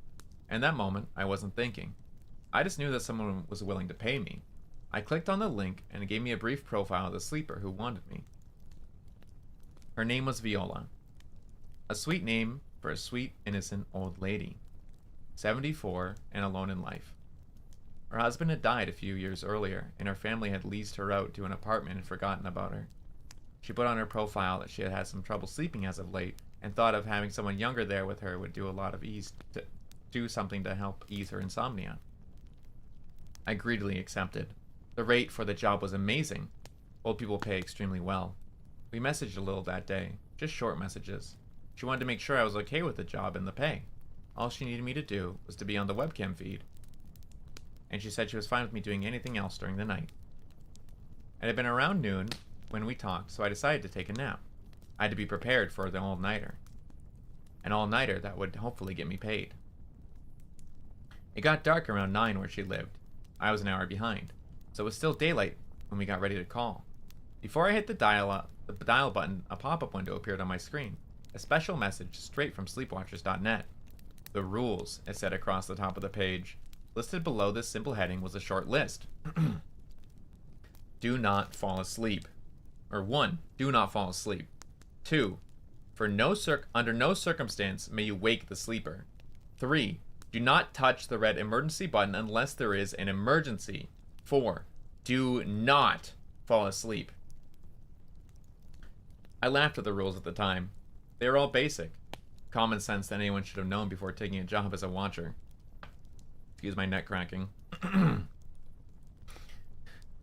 In that moment, I wasn't thinking. I just knew that someone was willing to pay me. I clicked on the link, and it gave me a brief profile of the sleeper who wanted me. Her name was Viola. A sweet name for a sweet, innocent old lady. 74 and alone in life. Her husband had died a few years earlier, and her family had leased her out to an apartment and forgotten about her. She put on her profile that she had had some trouble sleeping as of late, and thought of having someone younger there with her would do a lot of do something to help ease her insomnia. I greedily accepted. The rate for the job was amazing. Old people pay extremely well. We messaged a little that day, just short messages. She wanted to make sure I was okay with the job and the pay. All she needed me to do was to be on the webcam feed. And she said she was fine with me doing anything else during the night. It had been around noon when we talked, so I decided to take a nap. I had to be prepared for the all-nighter. An all-nighter that would hopefully get me paid. It got dark around 9 where she lived. I was an hour behind, so it was still daylight when we got ready to call. Before I hit the dial button, a pop-up window appeared on my screen. A special message straight from sleepwatchers.net. The rules, it said across the top of the page. Listed below this simple heading was a short list. Do not fall asleep. Or 1, do not fall asleep. 2, under no circumstance may you wake the sleeper. 3, do not touch the red emergency button unless there is an emergency. 4, do not fall asleep. I laughed at the rules at the time. They were all basic. Common sense that anyone should have known before taking a job as a watcher. Excuse my neck cracking.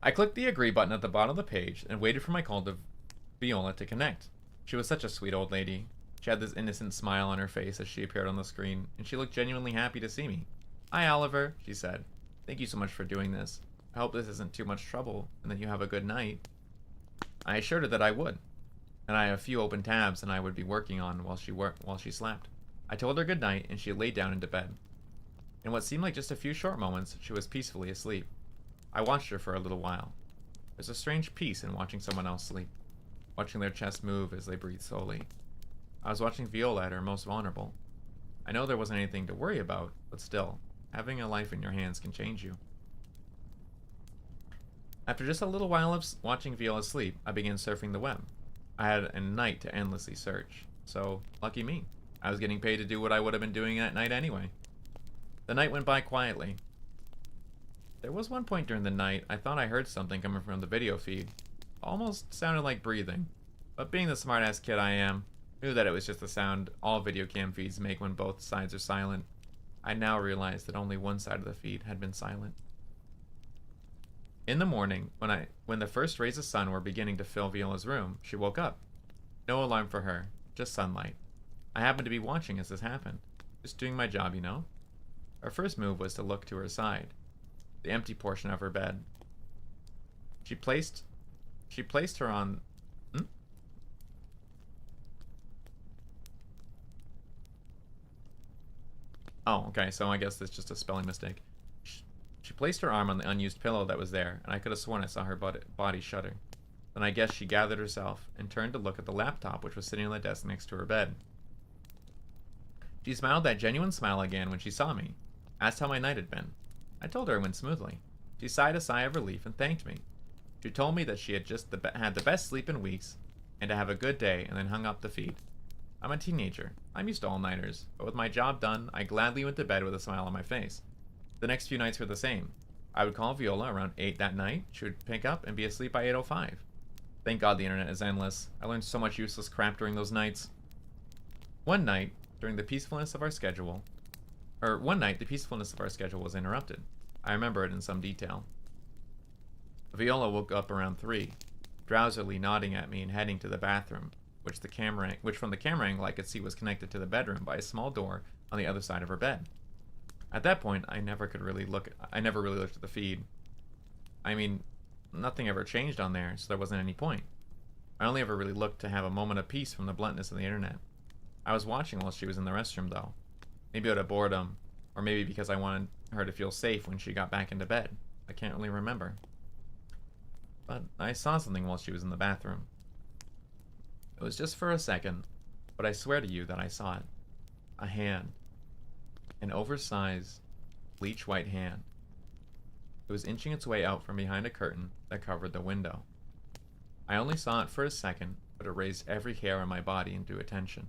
I clicked the agree button at the bottom of the page and waited for my call to Viola to connect. She was such a sweet old lady. She had this innocent smile on her face as she appeared on the screen, and she looked genuinely happy to see me. Hi, Oliver, she said. Thank you so much for doing this. I hope this isn't too much trouble and that you have a good night. I assured her that I would, and I had a few open tabs and I would be working on while she slept. I told her good night, and she laid down into bed. In what seemed like just a few short moments, she was peacefully asleep. I watched her for a little while. There's a strange peace in watching someone else sleep, watching their chest move as they breathe slowly. I was watching Viola at her most vulnerable. I know there wasn't anything to worry about, but still, having a life in your hands can change you. After just a little while of watching Viola sleep, I began surfing the web. I had a night to endlessly search. So, lucky me. I was getting paid to do what I would have been doing at night anyway. The night went by quietly. There was one point during the night I thought I heard something coming from the video feed. Almost sounded like breathing. But being the smartass kid I am, knew that it was just the sound all video cam feeds make when both sides are silent. I now realized that only one side of the feed had been silent. In the morning, when the first rays of sun were beginning to fill Viola's room, she woke up. No alarm for her, just sunlight. I happened to be watching as this happened. Just doing my job, you know? Her first move was to look to her side, the empty portion of her bed. She placed her on... Oh, okay, so I guess that's just a spelling mistake. She placed her arm on the unused pillow that was there, and I could have sworn I saw her body shudder. Then I guess she gathered herself and turned to look at the laptop which was sitting on the desk next to her bed. She smiled that genuine smile again when she saw me, asked how my night had been. I told her it went smoothly. She sighed a sigh of relief and thanked me. She told me that she had just had the best sleep in weeks, and to have a good day, and then hung up the feed. I'm a teenager. I'm used to all-nighters, but with my job done, I gladly went to bed with a smile on my face. The next few nights were the same. I would call Viola around 8 that night, she would pick up and be asleep by 8:05. Thank God the internet is endless. I learned so much useless crap during those nights. One night, the peacefulness of our schedule was interrupted. I remember it in some detail. Viola woke up around 3, drowsily nodding at me and heading to the bathroom, which from the camera angle I could see was connected to the bedroom by a small door on the other side of her bed. At that point, I never really looked at the feed. I mean, nothing ever changed on there, so there wasn't any point. I only ever really looked to have a moment of peace from the bluntness of the internet. I was watching while she was in the restroom, though. Maybe out of boredom, or maybe because I wanted her to feel safe when she got back into bed. I can't really remember. But I saw something while she was in the bathroom. It was just for a second, but I swear to you that I saw it. A hand. An oversized, bleach white hand. It was inching its way out from behind a curtain that covered the window. I only saw it for a second, but it raised every hair on my body into attention.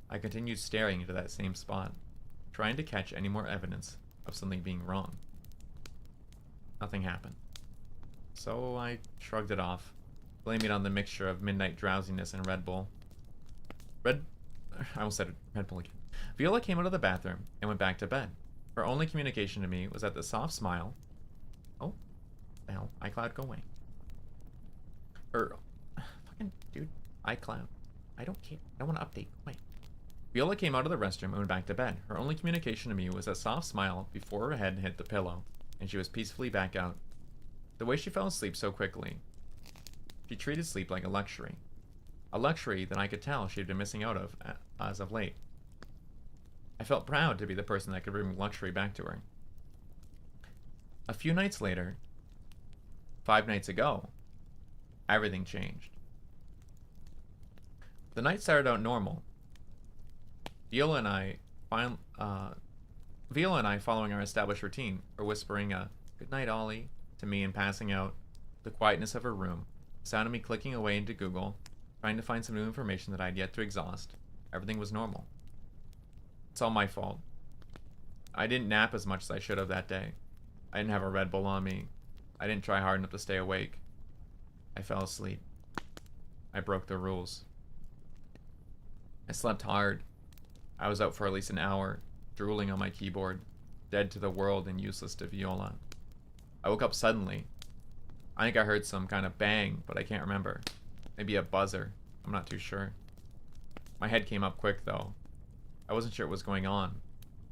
I continued staring into that same spot, trying to catch any more evidence of something being wrong. Nothing happened. So I shrugged it off, blaming it on the mixture of midnight drowsiness and Red Bull. I almost said Red Bull again. Viola came out of the bathroom and went back to bed. Her only communication to me was that the soft smile... Oh, the hell, iCloud, go away. Fucking, dude, iCloud. I don't care. I don't want to update. Wait. Viola came out of the restroom and went back to bed. Her only communication to me was a soft smile before her head hit the pillow, and she was peacefully back out. The way she fell asleep so quickly. She treated sleep like a luxury. A luxury that I could tell she had been missing out of as of late. I felt proud to be the person that could bring luxury back to her. A few nights later, 5 nights ago, everything changed. The night started out normal. Viola and I, following our established routine, were whispering a "Good night, Ollie" to me in passing out. The quietness of her room, the sound of me clicking away into Google, trying to find some new information that I'd yet to exhaust. Everything was normal. It's all my fault. I didn't nap as much as I should have that day. I didn't have a Red Bull on me. I didn't try hard enough to stay awake. I fell asleep. I broke the rules. I slept hard. I was out for at least an hour, drooling on my keyboard, dead to the world and useless to Viola. I woke up suddenly. I think I heard some kind of bang, but I can't remember. Maybe a buzzer. I'm not too sure. My head came up quick, though. I wasn't sure what was going on,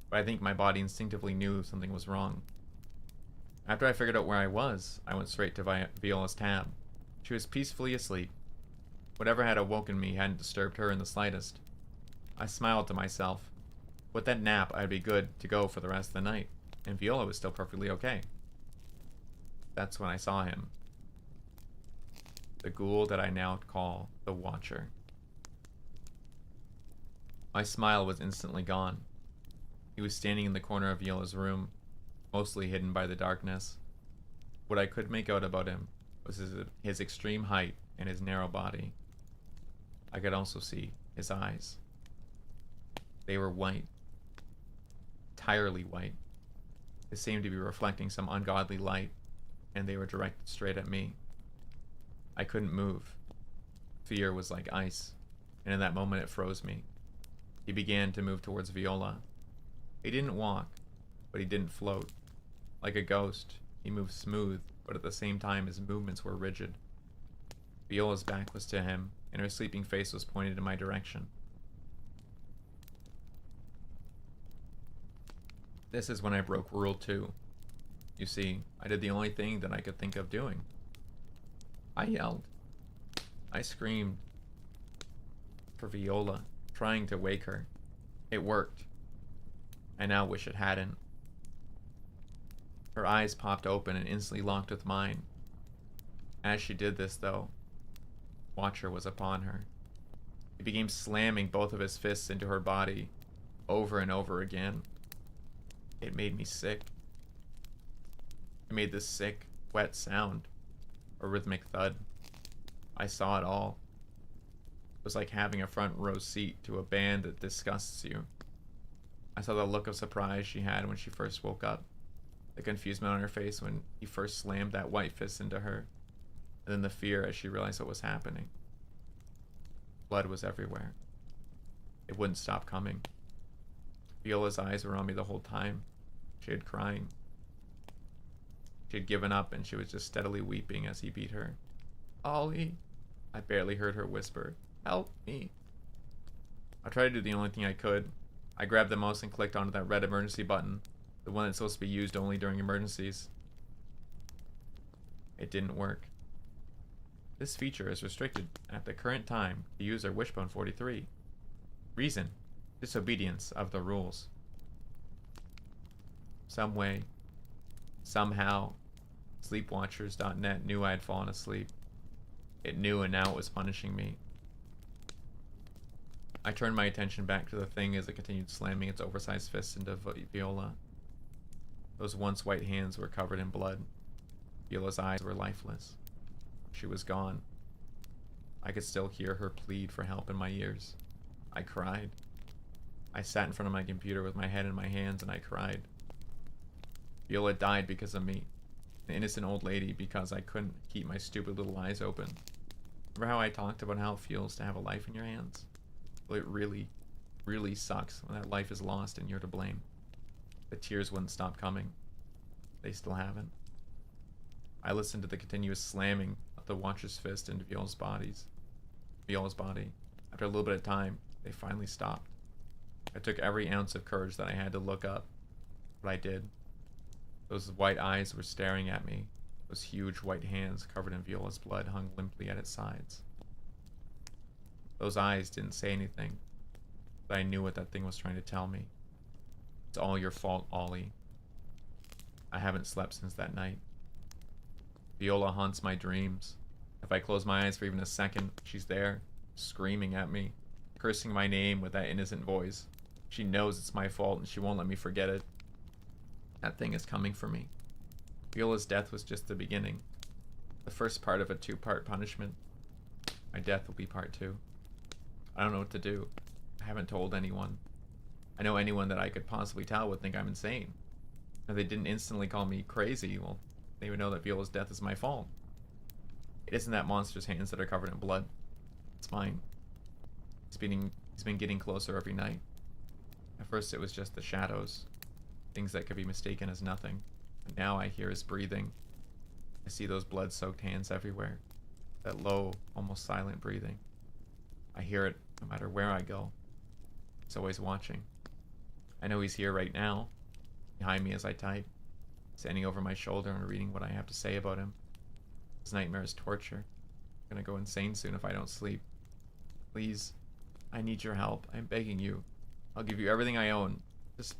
but I think my body instinctively knew something was wrong. After I figured out where I was, I went straight to Viola's tab. She was peacefully asleep. Whatever had awoken me hadn't disturbed her in the slightest. I smiled to myself. With that nap, I'd be good to go for the rest of the night, and Viola was still perfectly okay. That's when I saw him. The ghoul that I now call the Watcher. My smile was instantly gone. He was standing in the corner of Viola's room, mostly hidden by the darkness. What I could make out about him was his extreme height and his narrow body. I could also see his eyes. They were white. Entirely white. They seemed to be reflecting some ungodly light, and they were directed straight at me. I couldn't move. Fear was like ice, and in that moment it froze me. He began to move towards Viola. He didn't walk, but he didn't float. Like a ghost, he moved smooth, but at the same time his movements were rigid. Viola's back was to him, and her sleeping face was pointed in my direction. This is when I broke Rule 2. You see, I did the only thing that I could think of doing. I yelled. I screamed for Viola, trying to wake her. It worked. I now wish it hadn't. Her eyes popped open and instantly locked with mine. As she did this, though, Watcher was upon her. He began slamming both of his fists into her body over and over again. It made me sick. It made this sick, wet sound, a rhythmic thud. I saw it all. It was like having a front row seat to a band that disgusts you. I saw the look of surprise she had when she first woke up, the confusion on her face when he first slammed that white fist into her, and then the fear as she realized what was happening. Blood was everywhere. It wouldn't stop coming. Viola's eyes were on me the whole time. She had crying. She had given up and she was just steadily weeping as he beat her. Ollie, I barely heard her whisper, help me. I tried to do the only thing I could. I grabbed the mouse and clicked onto that red emergency button, the one that's supposed to be used only during emergencies. It didn't work. This feature is restricted at the current time to user Wishbone 43. Reason: disobedience of the rules. Some way, somehow, Sleepwatchers.net knew I had fallen asleep. It knew, and now it was punishing me. I turned my attention back to the thing as it continued slamming its oversized fists into Viola. Those once white hands were covered in blood. Viola's eyes were lifeless. She was gone. I could still hear her plead for help in my ears. I cried. I sat in front of my computer with my head in my hands and I cried. Viola died because of me. An innocent old lady because I couldn't keep my stupid little eyes open. Remember how I talked about how it feels to have a life in your hands? Well, it really, really sucks when that life is lost and you're to blame. The tears wouldn't stop coming. They still haven't. I listened to the continuous slamming of the Watcher's fist into Viola's body. After a little bit of time, they finally stopped. I took every ounce of courage that I had to look up, but I did. Those white eyes were staring at me. Those huge white hands covered in Viola's blood hung limply at its sides. Those eyes didn't say anything, but I knew what that thing was trying to tell me. It's all your fault, Ollie. I haven't slept since that night. Viola haunts my dreams. If I close my eyes for even a second, she's there, screaming at me, cursing my name with that innocent voice. She knows it's my fault and she won't let me forget it. That thing is coming for me. Viola's death was just the beginning. The first part of a 2-part punishment. My death will be part 2. I don't know what to do. I haven't told anyone. I know anyone that I could possibly tell would think I'm insane. If they didn't instantly call me crazy, well, they would know that Viola's death is my fault. It isn't that monster's hands that are covered in blood. It's mine. He's been getting closer every night. At first it was just the shadows. Things that could be mistaken as nothing. But now I hear his breathing. I see those blood-soaked hands everywhere. That low, almost silent breathing. I hear it no matter where I go. He's always watching. I know he's here right now, behind me as I type, standing over my shoulder and reading what I have to say about him. His nightmare is torture. I'm gonna go insane soon if I don't sleep. Please, I need your help. I'm begging you. I'll give you everything I own. Just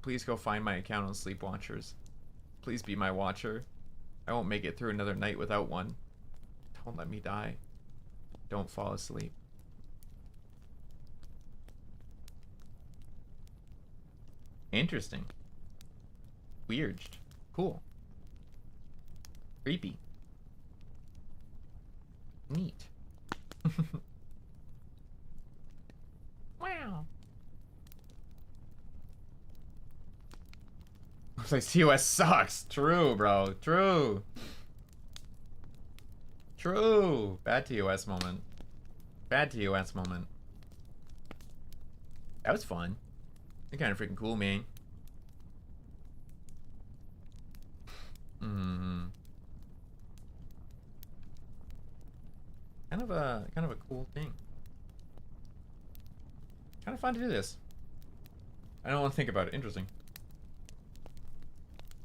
please go find my account on Sleepwatchers. Please be my watcher. I won't make it through another night without one. Don't let me die. Don't fall asleep. Interesting. Weird. Cool. Creepy. Neat. Like TOS sucks. True, bro. True. True. Bad TOS moment. Bad TOS moment. That was fun. They're kind of freaking cool, man. Kind of a cool thing. Kind of fun to do this. I don't want to think about it. Interesting.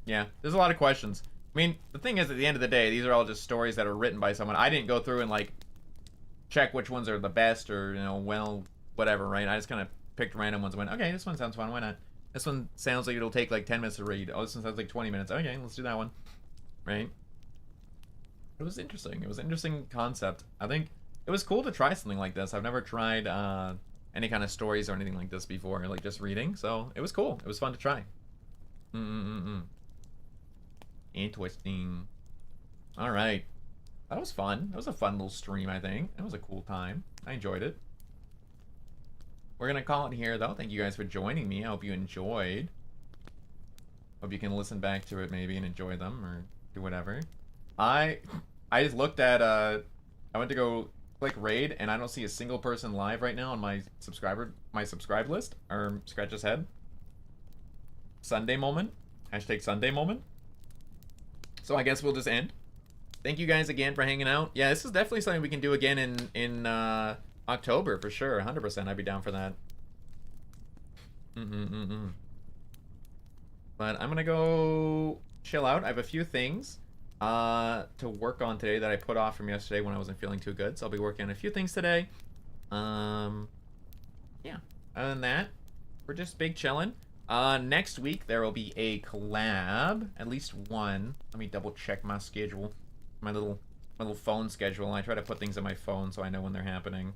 Yeah, there's a lot of questions. I mean, the thing is, at the end of the day, these are all just stories that are written by someone. I didn't go through and, like, check which ones are the best or, you know, well, whatever, right? I just kind of picked random ones and went, okay, this one sounds fun, why not? This one sounds like it'll take, like, 10 minutes to read. Oh, this one sounds like 20 minutes. Okay, let's do that one. Right? It was interesting. It was an interesting concept. I think it was cool to try something like this. I've never tried any kind of stories or anything like this before, like just reading. So it was cool. It was fun to try. Interesting. All right. That was fun. That was a fun little stream, I think. That was a cool time. I enjoyed it. We're going to call it here, though. Thank you guys for joining me. I hope you enjoyed. Hope you can listen back to it maybe and enjoy them or do whatever. I just looked at, I went to go click raid and I don't see a single person live right now on my subscribe list, or scratch his head. Sunday moment. Hashtag Sunday moment. So I guess we'll just end. Thank you guys again for hanging out. Yeah, this is definitely something we can do again in October for sure. 100%. I'd be down for that. But I'm gonna go chill out. I have a few things to work on today that I put off from yesterday when I wasn't feeling too good. So I'll be working on a few things today. Yeah. Other than that, we're just big chilling. Next week there will be a collab, at least one. Let me double check my schedule, my little phone schedule. I try to put things on my phone so I know when they're happening.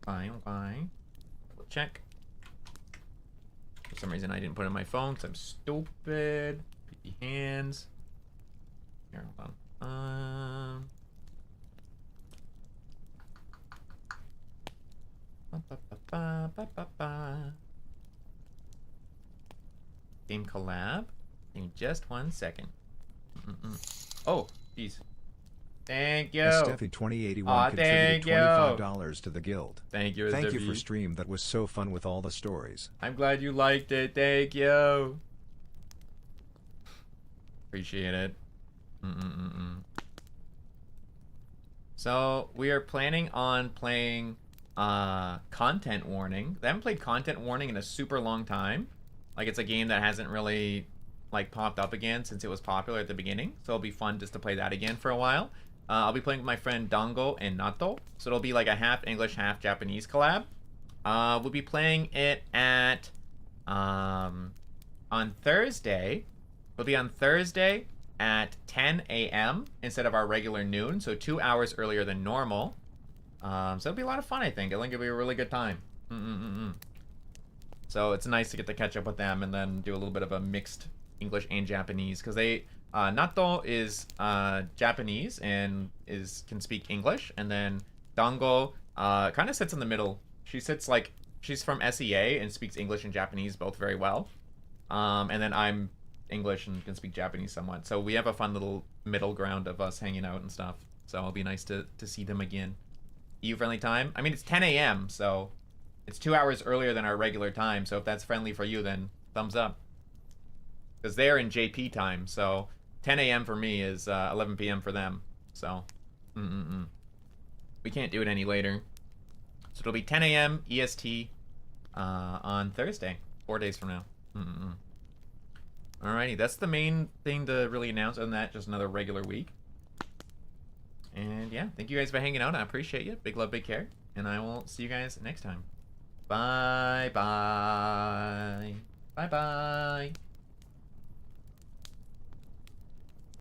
Fine. Double check. For some reason I didn't put it on my phone because I'm stupid. Pee hands. Here, hold on. Game collab. In just 1 second. Oh, jeez. Thank you. Steffi2081 contributed $25 to the guild. Thank you. Thank you for stream. That was so fun with all the stories. I'm glad you liked it. Thank you. Appreciate it. So we are planning on playing Content Warning. They haven't played Content Warning in a super long time. Like, it's a game that hasn't really like popped up again since it was popular at the beginning. So it'll be fun just to play that again for a while. I'll be playing with my friend Dango and Nato. So it'll be like a half English, half Japanese collab. We'll be playing it at on Thursday. It'll be on Thursday at 10 a.m. instead of our regular noon, so 2 hours earlier than normal. So it'll be a lot of fun, I think. I think it'll be a really good time. So it's nice to get to catch up with them and then do a little bit of a mixed English and Japanese, because they Nato is Japanese and can speak English, and then Dango kind of sits in the middle. She sits like, she's from SEA and speaks English and Japanese both very well. And then I'm English and can speak Japanese somewhat. So we have a fun little middle ground of us hanging out and stuff. So it'll be nice to see them again. EU-friendly time? I mean, it's 10 a.m., so it's 2 hours earlier than our regular time. So if that's friendly for you, then thumbs up. Because they're in JP time, so 10 a.m. for me is 11 p.m. for them. So, we can't do it any later. So it'll be 10 a.m. EST on Thursday, 4 days from now. Alrighty, that's the main thing to really announce. Other than that, just another regular week. And yeah, thank you guys for hanging out. I appreciate you. Big love, big care. And I will see you guys next time. Bye-bye. Bye-bye.